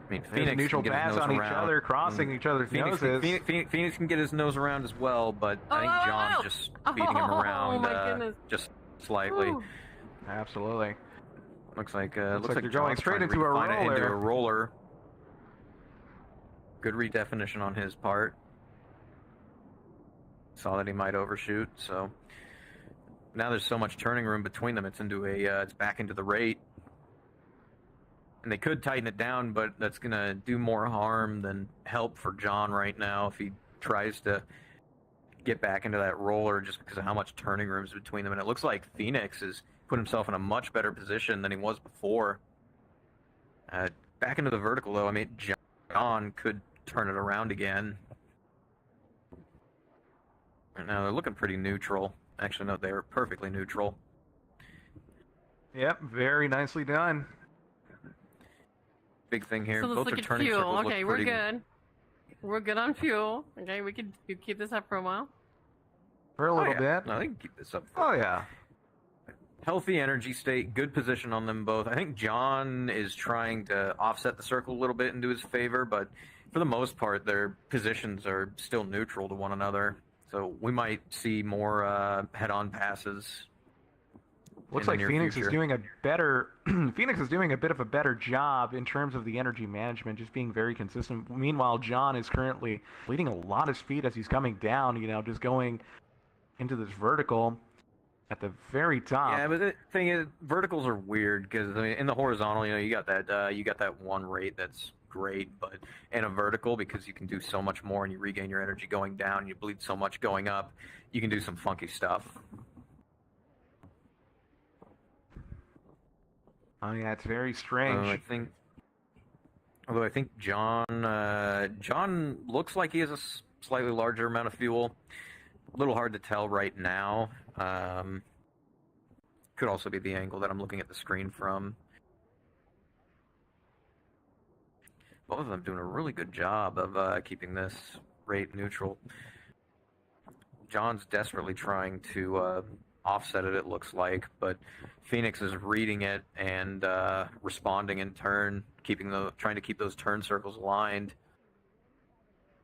I mean, Phoenix neutral can get pass his nose on each around. other, crossing each other's noses. Phoenix can get his nose around as well, but I think John's just beating him around just slightly. Ooh. Absolutely. Looks like you're going John's straight trying to into a redefine it roller. into a roller. Good redefinition on his part. Saw that he might overshoot, so now there's so much turning room between them. It's back into the rate. And they could tighten it down, but that's going to do more harm than help for John right now if he tries to get back into that roller just because of how much turning room is between them. And it looks like Phoenix has put himself in a much better position than he was before. Back into the vertical, though, I mean, John could turn it around again. Right now, they're looking pretty neutral. Actually, no, they're perfectly neutral. Yep, very nicely done. Big thing here. So let's Both look are at turning fuel. circles. Okay, we're good. We're good on fuel. Okay, we could keep this up for a while. For a little bit. No, they can keep this up. Oh, yeah. Healthy energy state, good position on them both. I think John is trying to offset the circle a little bit into his favor, but for the most part, their positions are still neutral to one another. So we might see more head-on passes. Looks like Phoenix is doing a better. Phoenix is doing a bit of a better job in terms of the energy management, just being very consistent. Meanwhile, John is currently leading a lot of speed as he's coming down. just going into this vertical at the very top. Yeah, but the thing is, verticals are weird because in the horizontal, you got that one rate that's great, but in a vertical, because you can do so much more and you regain your energy going down, you bleed so much going up, you can do some funky stuff. Oh yeah, it's very strange. Although I think John looks like he has a slightly larger amount of fuel. A little hard to tell right now. Could also be the angle that I'm looking at the screen from. Both of them doing a really good job of keeping this rate neutral. John's desperately trying to offset it looks like, but Phoenix is reading it and responding in turn, trying to keep those turn circles aligned.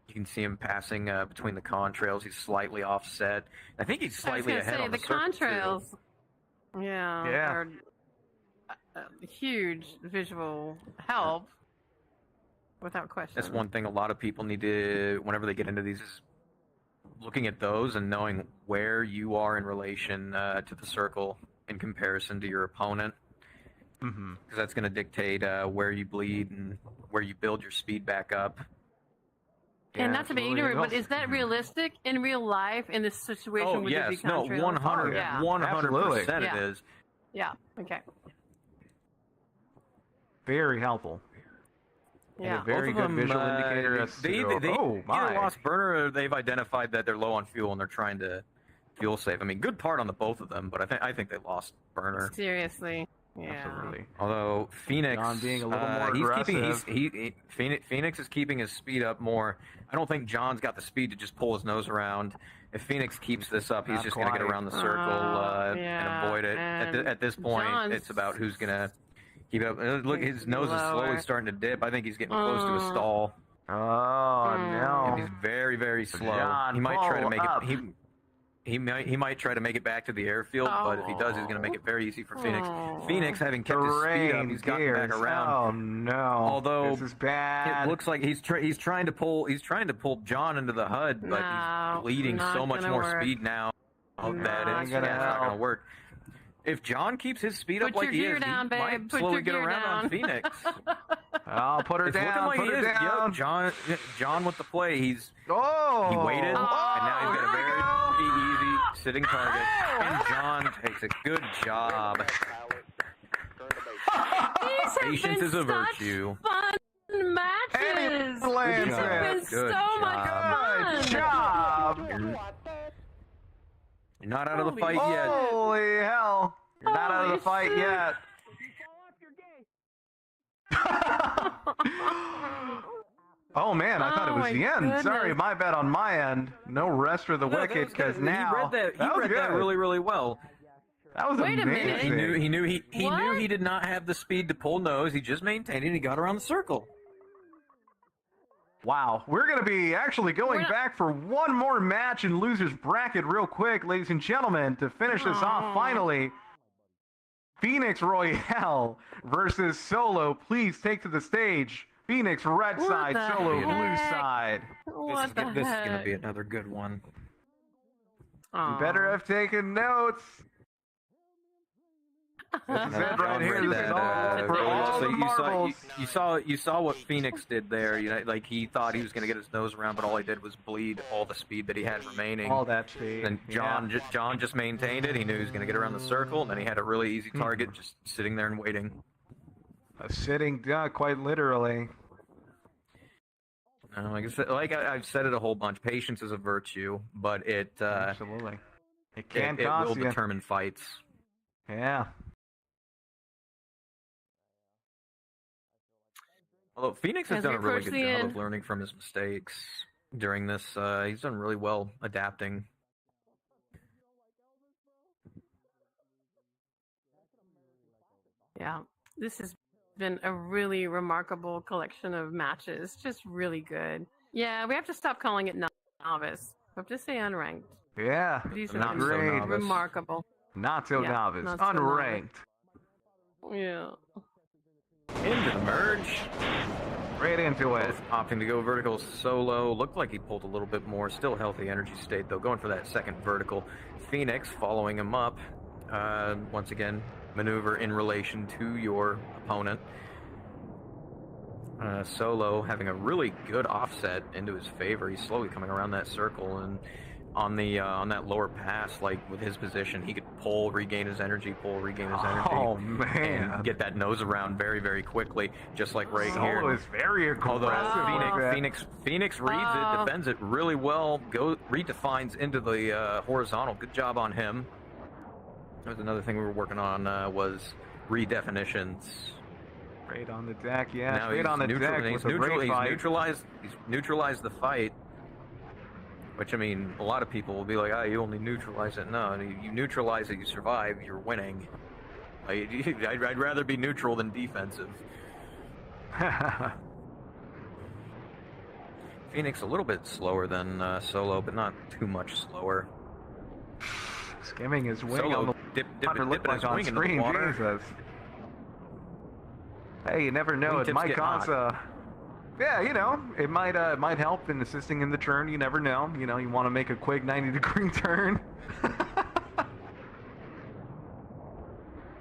You can see him passing between the contrails. He's slightly offset. I think he's slightly ahead on the circle, contrails. too. Yeah. Are a huge visual help, without question. That's one thing a lot of people need to, whenever they get into these, is looking at those and knowing where you are in relation to the circle in comparison to your opponent. Because that's going to dictate where you bleed and where you build your speed back up. And not to be ignorant, but is that realistic in real life in this situation? Oh, with yes. the No, 100% it is. Yeah, okay. Very helpful. Yeah. And a very good visual indicator as to either lost burner or they've identified that they're low on fuel and they're trying to fuel save. I mean, good part on the both of them, but I think they lost burner. Seriously. Yeah. Absolutely. Although Phoenix, John being a little more aggressive. Phoenix is keeping his speed up more. I don't think John's got the speed to just pull his nose around. If Phoenix keeps this up, he's just going to get around the circle and avoid it. At this point, it's about who's going to keep it up. Look, his nose is slowly starting to dip. I think he's getting close to a stall. Oh no! And he's very, very slow. John, he might try to make up. it. He might try to make it back to the airfield, but if he does, he's going to make it very easy for Phoenix. Phoenix, having kept his speed up, he's gotten back around. Oh no! Although this is bad. It looks like he's trying to pull John into the HUD, but he's bleeding so much more speed now that it's not going to work. If John keeps his speed up like he is, he might slowly get around on Phoenix. I'll put her It's down. looking like Put he her is. down. Yep, John with the play. He Oh! waited, and now he's got a there very we easy sitting target. And John takes a good job. These have Patience been is a such virtue. fun matches. Good lands These have been it. Good so much job. Good fun. job! You're not out of the Holy fight yet. Holy hell! You're not out of the Holy fight shit. yet. Oh man, I thought it Oh, was my the end. goodness. Sorry, my bad on my end. No rest for the No, that wicked, was good. because now he read that. He was read that good. really, really well. That was Wait a amazing. minute. He knew he What? knew he did not have the speed to pull nose. He just maintained it. And he got around the circle. Wow, we're going to be actually going We're not- back for one more match in losers bracket real quick, ladies and gentlemen, to finish this off. Aw. Finally, Phoenix Royale versus Solo. Please take to the stage. Phoenix red What side, the Solo blue heck? side. What this the is heck? going to be another good one. Aw. Better have taken notes. This is it right here. Read This is that, all for all so the marbles. you saw what Phoenix did there. You know, like he thought he was going to get his nose around, but all he did was bleed all the speed that he had remaining. All that speed. And John just maintained it. He knew he was going to get around the circle, and then he had a really easy target just sitting there and waiting. A sitting duck, quite literally. Like I've said it a whole bunch. Patience is a virtue, but it Absolutely. It can it cost will you. determine fights. Yeah. Although Phoenix has As done we a really approach good the job end. of learning from his mistakes during this. He's done really well adapting. Yeah, this has been a really remarkable collection of matches. Just really good. Yeah, we have to stop calling it novice. We have to say unranked. Yeah. These have Not been so great. novice. remarkable. Not so Yeah, novice. not so Unranked. Yeah. Into the merge. Right into it. Both opting to go vertical solo. Looked like he pulled a little bit more. Still healthy energy state, though. Going for that second vertical. Phoenix following him up. Once again, maneuver in relation to your opponent. Solo having a really good offset into his favor. He's slowly coming around that circle, and on that lower pass, like with his position, he could pull, regain his energy, Oh, man. and get that nose around very, very quickly, just like right here. Solo is very aggressive. Although with that. Phoenix reads it, defends it really well, redefines into the horizontal. Good job on him. That was another thing we were working on was redefinitions. Straight on the deck, yeah. Now Straight on the deck with a great fight. He's neutralized the fight. Which, I mean, a lot of people will be like, you only neutralize it. No, you neutralize it, you survive, you're winning. I'd rather be neutral than defensive. Phoenix a little bit slower than Solo, but not too much slower. Skimming his wing Solo on the dipping look like his on wing into the screen. water. Jesus. Hey, you never know. Wing It tips might get cause hot. yeah, you know, it might help in assisting in the turn. You never know. You know, you want to make a quick 90-degree turn.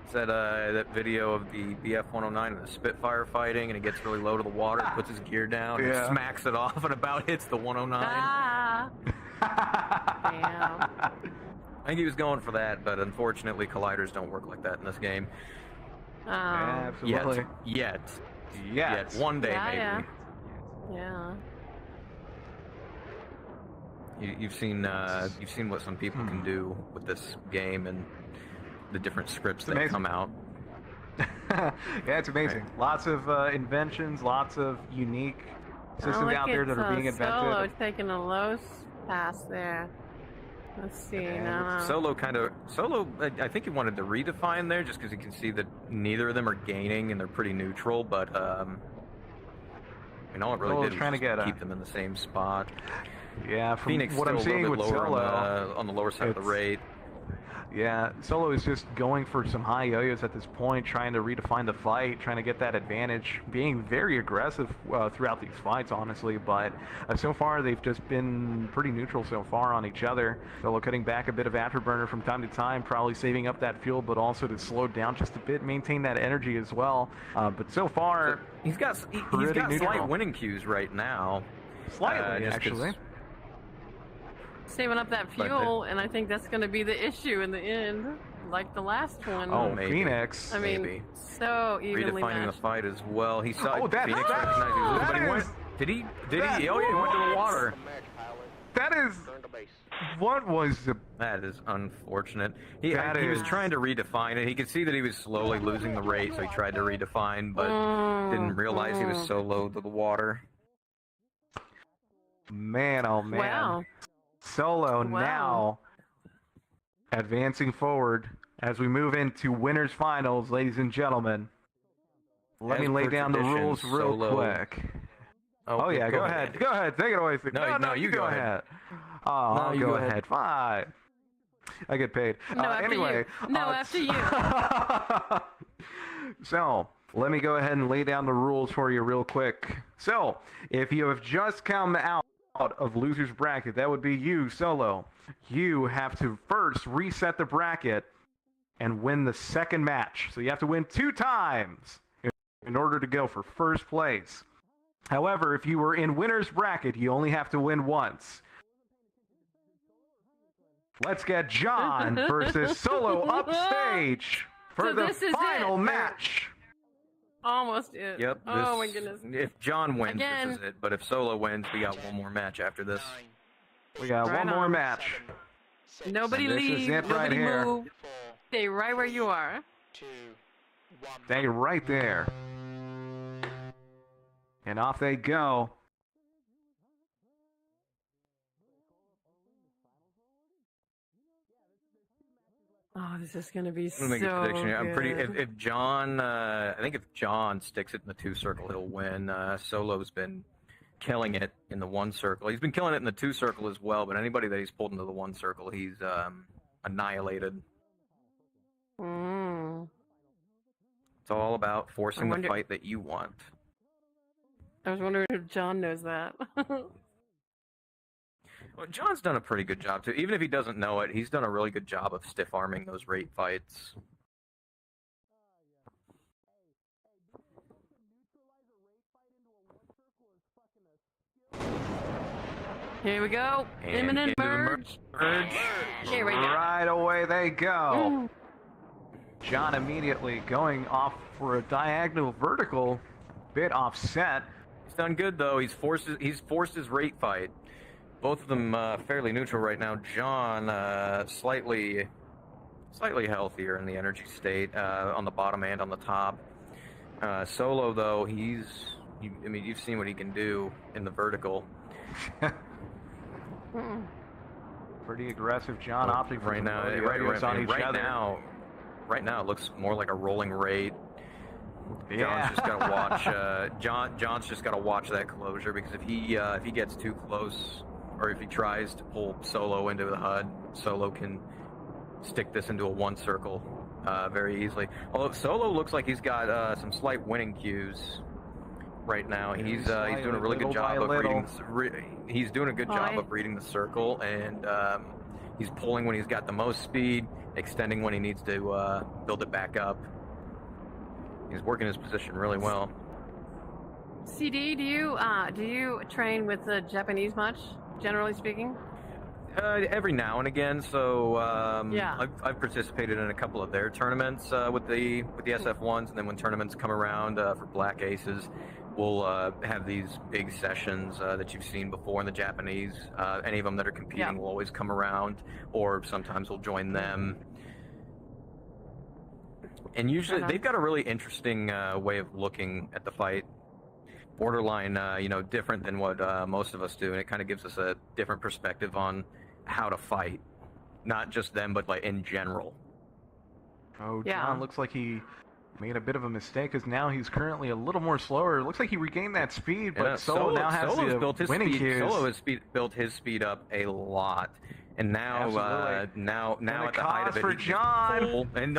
It's that video of the BF-109 and the Spitfire fighting, and he gets really low to the water, puts his gear down, Yeah. and smacks it off, and about hits the 109. Ah. Damn. I think he was going for that, but unfortunately, colliders don't work like that in this game. Yeah, absolutely. Yet. Yes. One day, Yeah, maybe. Yeah. You've seen what some people can do with this game and the different scripts that amazing. come out. Yeah, it's amazing. Lots of inventions, lots of unique systems out there that are being invented. Solo taking a low pass there. Let's see. No. Solo, I think he wanted to redefine there just because you can see that neither of them are gaining and they're pretty neutral, but I mean, all it really did was trying to just get keep them in the same spot. Yeah, from Phoenix what I'm still a seeing little with bit lower Solo, on the lower side of the it's- rate. Yeah, Solo is just going for some high yo-yos at this point, trying to redefine the fight, trying to get that advantage, being very aggressive throughout these fights, honestly, but so far they've just been pretty neutral so far on each other. Solo cutting back a bit of afterburner from time to time, probably saving up that fuel, but also to slow down just a bit, maintain that energy as well. But so far, he's got slight winning cues right now. Slightly, actually. Saving up that fuel, and I think that's going to be the issue in the end, like the last one. Oh, maybe. Phoenix. I mean, so evenly redefining matched. the fight as well. He saw Phoenix that recognized he was losing, but he went. Did he? Oh yeah, he went to the water. That is. What was the? That is unfortunate. He was trying to redefine it. He could see that he was slowly losing the rate, so he tried to redefine, but didn't realize he was so low to the water. Man, oh man. Wow. Solo now advancing forward as we move into winners finals, ladies and gentlemen. Let me lay down the rules real quick. Oh yeah, go ahead. Go ahead. Take it away. No, you go ahead. Oh, I'll go ahead. Fine. I get paid. No, anyway. After you. So, let me go ahead and lay down the rules for you real quick. So, if you have just come out of loser's bracket, that would be you, Solo. You have to first reset the bracket and win the second match. So you have to win 2 times in order to go for first place. However, if you were in winner's bracket, you only have to win once. Let's get John versus Solo upstage for the final match. Almost it. Yep. Oh my goodness. If John wins, this is it. But if Solo wins, we got one more match after this. We got one more match. Nobody leave. Nobody move. Stay right where you are. Stay right there. And off they go. Oh, this is going to be so I'm gonna make a prediction here. I'm pretty. good. If John, I think if John sticks it in the 2 circle, he'll win. Solo's been killing it in the 1 circle. He's been killing it in the 2 circle as well. But anybody that he's pulled into the 1 circle, he's annihilated. It's all about forcing the fight that you want. I was wondering if John knows that. Well, John's done a pretty good job, too. Even if he doesn't know it, he's done a really good job of stiff-arming those rate fights. Here we go. And Imminent merge. Okay, right away they go. John immediately going off for a diagonal vertical, bit offset. He's done good, though. He's forced his rate fight. Both of them fairly neutral right now. John slightly healthier in the energy state on the bottom and on the top. Solo, though, you've seen what he can do in the vertical. Pretty aggressive, John opting for right now. Right now, it looks more like a rolling rate. Yeah. John's just got to watch. John's just got to watch that closure, because if he gets too close, or if he tries to pull Solo into the HUD, Solo can stick this into a 1 circle very easily. Although Solo looks like he's got some slight winning cues right now. He's doing a really good job of reading. He's doing a good job of reading the circle, and he's pulling when he's got the most speed, extending when he needs to build it back up. He's working his position really well. CD, do you train with the Japanese much, generally speaking? Every now and again. So I've participated in a couple of their tournaments with the SF1s, and then when tournaments come around for Black Aces, we'll have these big sessions that you've seen before in the Japanese. Any of them that are competing will always come around, or sometimes we'll join them. And usually they've got a really interesting way of looking at the fight. Borderline, different than what most of us do, and it kind of gives us a different perspective on how to fight. Not just them, but like in general. Oh, John looks like he made a bit of a mistake, because now he's currently a little more slower. It looks like he regained that speed, but Solo now has the winning cues. Solo has built his speed up a lot. And now, now at the height of it, for John. And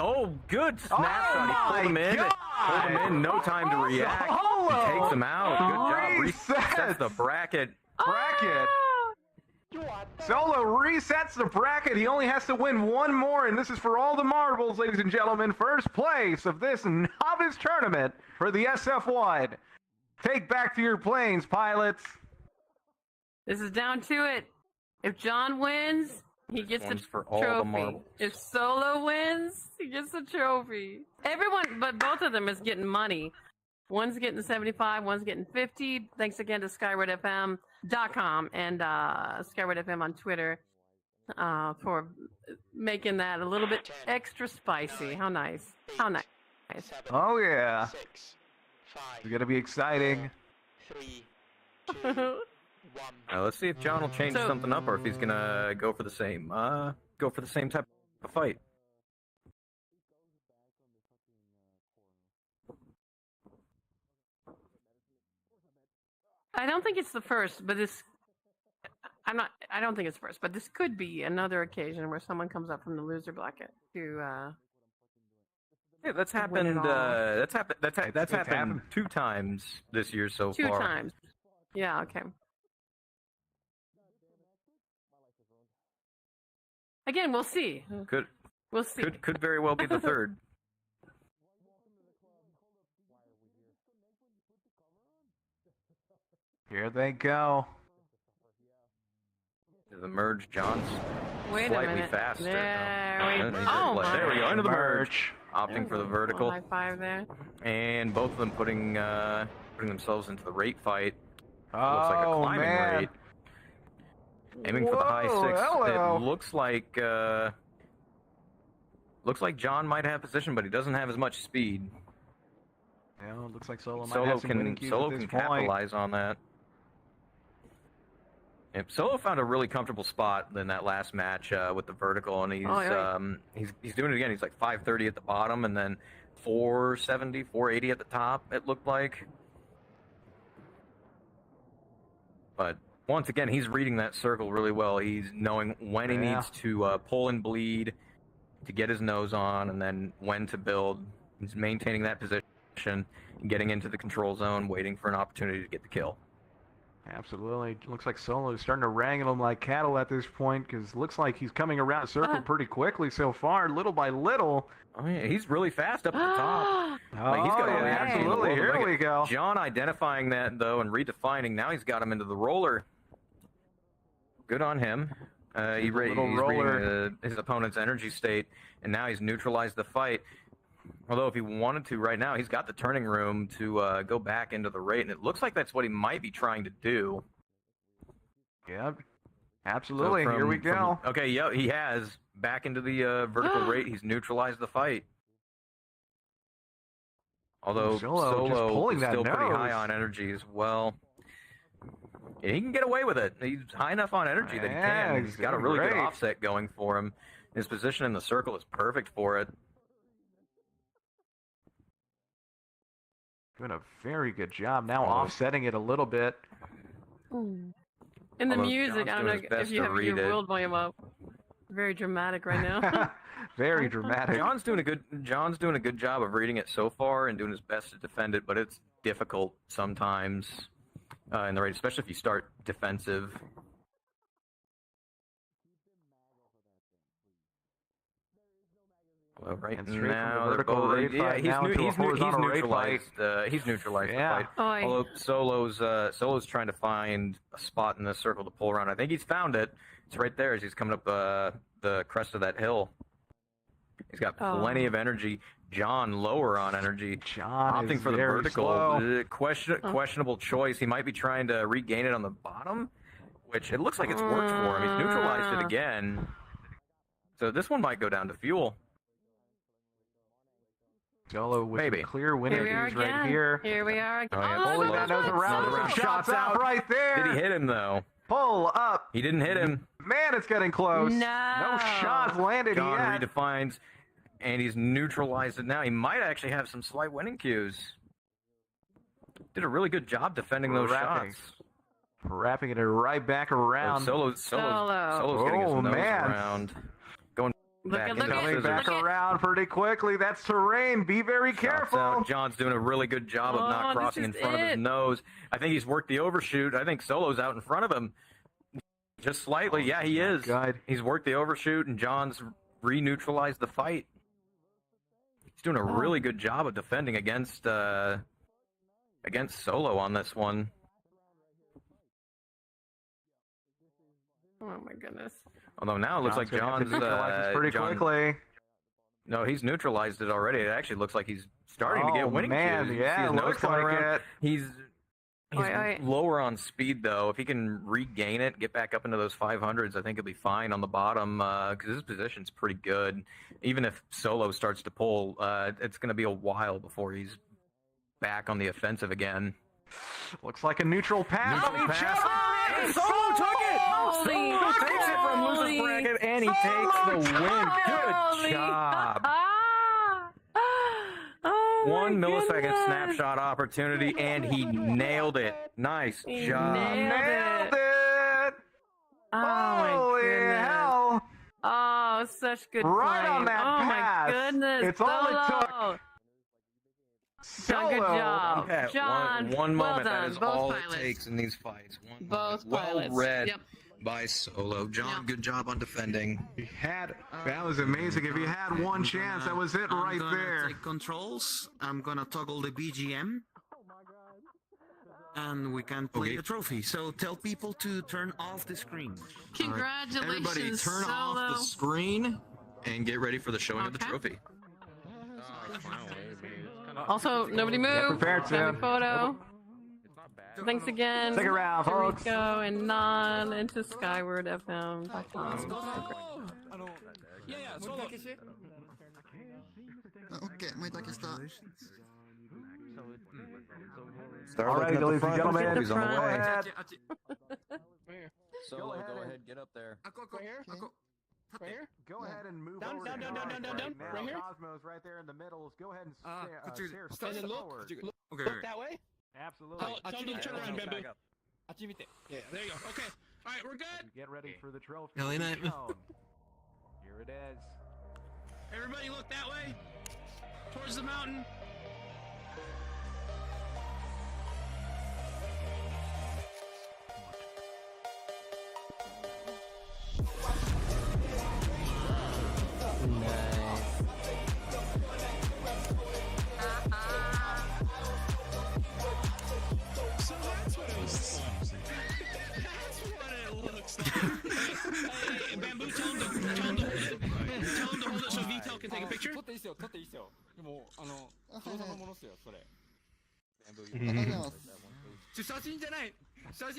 good snapshot. He pulled him in. Pulled him in. No time to react. He takes him out. Good job. Resets the bracket. Solo resets the bracket. He only has to win one more, and this is for all the marbles, ladies and gentlemen. First place of this novice tournament for the SF1. Take back to your planes, pilots. This is down to it. If John wins, he gets a trophy. If Solo wins, he gets a trophy. Everyone, but both of them is getting money. One's getting 75, one's getting 50. Thanks again to SkyRedFM.com and SkyRedFM on Twitter for making that a little bit extra spicy. How nice. How nice. Oh, yeah. It's going to be exciting. 3, 2, 1. Let's see if John will change something up, or if he's gonna go for the same type of fight. I don't think it's the first, but this. I don't think it's first, but this could be another occasion where someone comes up from the loser bracket to. Yeah, that's happened. That's happened 2 times this year so far. 2 times. Yeah. Okay. Again, we'll see. We'll see. Could very well be the third. Here they go. The merge, John's slightly faster. There we go. Into the merge. Opting for the vertical. High five there. And both of them putting themselves into the rate fight. Looks like a climbing rate. Aiming for the high 6. Hello. It looks like John might have position, but he doesn't have as much speed. Yeah, it looks like Solo might have some winning cues Solo at this can capitalize on that. Yep, Solo found a really comfortable spot in that last match with the vertical, and he's doing it again. He's like 530 at the bottom, and then 470, 480 at the top. It looked like, but once again, he's reading that circle really well. He's knowing when he needs to pull and bleed to get his nose on, and then when to build. He's maintaining that position, getting into the control zone, waiting for an opportunity to get the kill. Absolutely. Looks like Solo is starting to wrangle him like cattle at this point, because looks like he's coming around the circle pretty quickly so far, little by little. Oh, yeah, he's really fast up at the top. Like, he's got absolutely. Here we go. John identifying that, though, and redefining. Now he's got him into the roller. Good on him. He's reading his opponent's energy state, and now he's neutralized the fight. Although if he wanted to right now, he's got the turning room to go back into the rate, and it looks like that's what he might be trying to do. Yep, absolutely. Here we go. Okay, yeah, he has. Back into the vertical rate. He's neutralized the fight. Although Solo is still pretty high on energy as well. He can get away with it. He's high enough on energy that he can. He's got a really good offset going for him. His position in the circle is perfect for it. Doing a very good job now, offsetting it a little bit. And the music, I don't know if you have your world volume up. Very dramatic right now. Very dramatic. John's doing a good job of reading it so far and doing his best to defend it, but it's difficult sometimes in the rate, especially if you start defensive. Well, right now, he's neutralized the fight. Although Solo's trying to find a spot in this circle to pull around. I think he's found it. It's right there as he's coming up the crest of that hill. He's got plenty of energy. John lower on energy. John opting for the vertical. Questionable choice. He might be trying to regain it on the bottom, which it looks like it's worked for him. He's neutralized it again. So this one might go down to fuel. Solo with clear winning cues right here. Here we are again. Pulling that nose around. Shots out right there. Did he hit him, though? Pull up. He didn't hit him. Man, it's getting close. No shots landed John yet. Redefines, and he's neutralized it now. He might actually have some slight winning cues. Did a really good job defending those shots. Wrapping it right back around. Solo's getting his nose around. Going back into the Coming scissors. back around pretty quickly. That's terrain. Be very careful. Out. John's doing a really good job of not crossing in front of his nose. I think he's worked the overshoot. I think Solo's out in front of him. Just slightly. Yeah, he is. God. He's worked the overshoot, and John's re-neutralized the fight. He's doing a really good job of defending against Solo on this one. Oh my goodness. Although now it looks like John's pretty quickly. No, he's neutralized it already. It actually looks like he's starting to get winning cues. Yeah, it looks like it. He's lower on speed though. If he can regain it, get back up into those 500s, I think he'll be fine on the bottom because his position's pretty good. Even if Solo starts to pull, it's going to be a while before he's back on the offensive again. Looks like a neutral pass. Solo took it! Solo takes it from loser's bracket, and he takes the win. Good job. 1 millisecond snapshot opportunity, and he nailed it. Nice job. Nailed it! Holy hell! Oh, such good right play. On that pass. My goodness. It's all it took. John, good job. John, one moment, well done. that is Both all pilots. It takes in these fights. Both well pilots. read Yep. by Solo. John, good job on defending. That was amazing. If you had one chance, that was it right there. Take controls. I'm gonna toggle the BGM. And we can play the trophy. So tell people to turn off the screen. Congratulations, Everybody, turn Solo. off the screen and get ready for the showing of the trophy. Also, nobody move. Every photo. Thanks again. Stick around, folks. Rico and Non into skywardfm.com. Okay, my deck is done. Alright, ladies and gentlemen, he's on the way. Solo, go ahead, get up there. Right here? Go ahead and move down, over. Down. Right here? Cosmos right there in the middle. Go ahead and stand and look. Look that way? Absolutely. Turn around, Bamboo. Yeah, there you go. Okay. All right, we're good. Get ready for the trophy. Here it is. Everybody look that way. Towards the mountain. Hey, Bamboo, tell him to hold it so VTEL can take a picture. 撮っていいですよ、撮っていいですよ。でも、プロさんのものっすよ、それ。写真じゃない。撮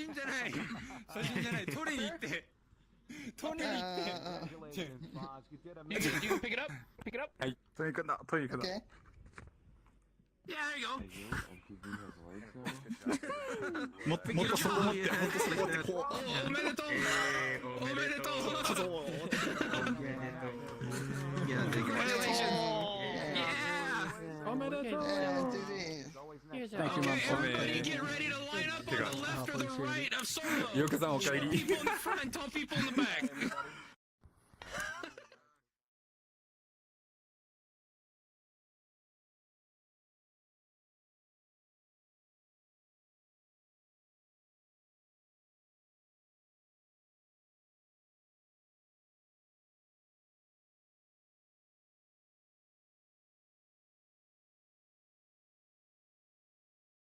りに行って。You can pick it up? Pick it up? はい、とにかくだ。Yeah, there you go. もっとそこ持って、こう。おめでとう。Thank you, Mom. Get ready to line up on the left or the right of Solo. よくさんお帰り。 People in the front and tall people in the back.